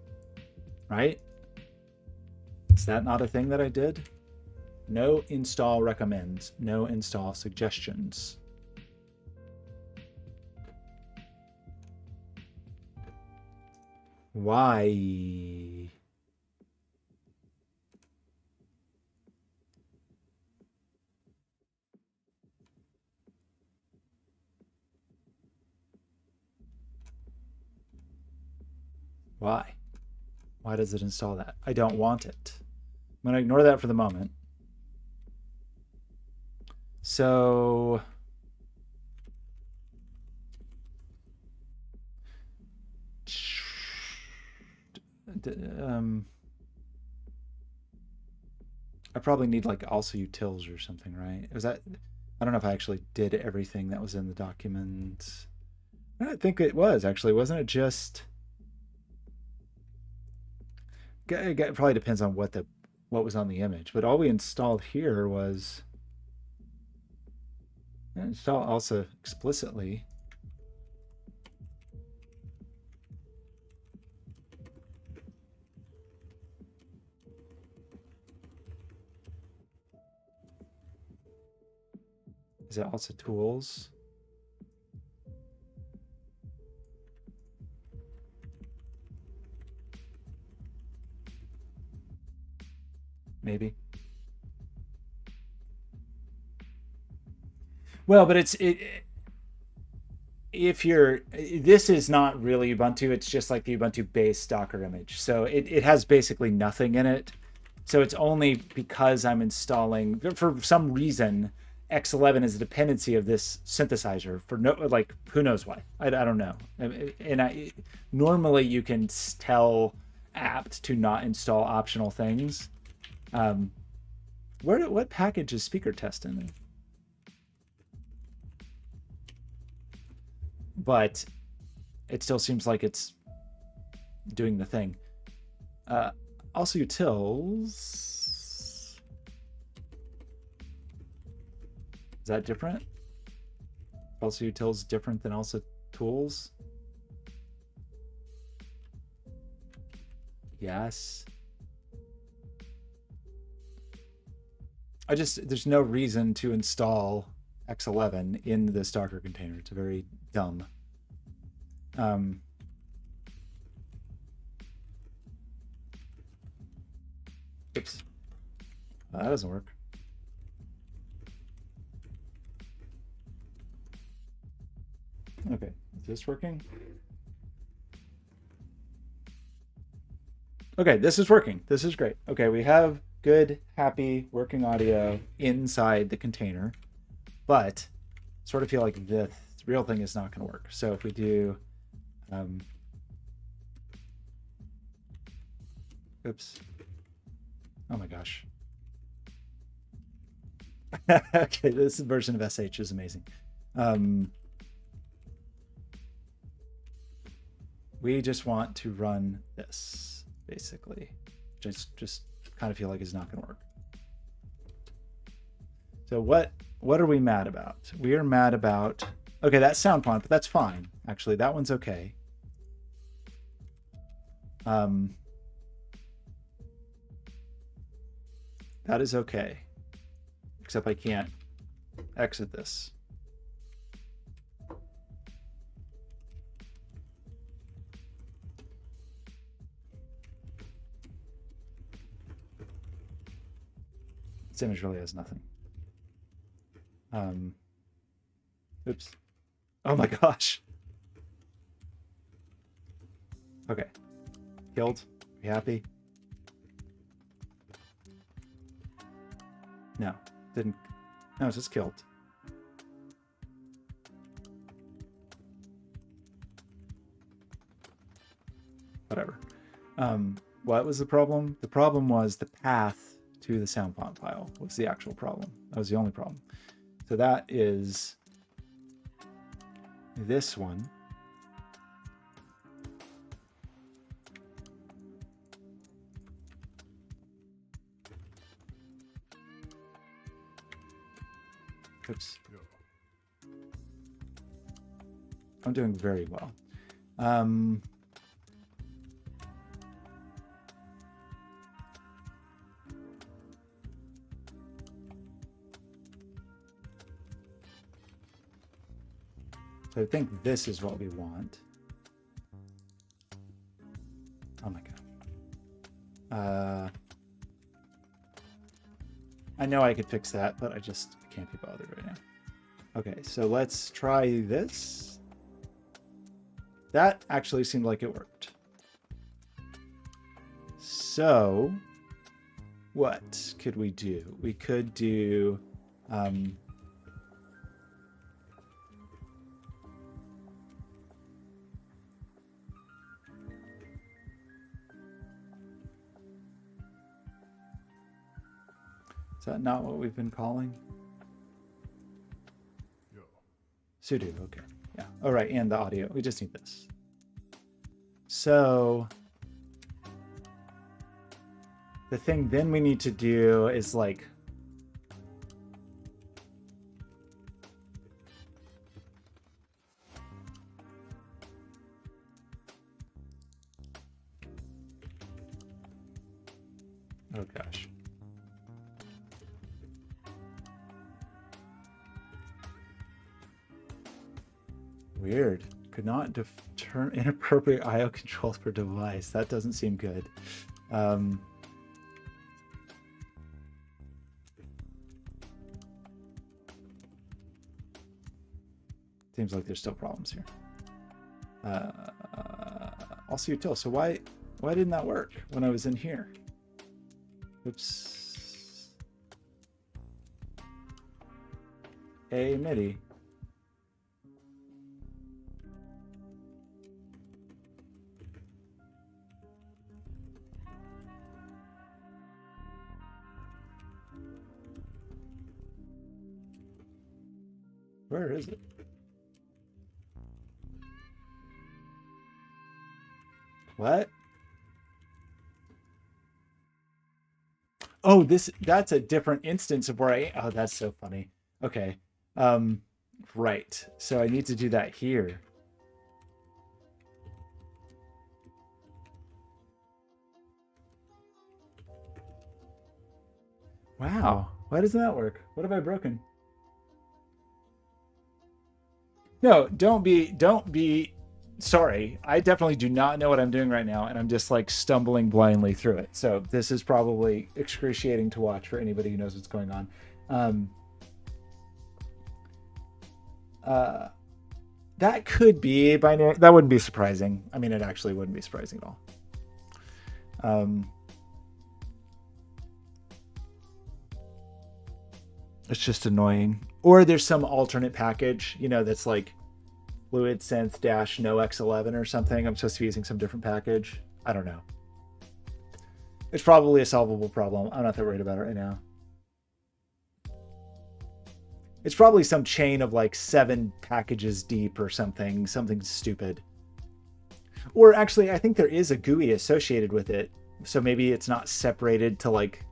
right? Is that not a thing that I did? No install recommends, no install suggestions. Why? Why? Why does it install that? I don't want it. I'm going to ignore that for the moment. So I probably need like also utils or something, right? Was that, I don't know if I actually did everything that was in the document. I think it was actually, wasn't it just, it probably depends on what was on the image, but all we installed here was install also explicitly. Is it also tools? Maybe. Well, but if you're, this is not really Ubuntu. It's just like the Ubuntu base Docker image. So it has basically nothing in it. So it's only because I'm installing, for some reason, X11 is a dependency of this synthesizer for no, like, who knows why. I don't know. And normally you can tell apt to not install optional things. What package is speaker test in? But it still seems like it's doing the thing. Also utils. Is that different? Also utils different than also tools? Yes. There's no reason to install X11 in this Docker container. It's very dumb. Oops. That doesn't work. Okay, is this working? Okay, this is working. This is great. Okay, we have good, happy, working audio inside the container, but sort of feel like the real thing is not going to work. So if we do, oops. Oh my gosh. Okay, this version of SH is amazing. We just want to run this, basically. Just kind of feel like it's not going to work. So what are we mad about? We are mad about, okay, that's sound font, but that's fine. Actually, that one's okay. That is okay. Except I can't exit this. This image really has nothing. Oops. Oh my gosh. Okay. Killed. Are you happy? No, didn't. No, it's just killed. Whatever. What was the problem? The problem was the path to the sound font file was the actual problem. That was the only problem. So that is this one. Oops. I'm doing very well. So I think this is what we want. Oh my God. I know I could fix that, but I can't be bothered right now. Okay, so let's try this. That actually seemed like it worked. So what could we do? We could do is that not what we've been calling? Yeah. Sudo, okay. Yeah. All right, and the audio. We just need this. So the thing then we need to do is like oh gosh. Weird. Could not turn inappropriate IO controls per device. That doesn't seem good. Seems like there's still problems here. Also util. So why didn't that work when I was in here? Oops. A MIDI. Where is it? What? Oh, that's a different instance of where oh, that's so funny. Okay. Right. So I need to do that here. Wow. Why doesn't that work? What have I broken? No, don't be sorry. I definitely do not know what I'm doing right now, and I'm just like stumbling blindly through it. So this is probably excruciating to watch for anybody who knows what's going on. That could be a binary. That wouldn't be surprising. I mean, it actually wouldn't be surprising at all. It's just annoying. Or there's some alternate package, you know, that's like FluidSynth -no X11 or something. I'm supposed to be using some different package. I don't know. It's probably a solvable problem. I'm not that worried about it right now. It's probably some chain of like 7 packages deep or something stupid. Or actually, I think there is a GUI associated with it. So maybe it's not separated to like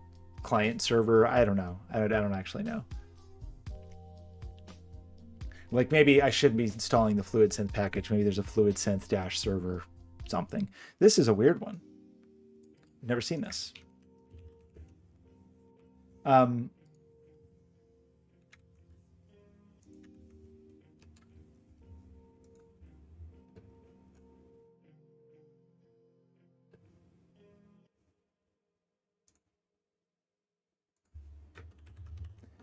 client server. I don't know. I don't actually know. Like maybe I shouldn't be installing the FluidSynth package. Maybe there's a FluidSynth -server something. This is a weird one. I've never seen this.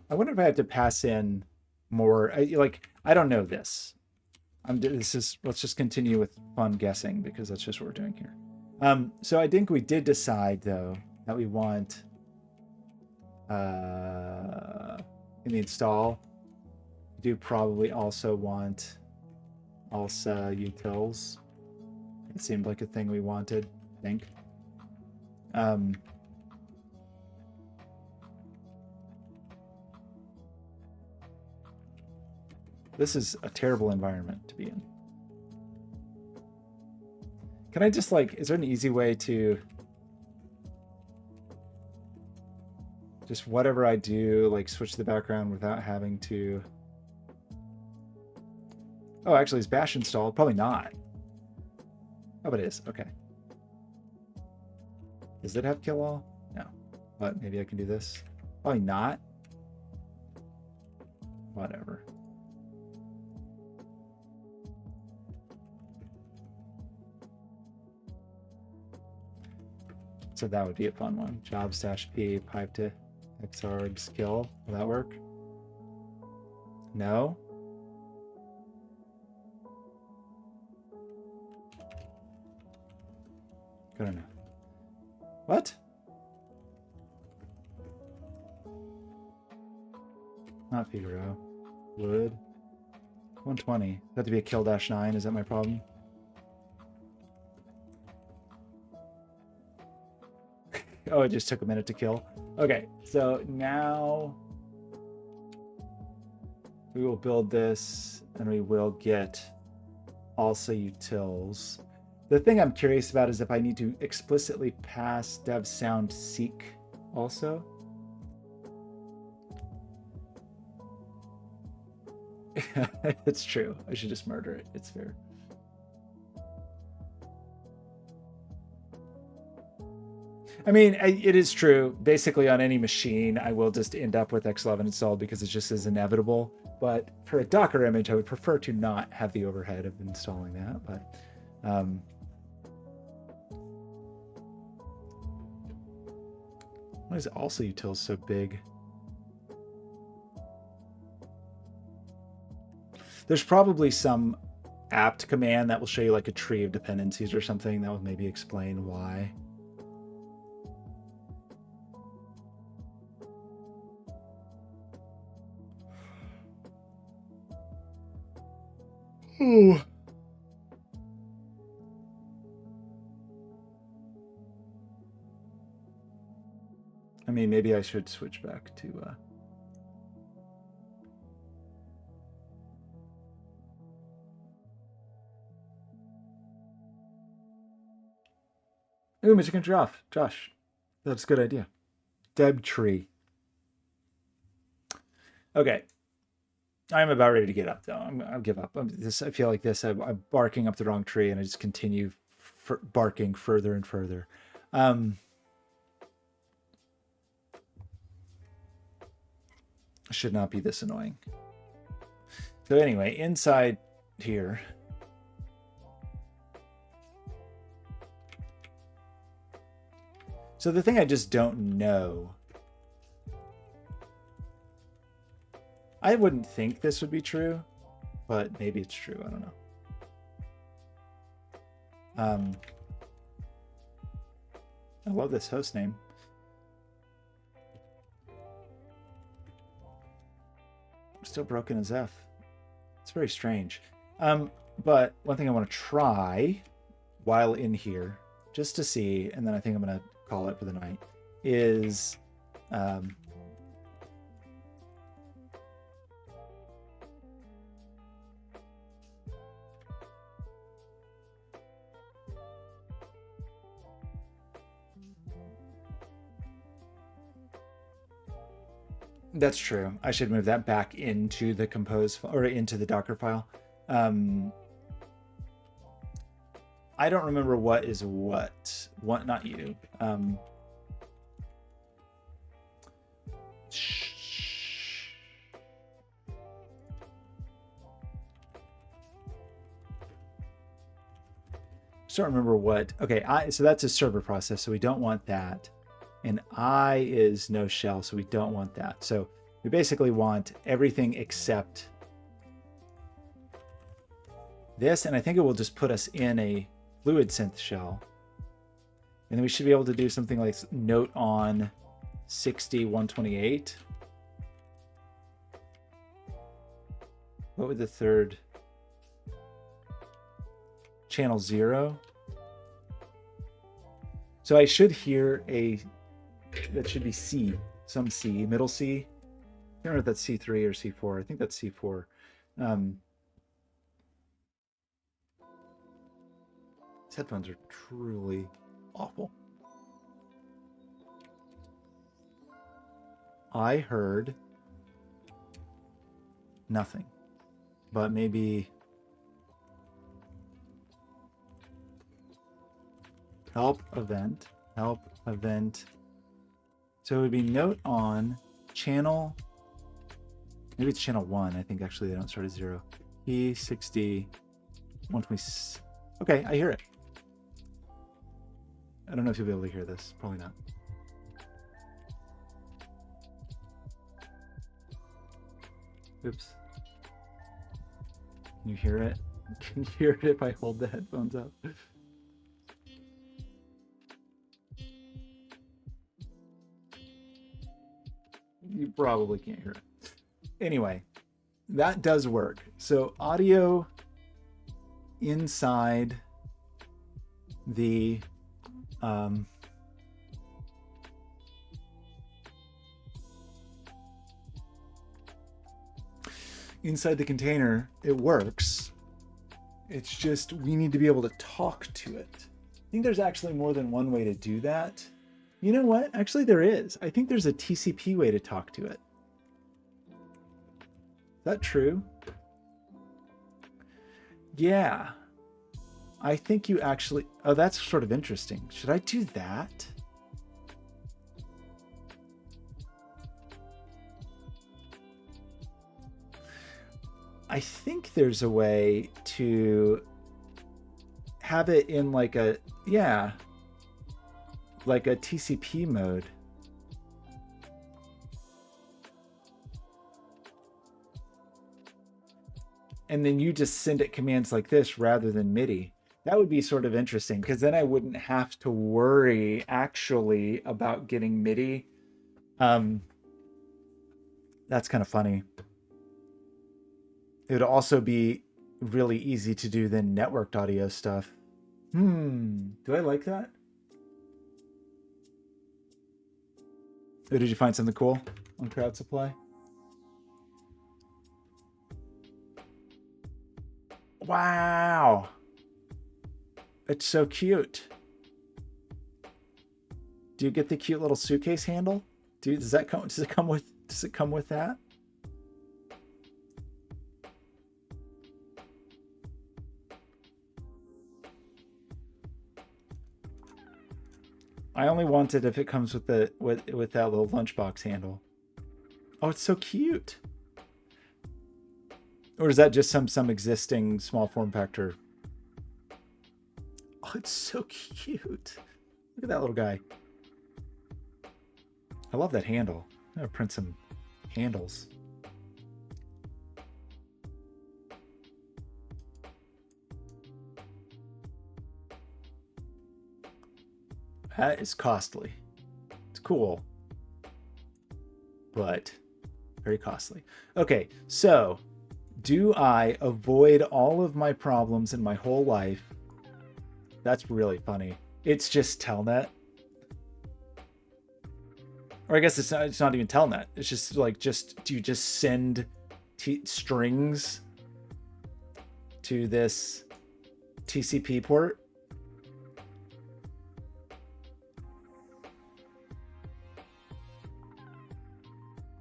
I wonder if I have to pass in more. I don't know this. Let's just continue with fun guessing because that's just what we're doing here. So I think we did decide though that we want in the install, you do probably also want also utils. It seemed like a thing we wanted, I think. This is a terrible environment to be in. Can I just like, is there an easy way to just whatever I do, like switch the background without having to... Oh, actually, is Bash installed? Probably not. Oh, it is. Okay. Does it have kill all? No. But maybe I can do this. Probably not. Whatever. So that would be a fun one. Job-p pipe to xargs kill. Will that work? No. Good enough. What? Not Figaro. Wood. 120. That to be a kill-9. Is that my problem? Oh, it just took a minute to kill. Okay, so now we will build this and we will get also utils. The thing I'm curious about is if I need to explicitly pass dev sound seek also. It's true. I should just murder it. It's fair. I mean, it is true. Basically, on any machine, I will just end up with X11 installed because it just is inevitable. But for a Docker image, I would prefer to not have the overhead of installing that. But why is also utils so big? There's probably some apt command that will show you like a tree of dependencies or something that will maybe explain why. Ooh. I mean, maybe I should switch back to Ooh, Mr. Country off. Josh. That's a good idea. Deb tree. Okay. I'm about ready to get up, though. I'll give up. I feel like this. I'm barking up the wrong tree, and I just continue barking further and further. Should not be this annoying. So anyway, inside here. So the thing I just don't know. I wouldn't think this would be true, but maybe it's true. I don't know. I love this host name. Still broken as F. It's very strange. But one thing I want to try while in here, just to see, and then I think I'm going to call it for the night, is that's true. I should move that back into the compose or into the Docker file. I don't remember what is what. What, not you. Just don't remember what. Okay, so that's a server process, so we don't want that. And I is no shell, so we don't want that. So we basically want everything except this, and I think it will just put us in a FluidSynth shell. And then we should be able to do something like note on 60, 128. What would the third? Channel 0. So I should hear that should be C, some C, middle C. I can't remember if that's C3 or C4. I think that's C4. These headphones are truly awful. I heard nothing, but maybe help event. So it would be note on channel. Maybe it's channel 1. I think actually they don't start at 0. E60, 120. Okay, I hear it. I don't know if you'll be able to hear this. Probably not. Oops. Can you hear it? Can you hear it if I hold the headphones up? You probably can't hear it. Anyway, that does work. So audio inside the inside the container, it works. It's just we need to be able to talk to it. I think there's actually more than one way to do that. You know what? Actually, there is. I think there's a TCP way to talk to it. Is that true? Yeah. I think you actually... Oh, that's sort of interesting. Should I do that? I think there's a way to have it in like a... Yeah. Like a TCP mode. And then you just send it commands like this rather than MIDI. That would be sort of interesting because then I wouldn't have to worry actually about getting MIDI. That's kind of funny. It would also be really easy to do than networked audio stuff. Do I like that? Or did you find something cool on Crowd Supply? Wow. It's so cute. Do you get the cute little suitcase handle? Does it come with that? I only want it if it comes with that little lunchbox handle. Oh, it's so cute. Or is that just some existing small form factor? Oh, it's so cute. Look at that little guy. I love that handle. I'm gonna print some handles. That is costly. It's cool, but very costly. Okay, so do I avoid all of my problems in my whole life? That's really funny. It's just Telnet. Or I guess it's not even Telnet. It's just like, do you just send strings to this TCP port?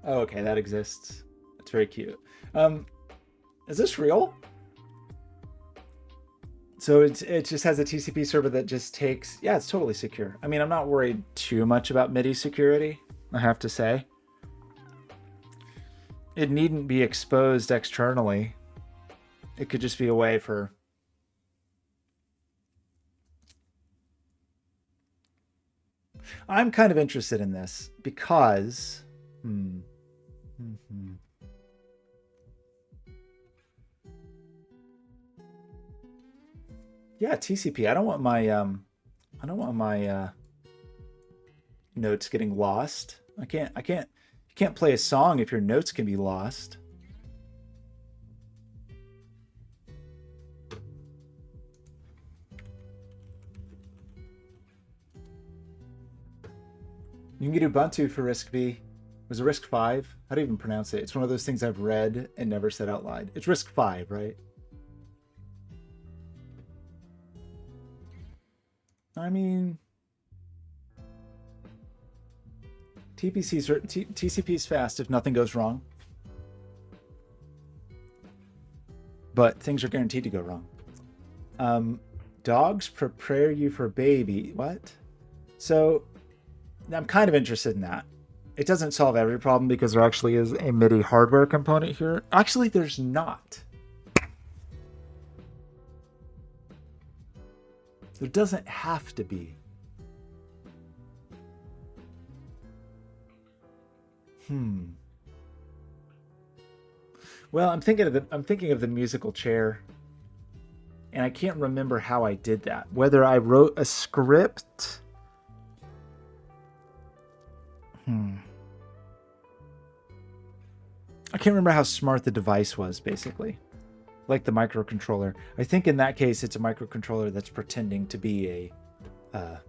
Oh, okay, that exists. It's very cute. Is this real? So it just has a TCP server that just takes... Yeah, it's totally secure. I mean, I'm not worried too much about MIDI security, I have to say. It needn't be exposed externally. It could just be a way for... I'm kind of interested in this because... Yeah, TCP. I don't want my notes getting lost. You can't play a song if your notes can be lost. You can get Ubuntu for Risk V. Was it Risk 5? How do you even pronounce it? It's one of those things I've read and never said out loud. It's Risk 5, right? I mean, TCP's fast if nothing goes wrong. But things are guaranteed to go wrong. Dogs prepare you for baby. What? So I'm kind of interested in that. It doesn't solve every problem because there actually is a MIDI hardware component here. Actually, there's not. There doesn't have to be. Well, I'm thinking of the musical chair, and I can't remember how I did that. Whether I wrote a script. I can't remember how smart the device was, basically. Like the microcontroller. I think in that case, it's a microcontroller that's pretending to be a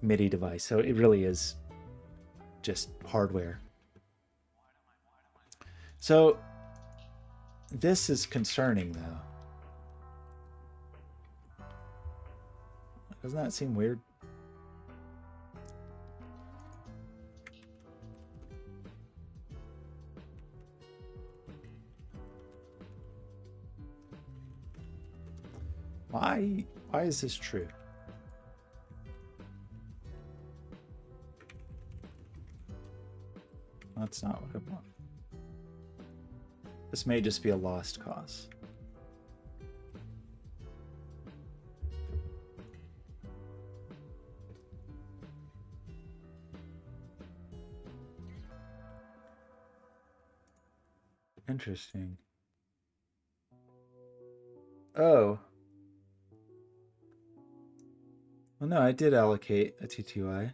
MIDI device. So it really is just hardware. So this is concerning, though. Doesn't that seem weird? Why is this true? That's not what I want. This may just be a lost cause. Interesting. Oh. Well, no, I did allocate a TTY.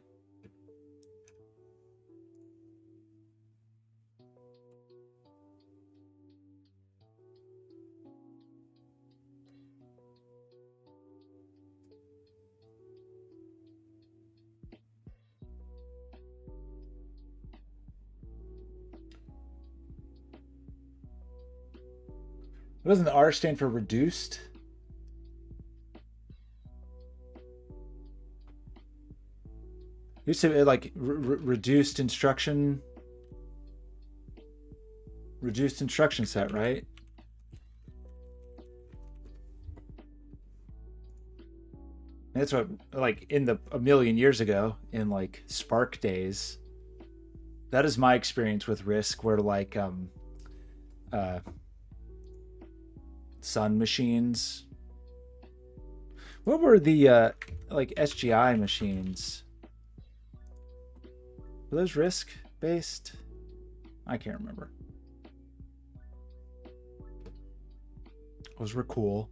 Doesn't the R stand for reduced? Used to be like reduced instruction set, right? That's what, like, a million years ago, in like Spark days. That is my experience with Risk, where like Sun machines. What were the like SGI machines? Were those Risk based? I can't remember. Those were cool.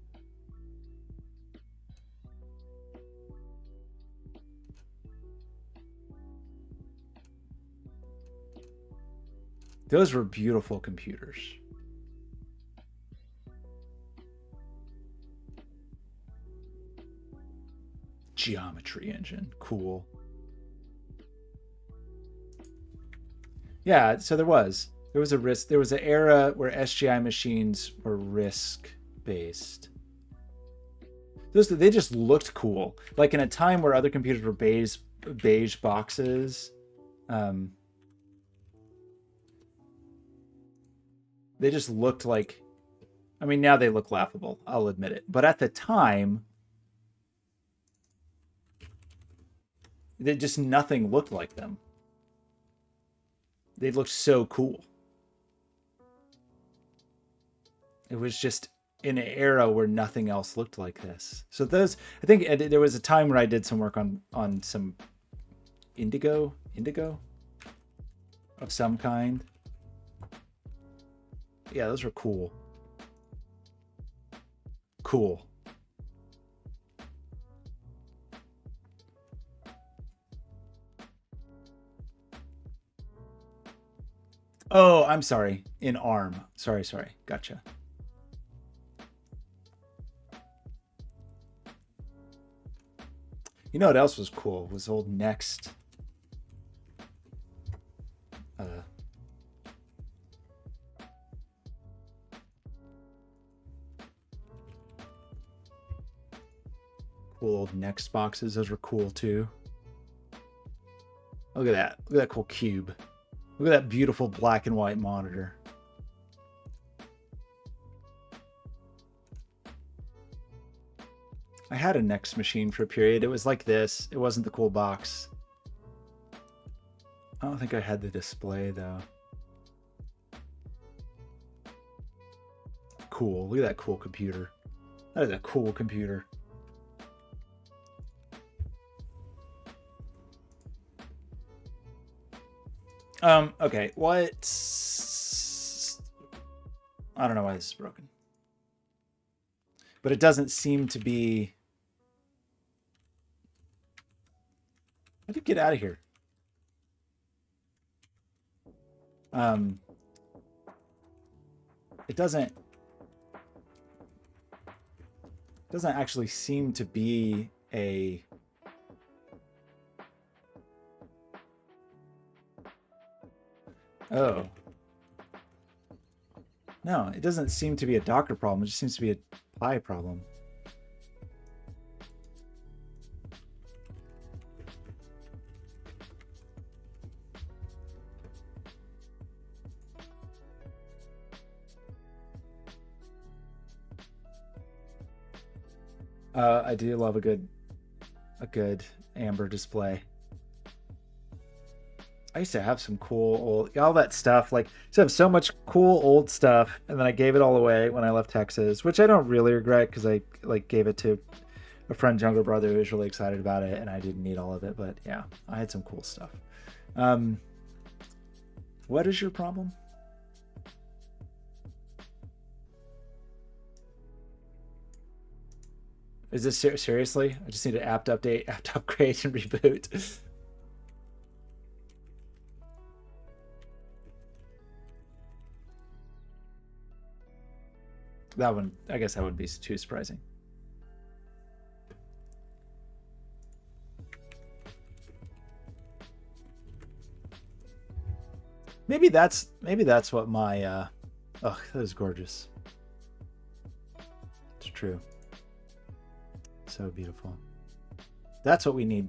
Those were beautiful computers. Geometry engine, cool. Yeah, so there was a Risk. There was an era where SGI machines were Risk based. They just looked cool. Like in a time where other computers were beige boxes. They just looked like, I mean, now they look laughable, I'll admit it. But at the time, nothing looked like them. They looked so cool. It was just in an era where nothing else looked like this. So I think there was a time where I did some work on some indigo of some kind. Yeah, those were cool. Cool. Oh, I'm sorry. In ARM. Sorry. Gotcha. You know what else was cool? Was old Next. Uh, cool old Next boxes. Those were cool too. Look at that. Look at that cool cube. Look at that beautiful black and white monitor. I had a Next machine for a period. It was like this. It wasn't the cool box. I don't think I had the display though. Cool. Look at that cool computer. That is a cool computer. Okay, what? I don't know why this is broken. But it doesn't seem to be... How do you get out of here? It doesn't actually seem to be a... Oh. No, it doesn't seem to be a Docker problem. It just seems to be a Pi problem. I do love a good amber display. I used to have some cool old, all that stuff. Like, I used to have so much cool old stuff, and then I gave it all away when I left Texas, which I don't really regret because I like gave it to a friend's younger brother who was really excited about it, and I didn't need all of it. But yeah, I had some cool stuff. What is your problem? Is this seriously? I just need an apt update, apt upgrade, and reboot. That one, I guess that would be too surprising. Maybe that's what my oh, that is gorgeous. It's true. So beautiful. That's what we need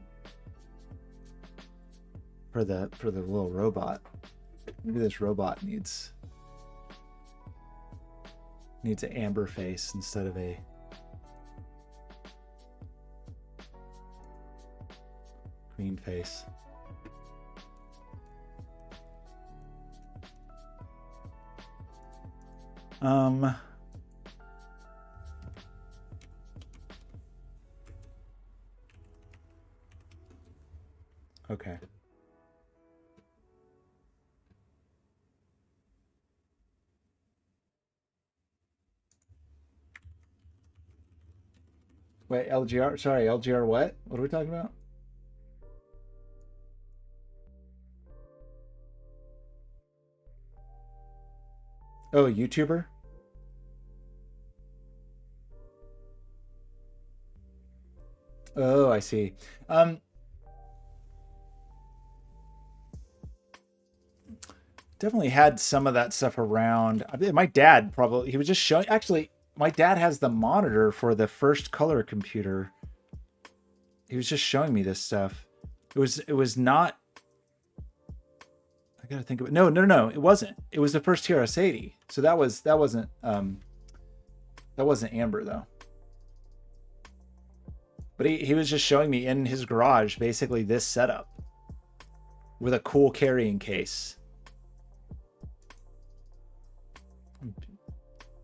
for the little robot. Maybe this robot needs an amber face instead of a green face. Okay. Wait, LGR? Sorry, LGR what? What are we talking about? Oh, a YouTuber? Oh, I see. Definitely had some of that stuff around. I mean, my dad probably, he was just showing, actually, my dad has the monitor for the first color computer. He was just showing me this stuff. It was not, I gotta think of it. No, it wasn't. It was the first TRS-80. So that wasn't amber though. But he was just showing me in his garage, basically this setup with a cool carrying case.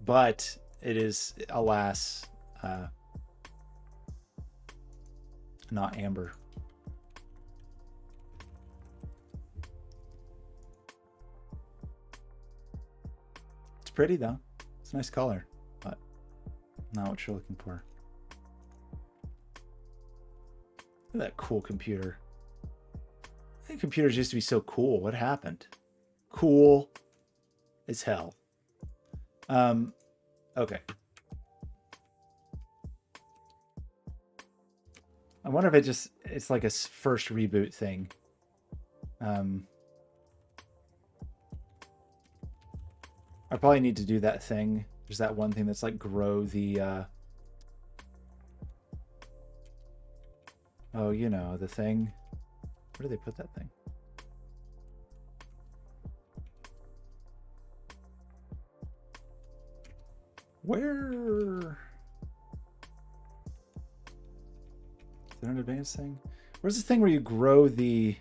But it is, alas, not amber. It's pretty though. It's a nice color, but not what you're looking for. Look at that cool computer. I think computers used to be so cool. What happened? Cool as hell. Okay. I wonder if it's like a first reboot thing. I probably need to do that thing. There's that one thing that's like grow the oh, you know, the thing. Where do they put that thing? Where? Is there an advanced thing? Where's this thing where you grow the...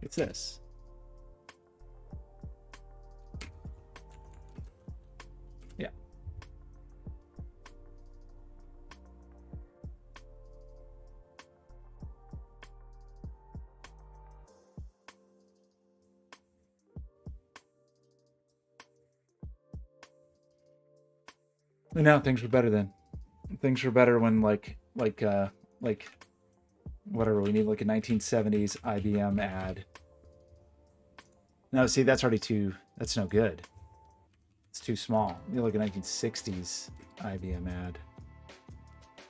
It's this. Yeah. No, things were better then. Things were better when like whatever, we need like a 1970s IBM ad. No, see, that's already that's no good. It's too small. You need like a 1960s IBM ad.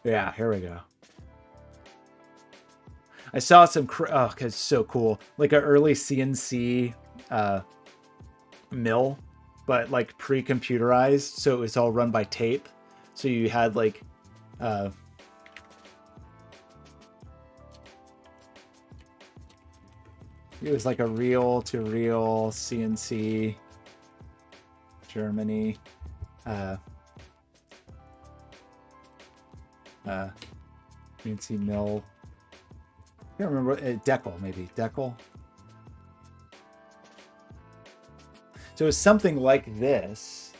Yeah, here we go. I saw some, oh, it's so cool. Like an early CNC mill, but like pre-computerized. So it was all run by tape. So you had like, it was like a reel-to-reel CNC, Germany, CNC mill. I can't remember, Deckel, maybe, Deckel. So it was something like this,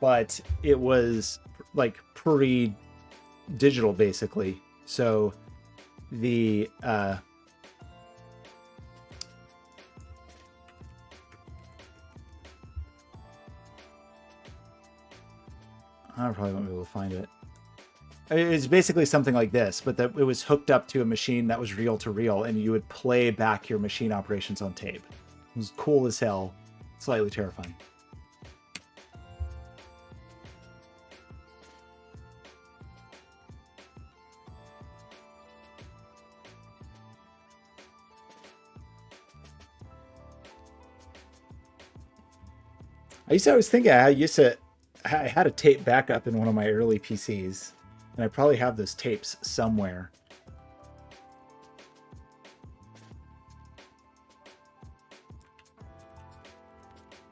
but it was like pre-digital, basically. So the, I probably won't be able to find it. It's basically something like this, but that it was hooked up to a machine that was reel to reel, and you would play back your machine operations on tape. It was cool as hell, slightly terrifying. I was thinking I had a tape backup in one of my early PCs, and I probably have those tapes somewhere.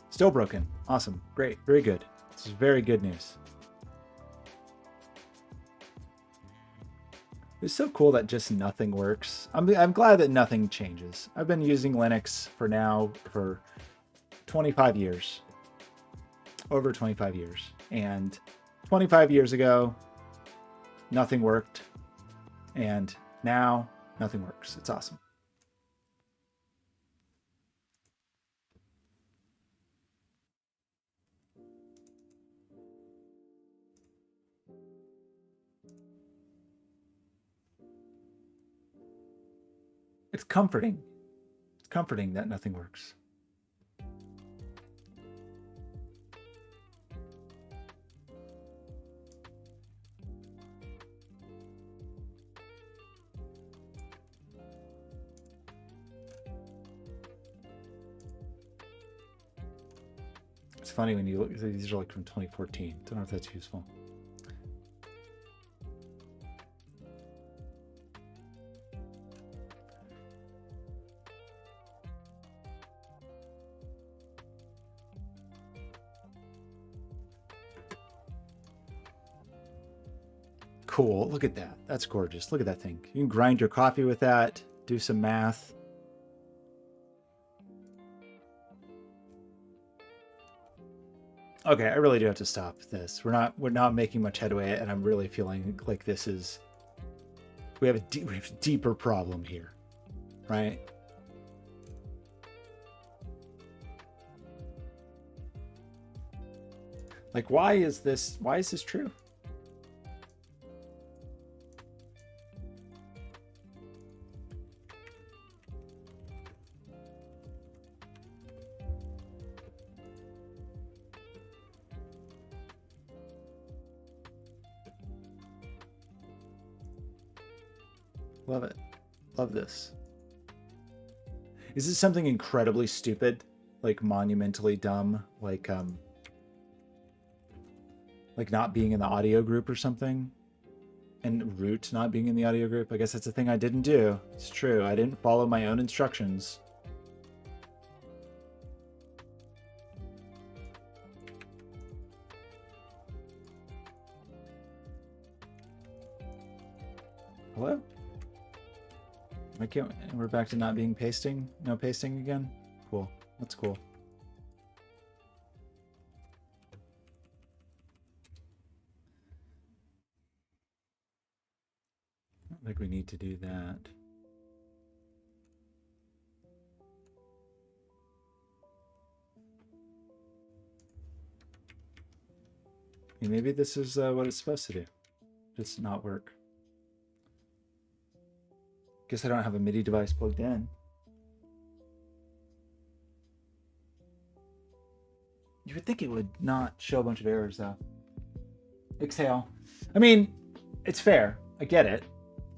Still broken. Awesome. Great. Very good. This is very good news. It's so cool that just nothing works. I'm glad that nothing changes. I've been using Linux for 25 years. Over 25 years. And 25 years ago, nothing worked. And now, nothing works. It's awesome. It's comforting. It's comforting that nothing works. It's funny when you look, these are like from 2014. Don't know if that's useful. Cool. Look at that. That's gorgeous. Look at that thing. You can grind your coffee with that, do some math. Okay, I really do have to stop this. We're not making much headway, and I'm really feeling like we have a deeper problem here, right? Like, why is this true? Love it. Love this. Is it something incredibly stupid? Like monumentally dumb? Like not being in the audio group or something? And Root not being in the audio group? I guess that's a thing I didn't do. It's true. I didn't follow my own instructions. Hello? I can't. We're back to not being pasting? No pasting again? Cool. That's cool. I don't think we need to do that. Maybe this is what it's supposed to do. Just not work. Guess I don't have a MIDI device plugged in. You would think it would not show a bunch of errors though. Exhale. I mean, it's fair. I get it.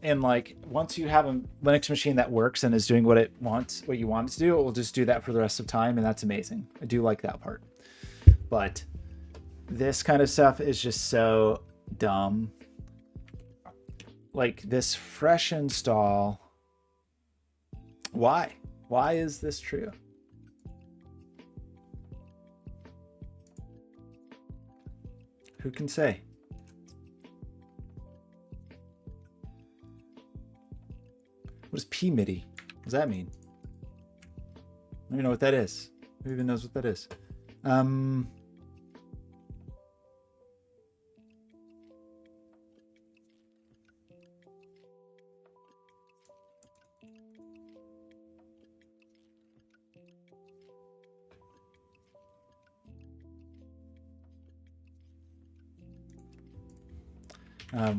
And like, once you have a Linux machine that works and is doing what it wants, what you want it to do, it will just do that for the rest of time. And that's amazing. I do like that part. But this kind of stuff is just so dumb. Like this fresh install. Why? Why is this true? Who can say? What is PMIDI? What does that mean? I don't even know what that is. Who even knows what that is?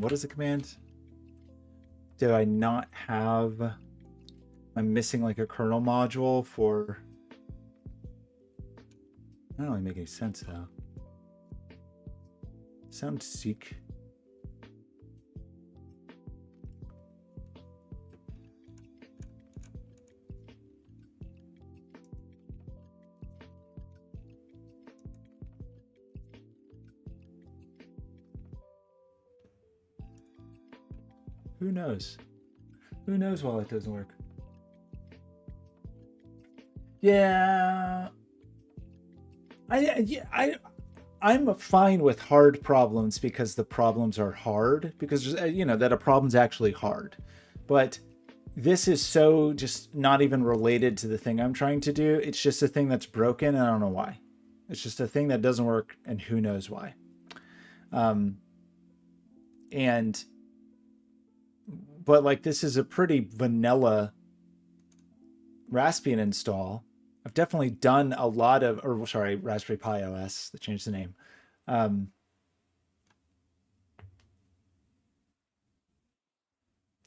What is the command? Do I not have... I'm missing like a kernel module for... That don't really make any sense though. Sound seek. Who knows? Who knows why it doesn't work? Yeah. I'm fine with hard problems because the problems are hard, because you know that a problem's actually hard. But this is so just not even related to the thing I'm trying to do. It's just a thing that's broken and I don't know why. It's just a thing that doesn't work and who knows why. But like this is a pretty vanilla Raspbian install. I've definitely done a lot of, or sorry, Raspberry Pi OS, they changed the name.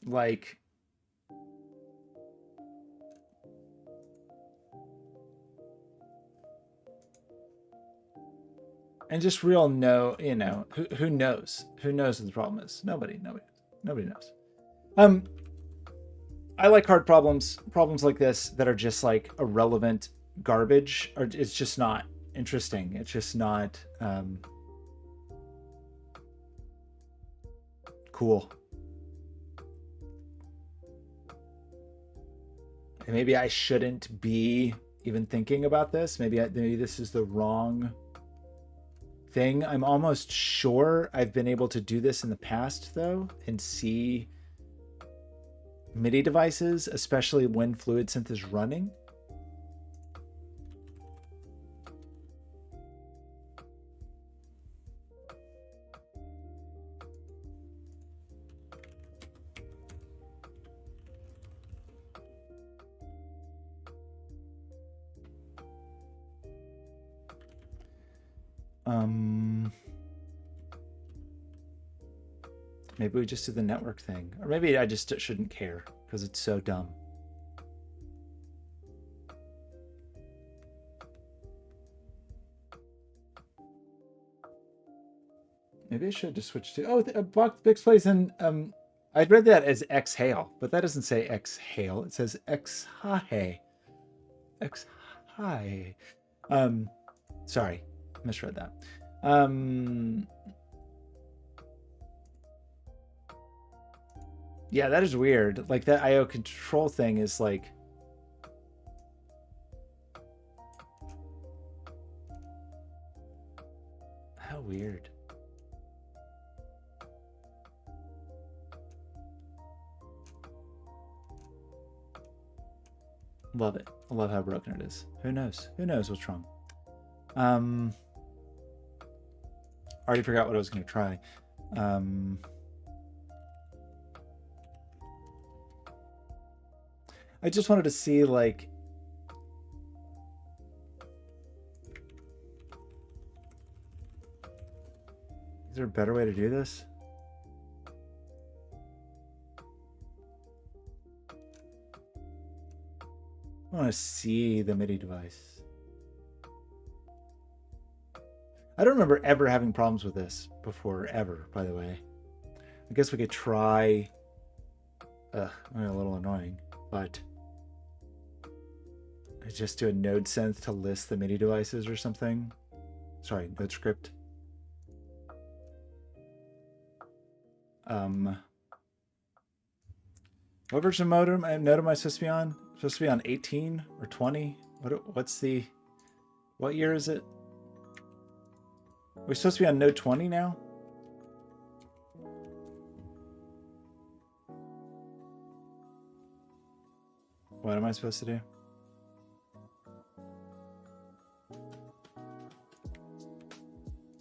Like, and just real you know, who knows? Who knows what the problem is? Nobody knows. I like hard problems like this that are just like irrelevant garbage, or it's just not interesting. It's just not cool. And maybe I shouldn't be even thinking about this. Maybe this is the wrong thing. I'm almost sure I've been able to do this in the past though and see MIDI devices, especially when FluidSynth is running. Maybe we just do the network thing, or maybe I just shouldn't care because it's so dumb. Maybe I should just switch to, oh, Bix plays in I read that as exhale, but that doesn't say exhale. It says exhale. Exhale. Sorry, misread that. Yeah, that is weird. Like that IO control thing is like. How weird. Love it. I love how broken it is. Who knows? Who knows what's wrong? Already forgot what I was going to try. I just wanted to see, like, is there a better way to do this? I want to see the MIDI device. I don't remember ever having problems with this before, ever, by the way. I guess we could try... a little annoying, but... I just do a node synth to list the MIDI devices or something. Sorry, node script. What version of node am I supposed to be on? Supposed to be on 18 or 20? What year is it? We're supposed to be on node 20 now? What am I supposed to do?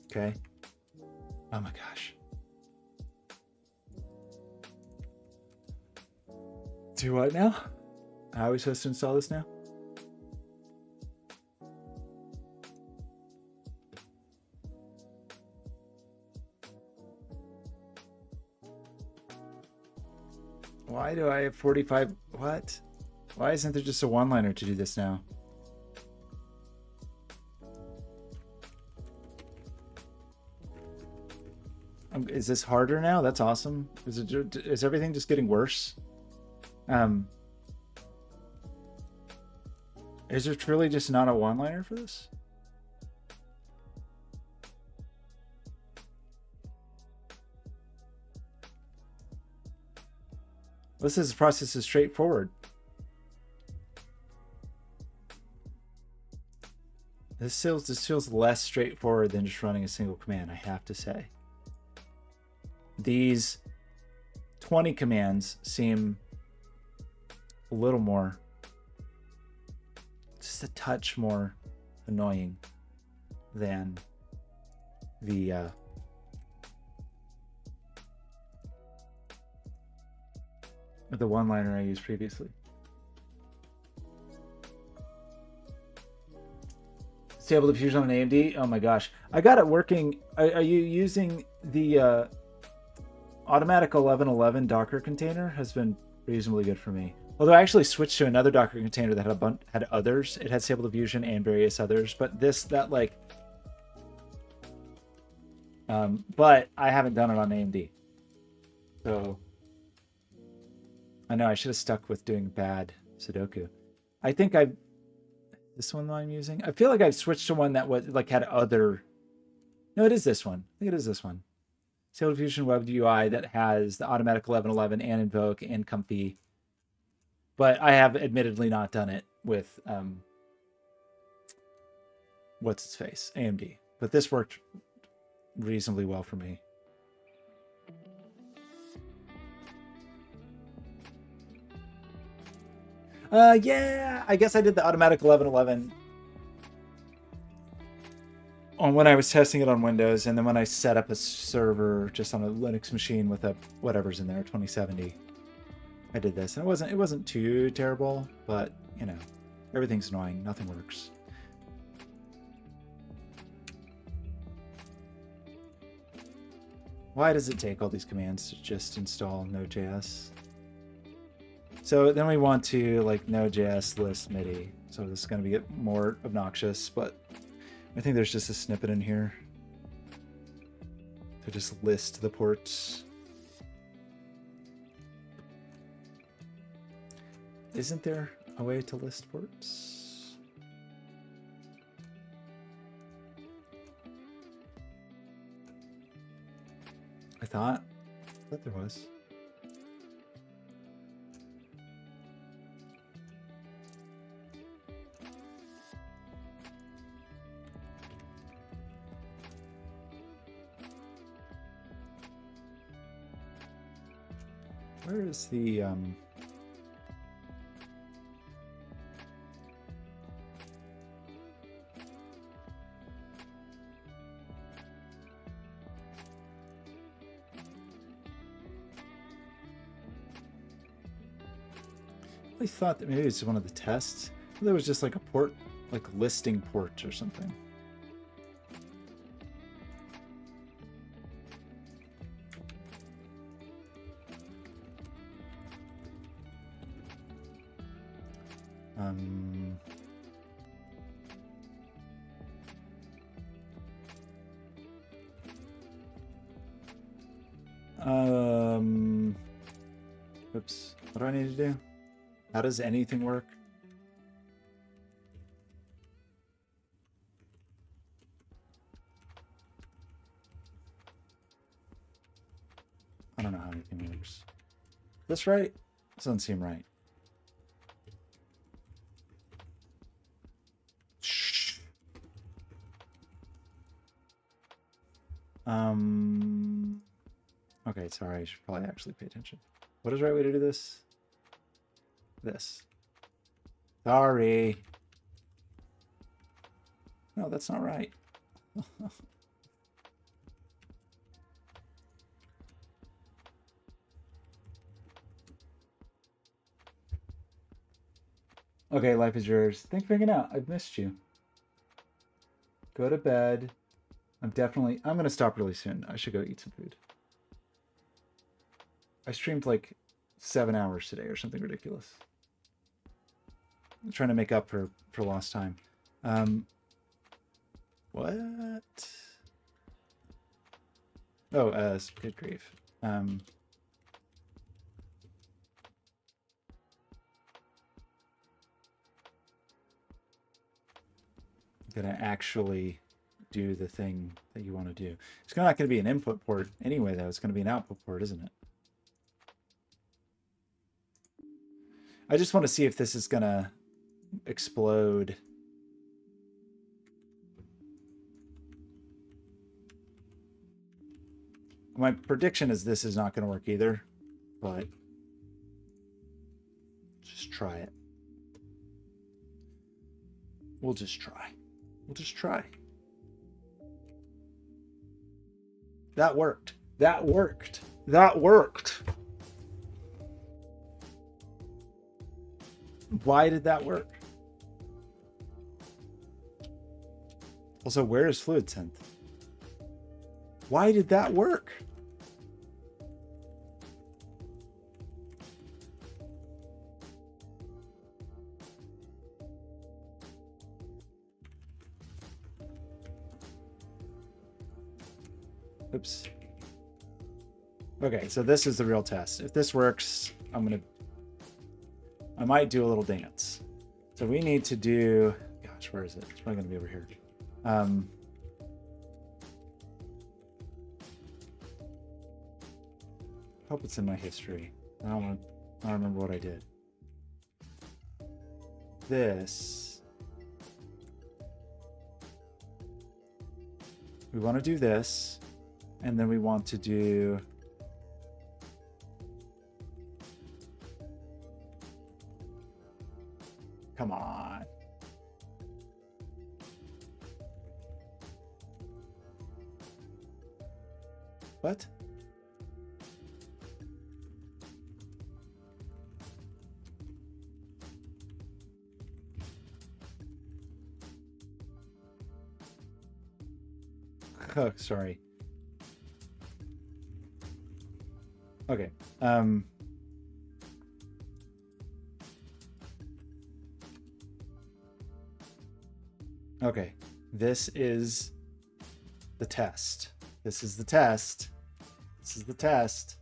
Okay. Oh my gosh. Do what now? How are we supposed to install this now? Why do I have 45? What? Why isn't there just a one-liner to do this now? Is this harder now? That's awesome. Is everything just getting worse? Is there truly just not a one-liner for this? This process is straightforward. This feels less straightforward than just running a single command, I have to say. These 20 commands seem a little more, just a touch more annoying than the one-liner I used previously. Stable diffusion on AMD. Oh my gosh, I got it working. Are you using the automatic 1111 Docker container? Has been reasonably good for me. Although I actually switched to another Docker container that had others. It had Stable Diffusion and various others, but but I haven't done it on AMD. So I know I should have stuck with doing bad Sudoku. I think this one that I'm using. I feel like I've switched to one that was like had other. No, it is this one. I think it is this one. Stable Diffusion Web UI that has the automatic 1111 and Invoke and Comfy. But I have admittedly not done it with what's its face, AMD. But this worked reasonably well for me. Yeah, I guess I did the automatic 1111 on when I was testing it on Windows, and then when I set up a server just on a Linux machine with a whatever's in there, 2070. I did this, and it wasn't too terrible, but you know, everything's annoying. Nothing works. Why does it take all these commands to just install Node.js? So then we want to like Node.js list MIDI. So this is going to get more obnoxious, but I think there's just a snippet in here to just list the ports. Isn't there a way to list ports? I thought there was. Where is the I thought that maybe it's one of the tests. There was just like a port, like listing port or something. Oops. What do I need to do? How does anything work? I don't know how anything works. This right? This doesn't seem right. Shh. Okay, sorry. I should probably actually pay attention. What is the right way to do this? This. Sorry. No, that's not right. Okay, life is yours. Thanks for hanging out. I've missed you. Go to bed. I'm gonna stop really soon. I should go eat some food. I streamed like 7 hours today or something ridiculous. I'm trying to make up for lost time. What? Oh, good grief. Gonna actually do the thing that you want to do. It's not going to be an input port anyway, though. It's going to be an output port, isn't it? I just want to see if this is going to explode. My prediction is this is not going to work either, but just try it. We'll just try. We'll just try. That worked. That worked. That worked. Why did that work? Also, where is FluidSynth? Why did that work? Oops. Okay, so this is the real test. If this works, I might do a little dance. So we need to do, gosh, where is it? It's probably gonna be over here. Hope it's in my history. I don't remember what I did. This. We want to do this, and then we want to do. Come on. What? Oh, sorry. Okay. Okay. This is the test. This is the test. This is the test.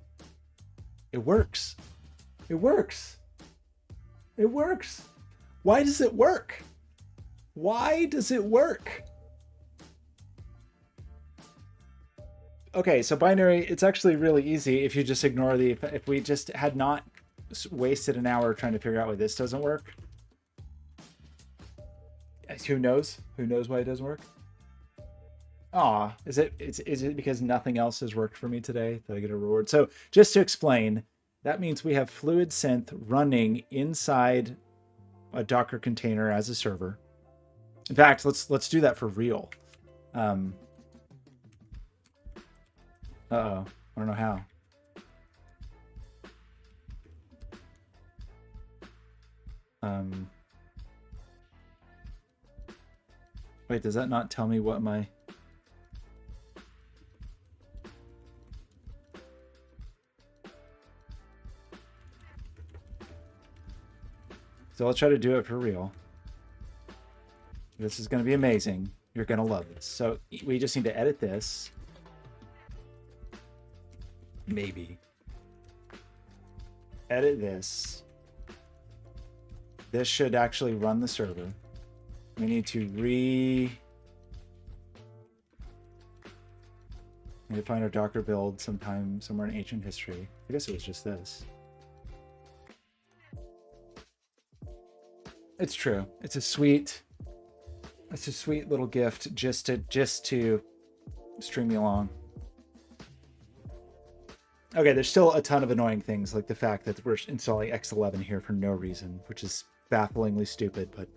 It works. It works. It works. Why does it work? Why does it work? Okay, so binary, it's actually really easy if you just ignore the, if we just had not wasted an hour trying to figure out why this doesn't work. Who knows? Who knows why it doesn't work? Aw, is it because nothing else has worked for me today that I get a reward? So just to explain, that means we have FluidSynth running inside a Docker container as a server. In fact, let's do that for real. Uh-oh, I don't know how. Wait, does that not tell me what my... So I'll try to do it for real. This is going to be amazing. You're going to love this. So we just need to edit this. Maybe. Edit this. This should actually run the server. We need to need to find our Docker build somewhere in ancient history. I guess it was just this. It's true. It's a sweet little gift just to string me along. Okay, there's still a ton of annoying things, like the fact that we're installing X11 here for no reason, which is bafflingly stupid, but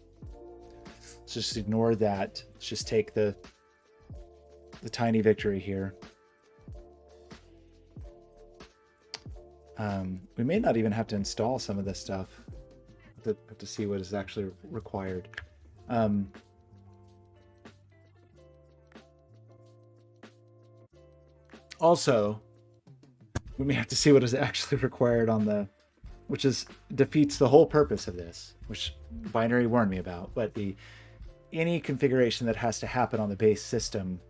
let's just ignore that. Let's just take the tiny victory here. We may not even have to install some of this stuff to see what is actually required. Also, we may have to see what is actually required on the, which defeats the whole purpose of this, which binary warned me about. But any configuration that has to happen on the base system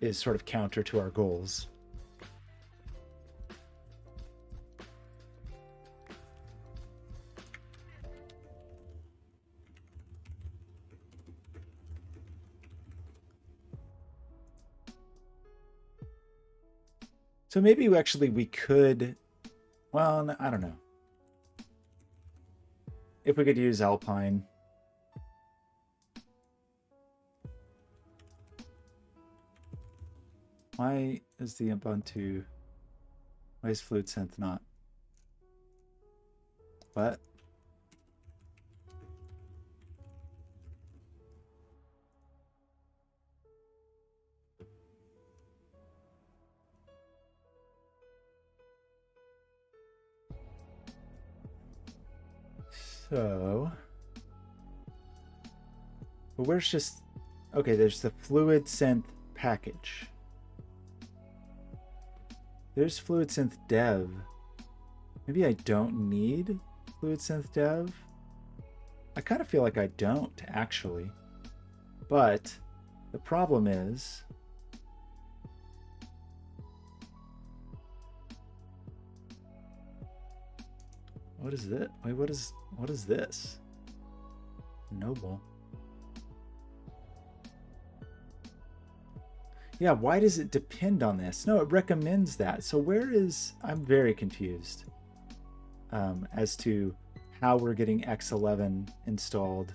is sort of counter to our goals. So maybe we could, well, I don't know. If we could use Alpine. Why is the Ubuntu, why is FluidSynth not? What? So, but where's just, okay, there's the FluidSynth package. There's FluidSynth dev. Maybe I don't need FluidSynth dev. I kind of feel like I don't, actually. But the problem is, what is it? Wait, what is this? Noble. Yeah, why does it depend on this? No, it recommends that. So where is, I'm very confused as to how we're getting X11 installed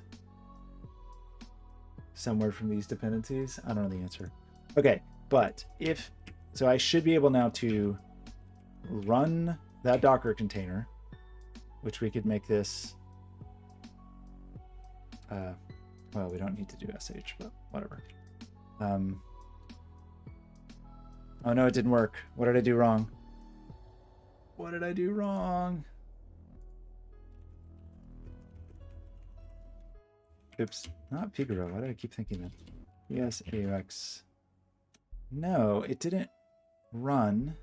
somewhere from these dependencies. I don't know the answer. Okay, but so I should be able now to run that Docker container, which we could make this, well, we don't need to do sh, but whatever. Oh no, it didn't work. What did I do wrong? What did I do wrong? Oops, not Figaro. Why did I keep thinking that? Yes, AUX. No, it didn't run.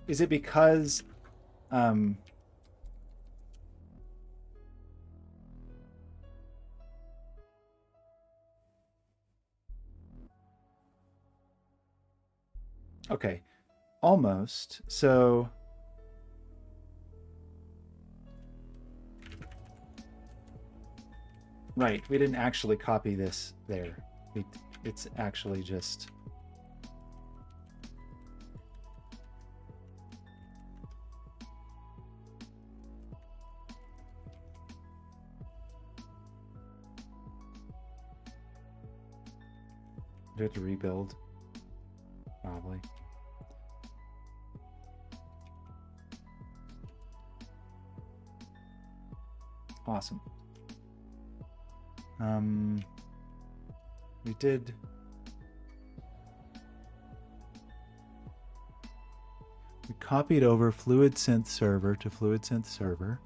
Is it because okay, almost. So Right, we didn't actually copy this there. It's actually just... Do we have to rebuild? Probably. Awesome. We did... We copied over FluidSynth server to FluidSynth server.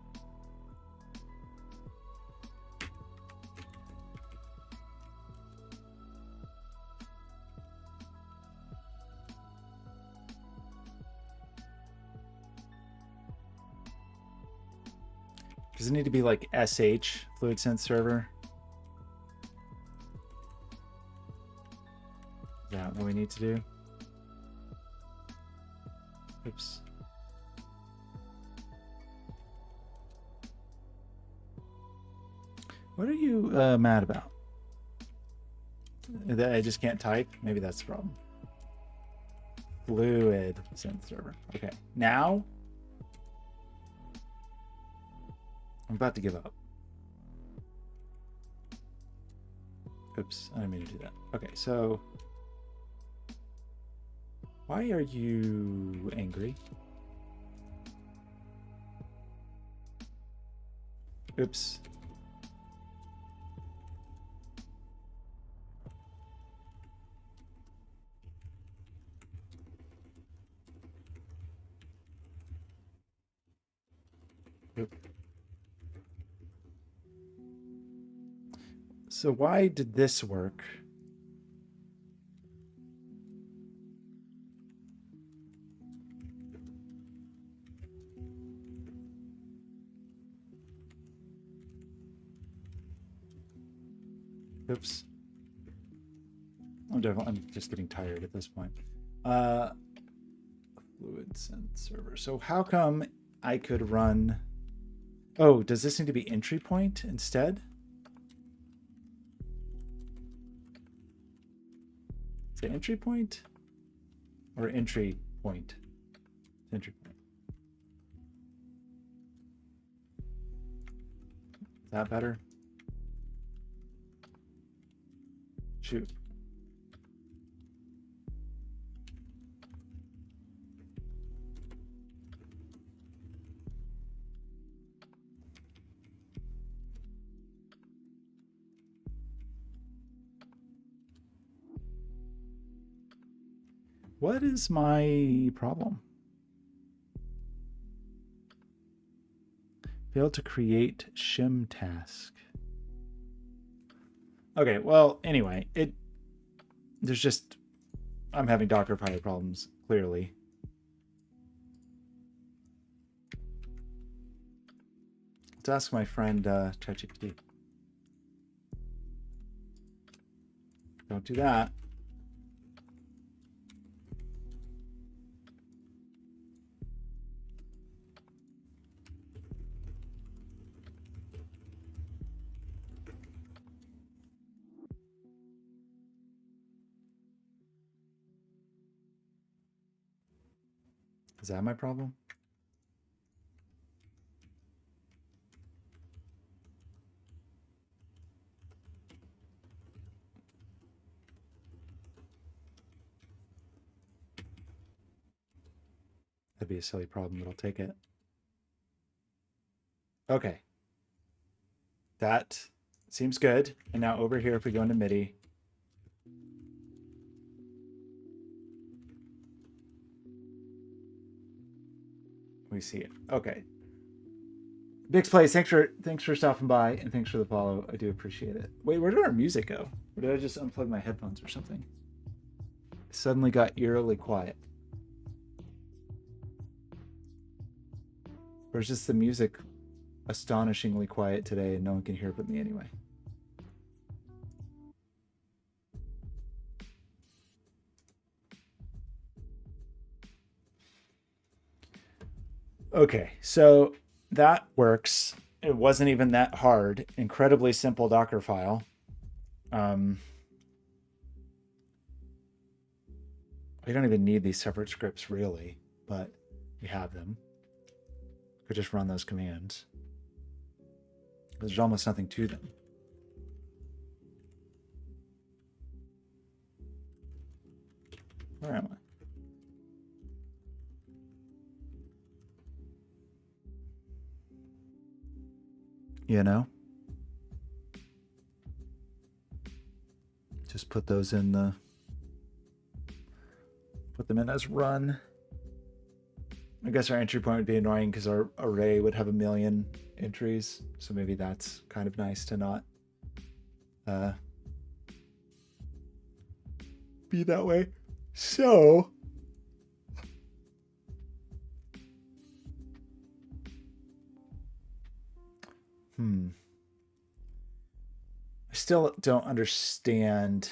Does it need to be like SH FluidSynth server? Is that what we need to do? Oops. What are you mad about? That I just can't type? Maybe that's the problem. FluidSynth server. Okay, now I'm about to give up. Oops, I didn't mean to do that. Okay, so why are you angry? Oops. Oop. So why did this work? Oops. I'm just getting tired at this point. FluidSynth server. So how come I could run... Oh, does this need to be entry point instead? Is it entry point? Or entry point? Entry point. Is that better? Shoot. What is my problem? Failed to create shim task. Okay, well, anyway, there's just, I'm having Dockerfile problems, clearly. Let's ask my friend ChatGPT. Don't do that. Is that my problem? That'd be a silly problem, but I'll take it. Okay. That seems good. And now over here, if we go into MIDI, we see it. Okay. Bix Plays, thanks for stopping by and thanks for the follow. I do appreciate it. Wait, where did our music go? Or did I just unplug my headphones or something? It suddenly got eerily quiet. Or is just the music astonishingly quiet today and no one can hear it but me anyway? Okay, so that works. it wasn't even that hard. Incredibly simple Docker file. We don't even need these separate scripts really, but we have them. Could just run those commands. There's almost nothing to them. Where am I? You know? Just put those in the... Put them in as run. I guess our entry point would be annoying because our array would have 1,000,000 entries. So maybe that's kind of nice to not be that way. So... I still don't understand.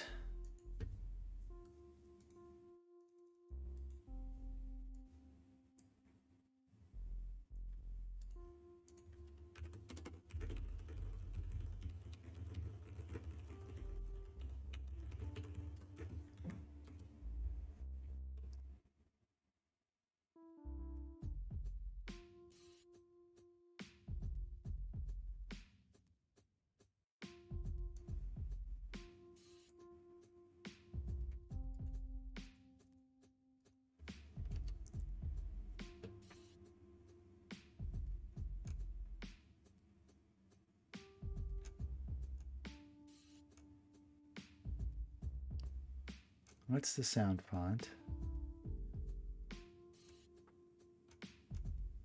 What's the sound font?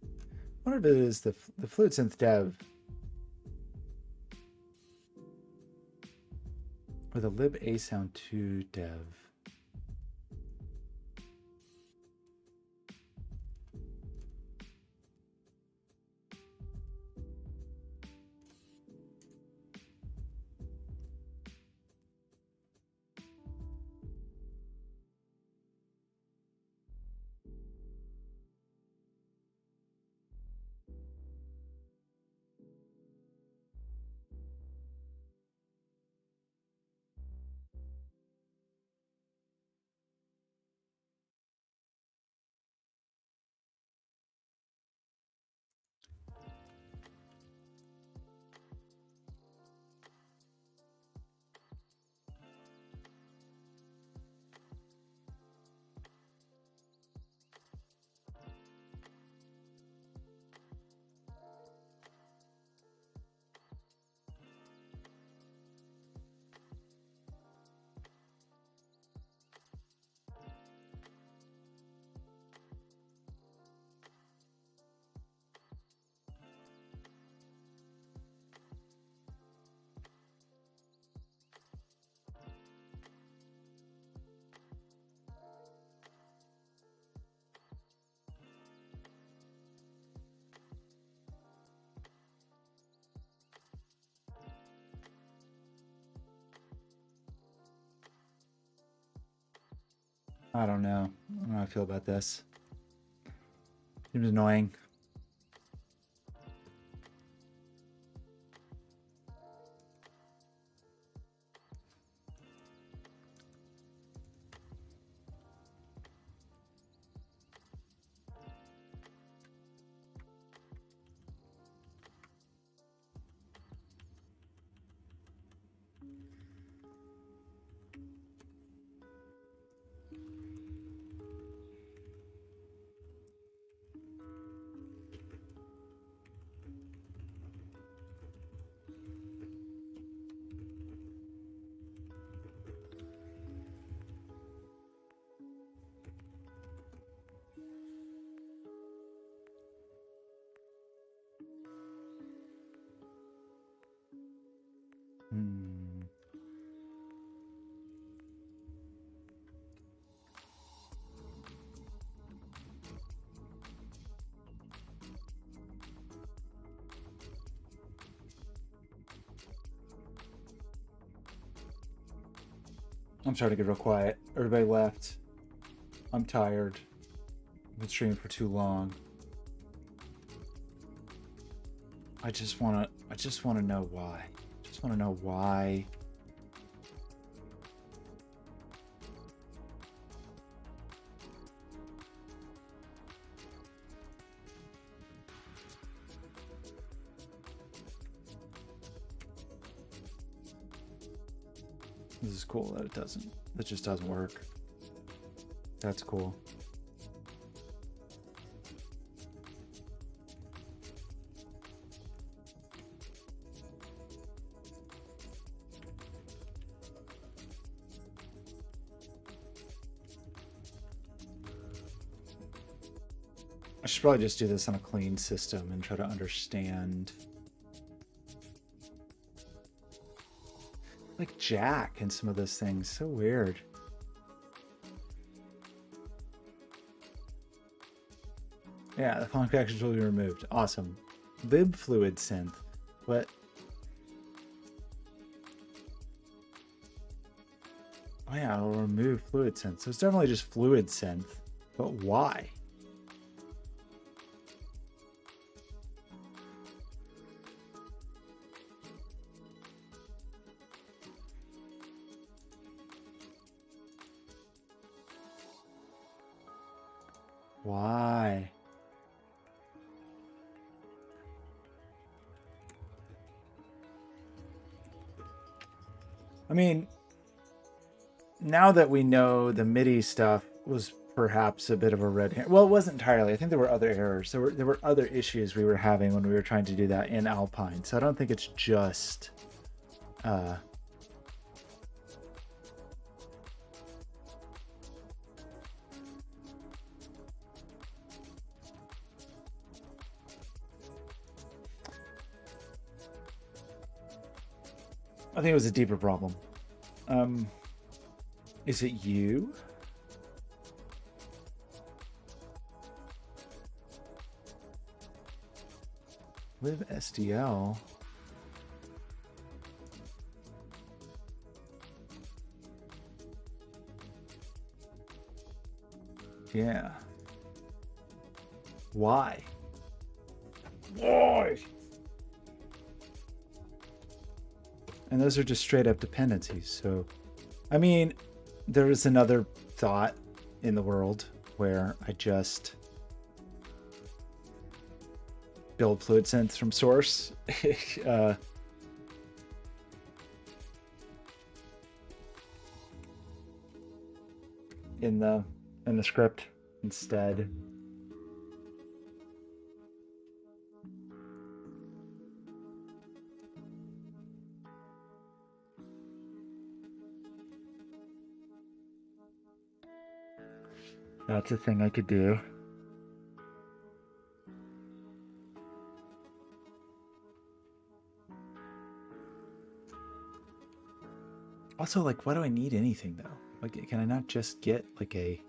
I wonder if it is the FluidSynth dev or the libasound2 dev. I don't know. I don't know how I feel about this. Seems annoying. I'm starting to get real quiet. Everybody left. I'm tired. I've been streaming for too long. I just want to know why. I just want to know why. This is cool that it just doesn't work. That's cool. I should probably just do this on a clean system and try to understand. Like Jack and some of those things. So weird. Yeah, the following packages will be removed. Awesome. Lib FluidSynth. What? Oh yeah, it'll remove FluidSynth. So it's definitely just FluidSynth. But why? Why? I mean, now that we know the MIDI stuff was perhaps a bit of a red herring. Well, it wasn't entirely. I think there were other errors. There were other issues we were having when we were trying to do that in Alpine. So I don't think it's just I think it was a deeper problem. Is it you? Live SDL. Yeah. Why? Why? And those are just straight up dependencies. So, I mean, there is another thought in the world where I just build FluidSynth from source. In the script instead. That's a thing I could do. Also, like, why do I need anything though? Like, can I not just get like a...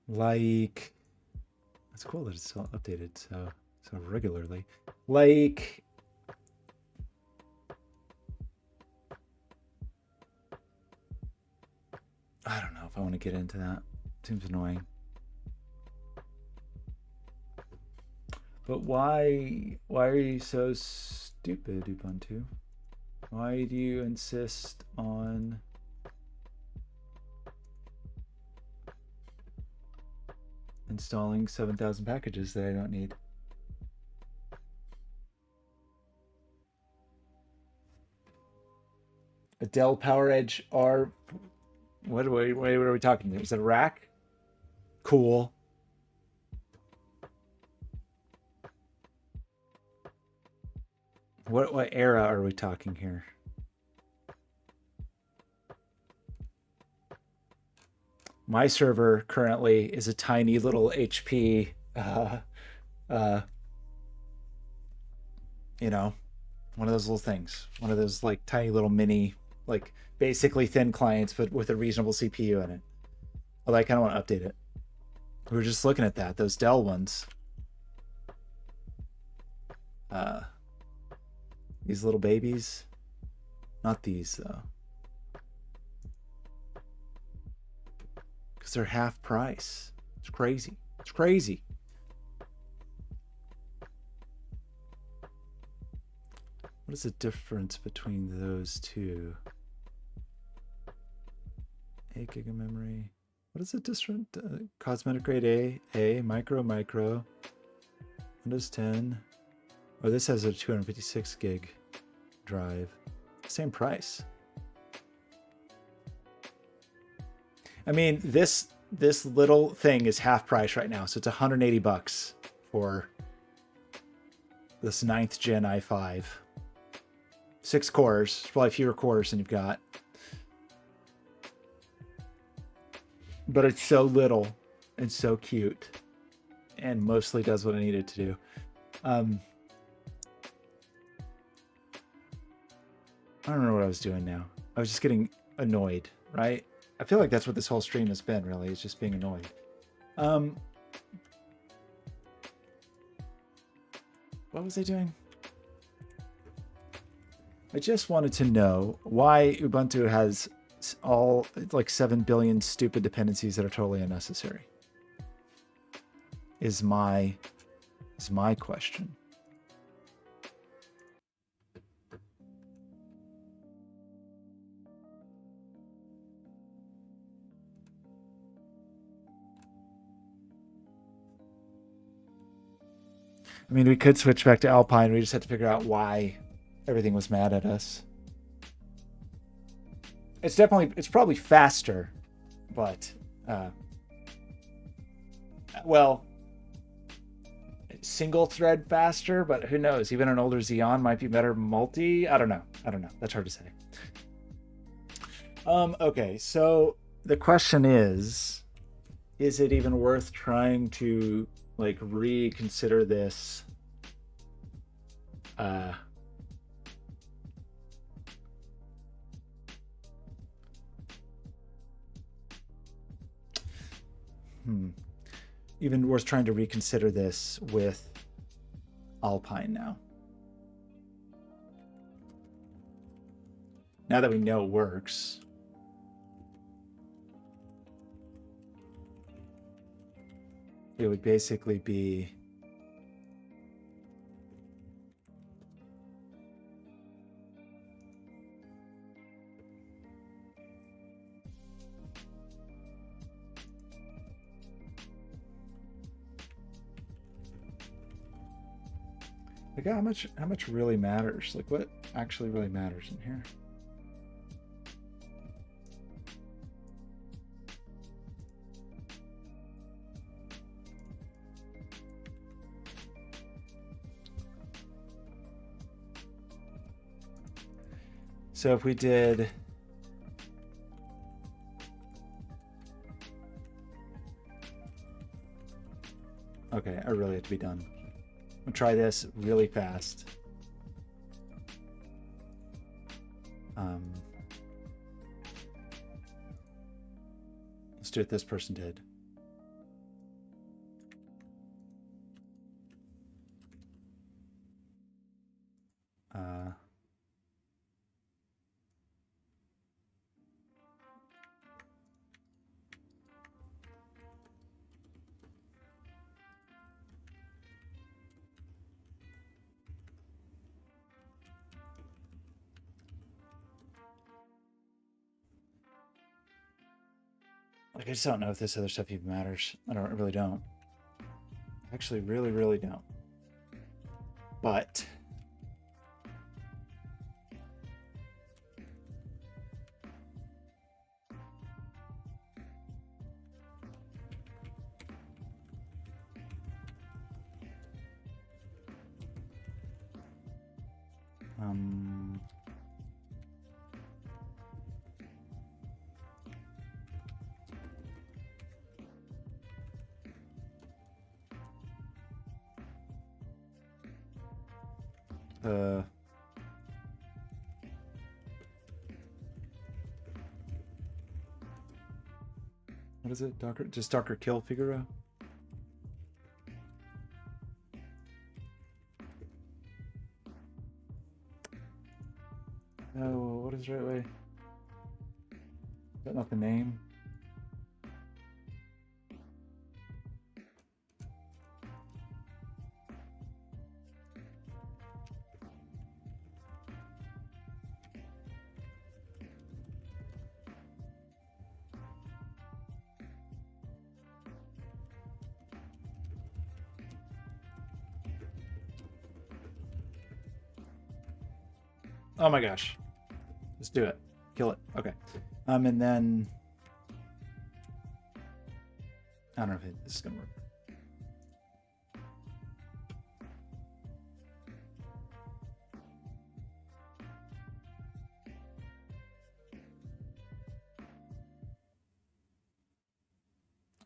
Like, it's cool that it's still updated so regularly. Like, I don't know if I want to get into that. Seems annoying. But why are you so stupid, Ubuntu? Why do you insist on installing 7,000 packages that I don't need? A Dell PowerEdge R. What are we talking about? Is it a rack? Cool. What era are we talking here? My server currently is a tiny little HP, you know, one of those little things, one of those like tiny little mini, like basically thin clients, but with a reasonable CPU in it. Although I kind of want to update it. We were just looking at that, those Dell ones. These little babies. Not these, though. Because they're half price. It's crazy. It's crazy. What is the difference between those two? 8 gig of memory. What is it different? Cosmetic grade A, micro, Windows 10. Oh, this has a 256 gig drive. Same price. I mean, this little thing is half price right now, so it's $180 for this 9th gen i5. 6 cores, probably fewer cores than you've got. But it's so little and so cute and mostly does what I needed to do. I don't remember what I was doing now. I was just getting annoyed, right? I feel like that's what this whole stream has been, really. It's just being annoyed. What was I doing? I just wanted to know why Ubuntu has all like 7 billion stupid dependencies that are totally unnecessary. Is my question. I mean, we could switch back to Alpine. We just had to figure out why everything was mad at us. It's probably faster, but well, single thread faster, but who knows? Even an older Xeon might be better multi. I don't know. That's hard to say. Okay, so the question is it even worth trying to like reconsider this? Even worth trying to reconsider this with Alpine now. Now that we know it works. It would basically be like how much really matters? Like what actually really matters in here? So if we did okay, I really have to be done. I'm gonna try this really fast. Let's do what this person did. Like, I just don't know if this other stuff even matters. I really don't. Actually, really don't. But what is it? Docker kill Figaro? No, what is the right way? Is that not the name? Oh my gosh. Let's do it. Kill it. Okay. And then I don't know if this is gonna work.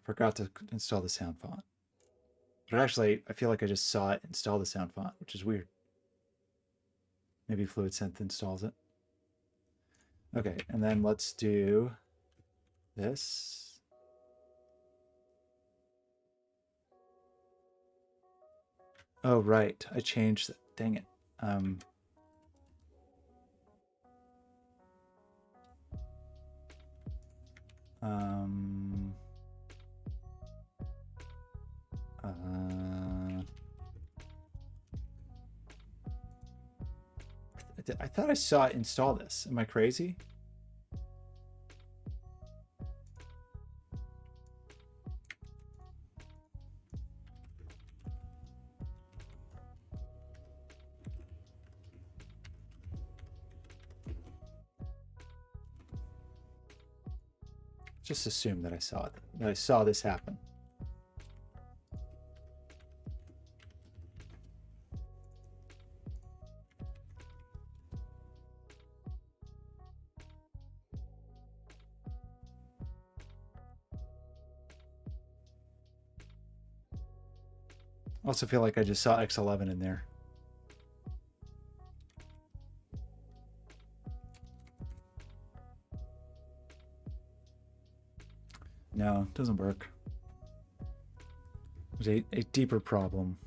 Forgot to install the sound font. But actually, I feel like I just saw it install the sound font, which is weird. Maybe FluidSynth installs it. Okay, and then let's do this. Oh, right. I changed it. Dang it. I thought I saw it install this. Am I crazy? Just assume that I saw it. That I saw this happen. I also feel like I just saw X11 in there. No, it doesn't work. There's a deeper problem.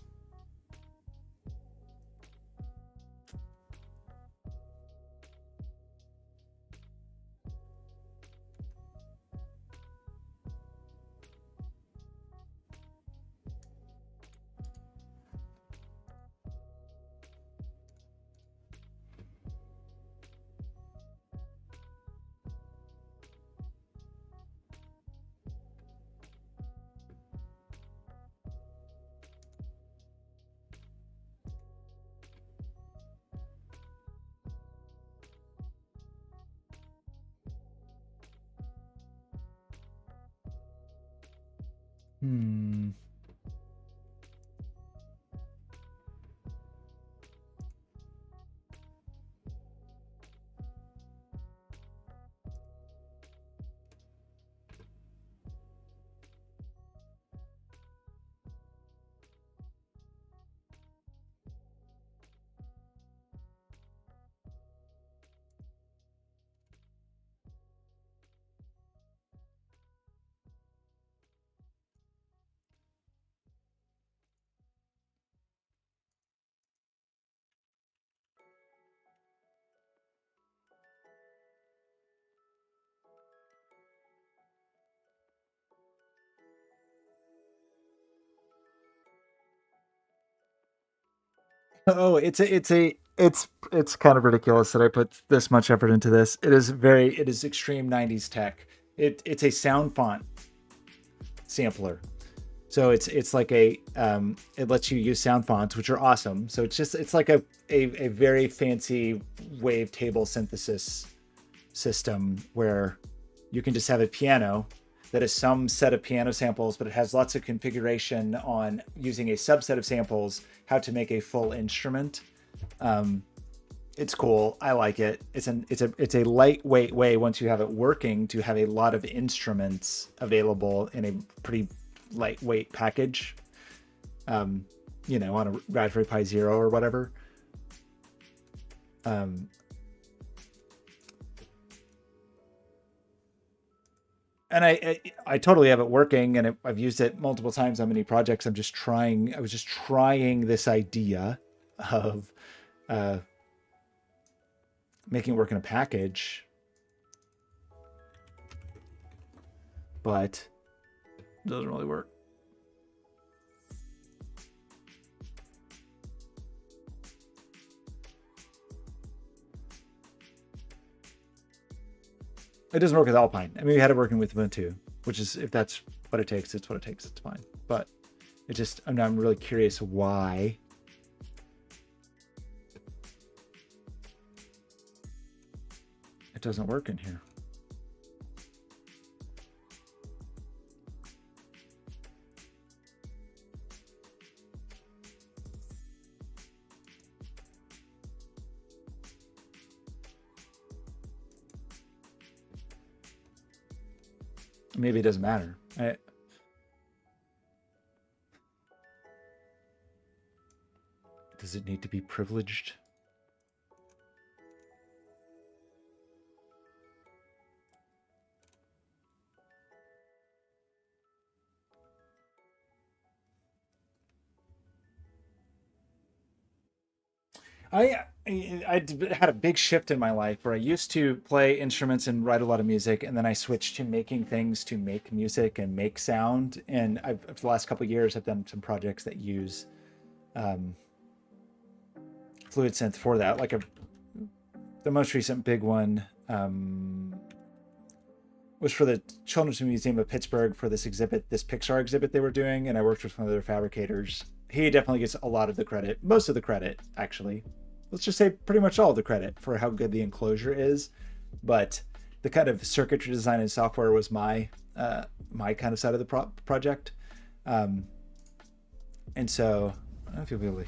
Hmm. Oh, it's kind of ridiculous that I put this much effort into this. It is extreme 90s tech. It's a sound font sampler. So it's like it lets you use sound fonts, which are awesome. So it's like a very fancy wavetable synthesis system where you can just have a piano that is some set of piano samples, but it has lots of configuration on using a subset of samples, how to make a full instrument. It's cool. I like it. It's a lightweight way, once you have it working, to have a lot of instruments available in a pretty lightweight package. On a Raspberry Pi Zero or whatever. And I totally have it working, and I've used it multiple times on many projects. I was just trying this idea of making it work in a package, but it doesn't really work. It doesn't work with Alpine. I mean, we had it working with Ubuntu, which is, if that's what it takes, it's what it takes. It's fine. But it just, I'm really curious why. It doesn't work in here. Maybe it doesn't matter. Does it need to be privileged? I had a big shift in my life where I used to play instruments and write a lot of music, and then I switched to making things to make music and make sound. And for the last couple of years, I've done some projects that use FluidSynth for that. Like the most recent big one was for the Children's Museum of Pittsburgh for this exhibit, this Pixar exhibit they were doing, and I worked with one of their fabricators. He definitely gets a lot of the credit, most of the credit, actually. Let's just say pretty much all the credit for how good the enclosure is. But the kind of circuitry design and software was my kind of side of the project. And so, I don't know if you'll be able to,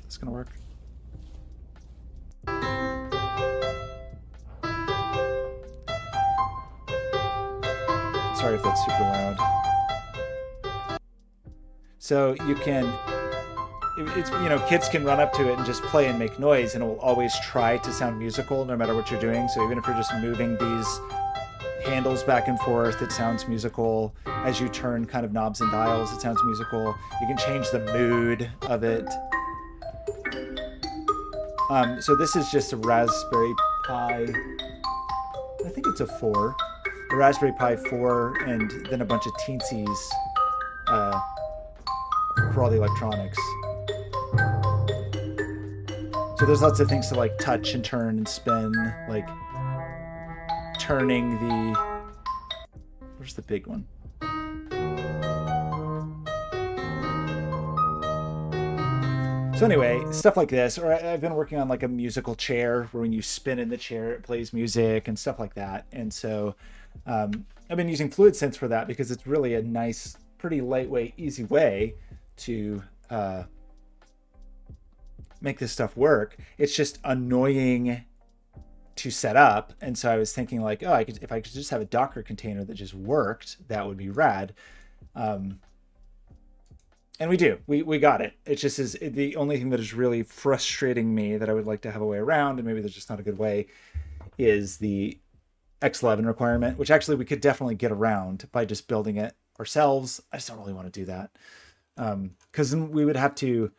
it's gonna work. Sorry if that's super loud. So you can, it's, you know, kids can run up to it and just play and make noise, and it will always try to sound musical no matter what you're doing. So even if you're just moving these handles back and forth, it sounds musical. As you turn kind of knobs and dials, it sounds musical. You can change the mood of it. So this is just a Raspberry Pi, I think it's a 4. A Raspberry Pi 4, and then a bunch of teensies for all the electronics. So there's lots of things to like touch and turn and spin, like turning the, where's the big one? So anyway, stuff like this, or I've been working on like a musical chair where when you spin in the chair, it plays music and stuff like that. And so I've been using FluidSynth for that because it's really a nice, pretty lightweight, easy way to make this stuff work. It's just annoying to set up. And so I was thinking like, oh, if I could just have a Docker container that just worked, that would be rad. And we do. We got it. It just is the only thing that is really frustrating me that I would like to have a way around, and maybe there's just not a good way, is the X11 requirement, which actually we could definitely get around by just building it ourselves. I just don't really want to do that. Because then we would have to,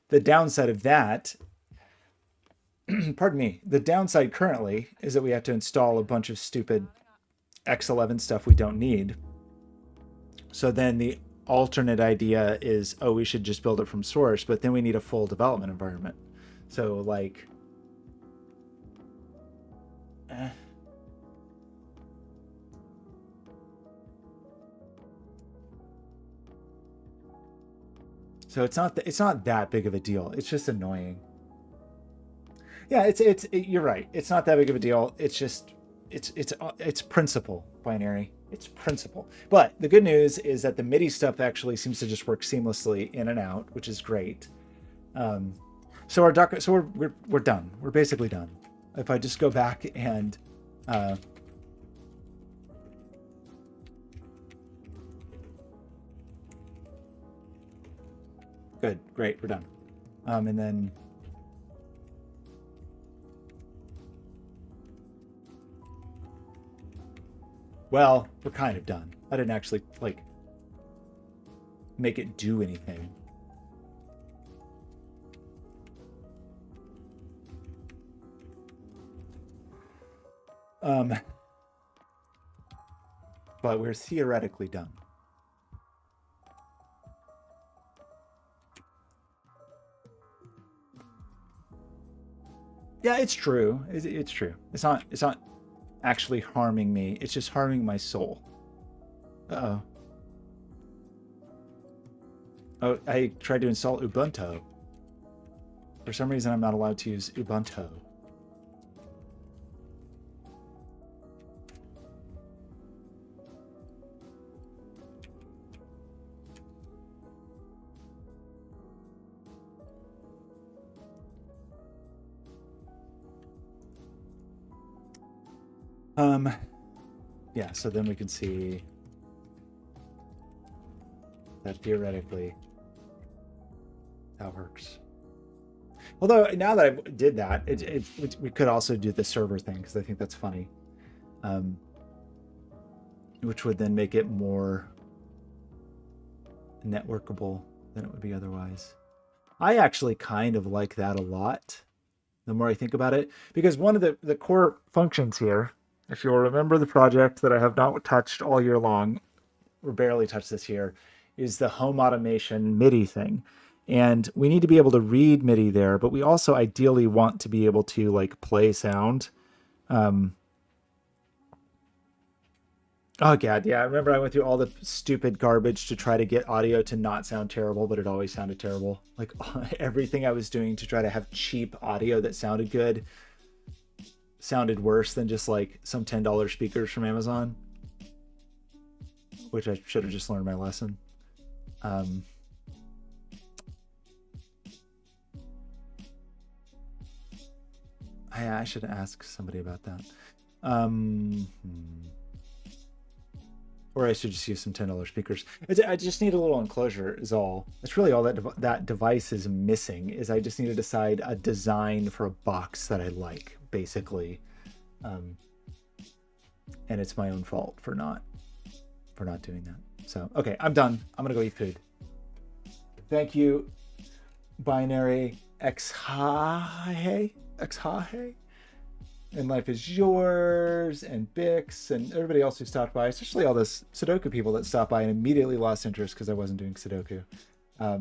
the downside of that, pardon me, the downside currently is that we have to install a bunch of stupid X11 stuff we don't need. So then the alternate idea is, oh, we should just build it from source, but then we need a full development environment. So like, so it's not that big of a deal. It's just annoying. Yeah, you're right. It's not that big of a deal. It's just, it's principle, binary. It's principle. But the good news is that the MIDI stuff actually seems to just work seamlessly in and out, which is great. So our Docker, so we're done. We're basically done. If I just go back and good, great, we're done. And then well, we're kind of done. I didn't actually like make it do anything. But we're theoretically done. Yeah, it's true. It's true. It's not actually harming me. It's just harming my soul. Uh-oh. Oh, I tried to install Ubuntu. For some reason, I'm not allowed to use Ubuntu. Yeah, so then we can see that theoretically that works. Although now that I did that, we could also do the server thing because I think that's funny, which would then make it more networkable than it would be otherwise. I actually kind of like that a lot the more I think about it, because one of the core functions here, if you'll remember the project that I have not touched all year long, or barely touched this year, is the home automation MIDI thing. And we need to be able to read MIDI there, but we also ideally want to be able to like play sound. Oh god, yeah. I remember I went through all the stupid garbage to try to get audio to not sound terrible, but it always sounded terrible. Like everything I was doing to try to have cheap audio that sounded good sounded worse than just like some $10 speakers from Amazon, which I should have just learned my lesson. I should ask somebody about that. Or I should just use some $10 speakers. I just need a little enclosure is all. That's really all that device is missing, is I just need to decide a design for a box that I like, basically. And it's my own fault for not doing that. So, okay, I'm done. I'm going to go eat food. Thank you, Binary Exhahe. And Life is Yours, and Bix, and everybody else who stopped by, especially all those Sudoku people that stopped by and immediately lost interest because I wasn't doing Sudoku. I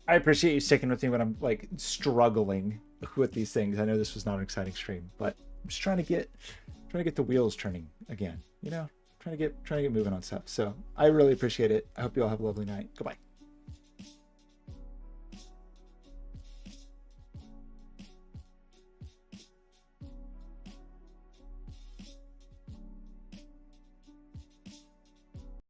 appreciate you sticking with me when I'm like struggling with these things. I know this was not an exciting stream, but I'm just trying to get the wheels turning again. You know, trying to get moving on stuff. So I really appreciate it. I hope you all have a lovely night. Goodbye.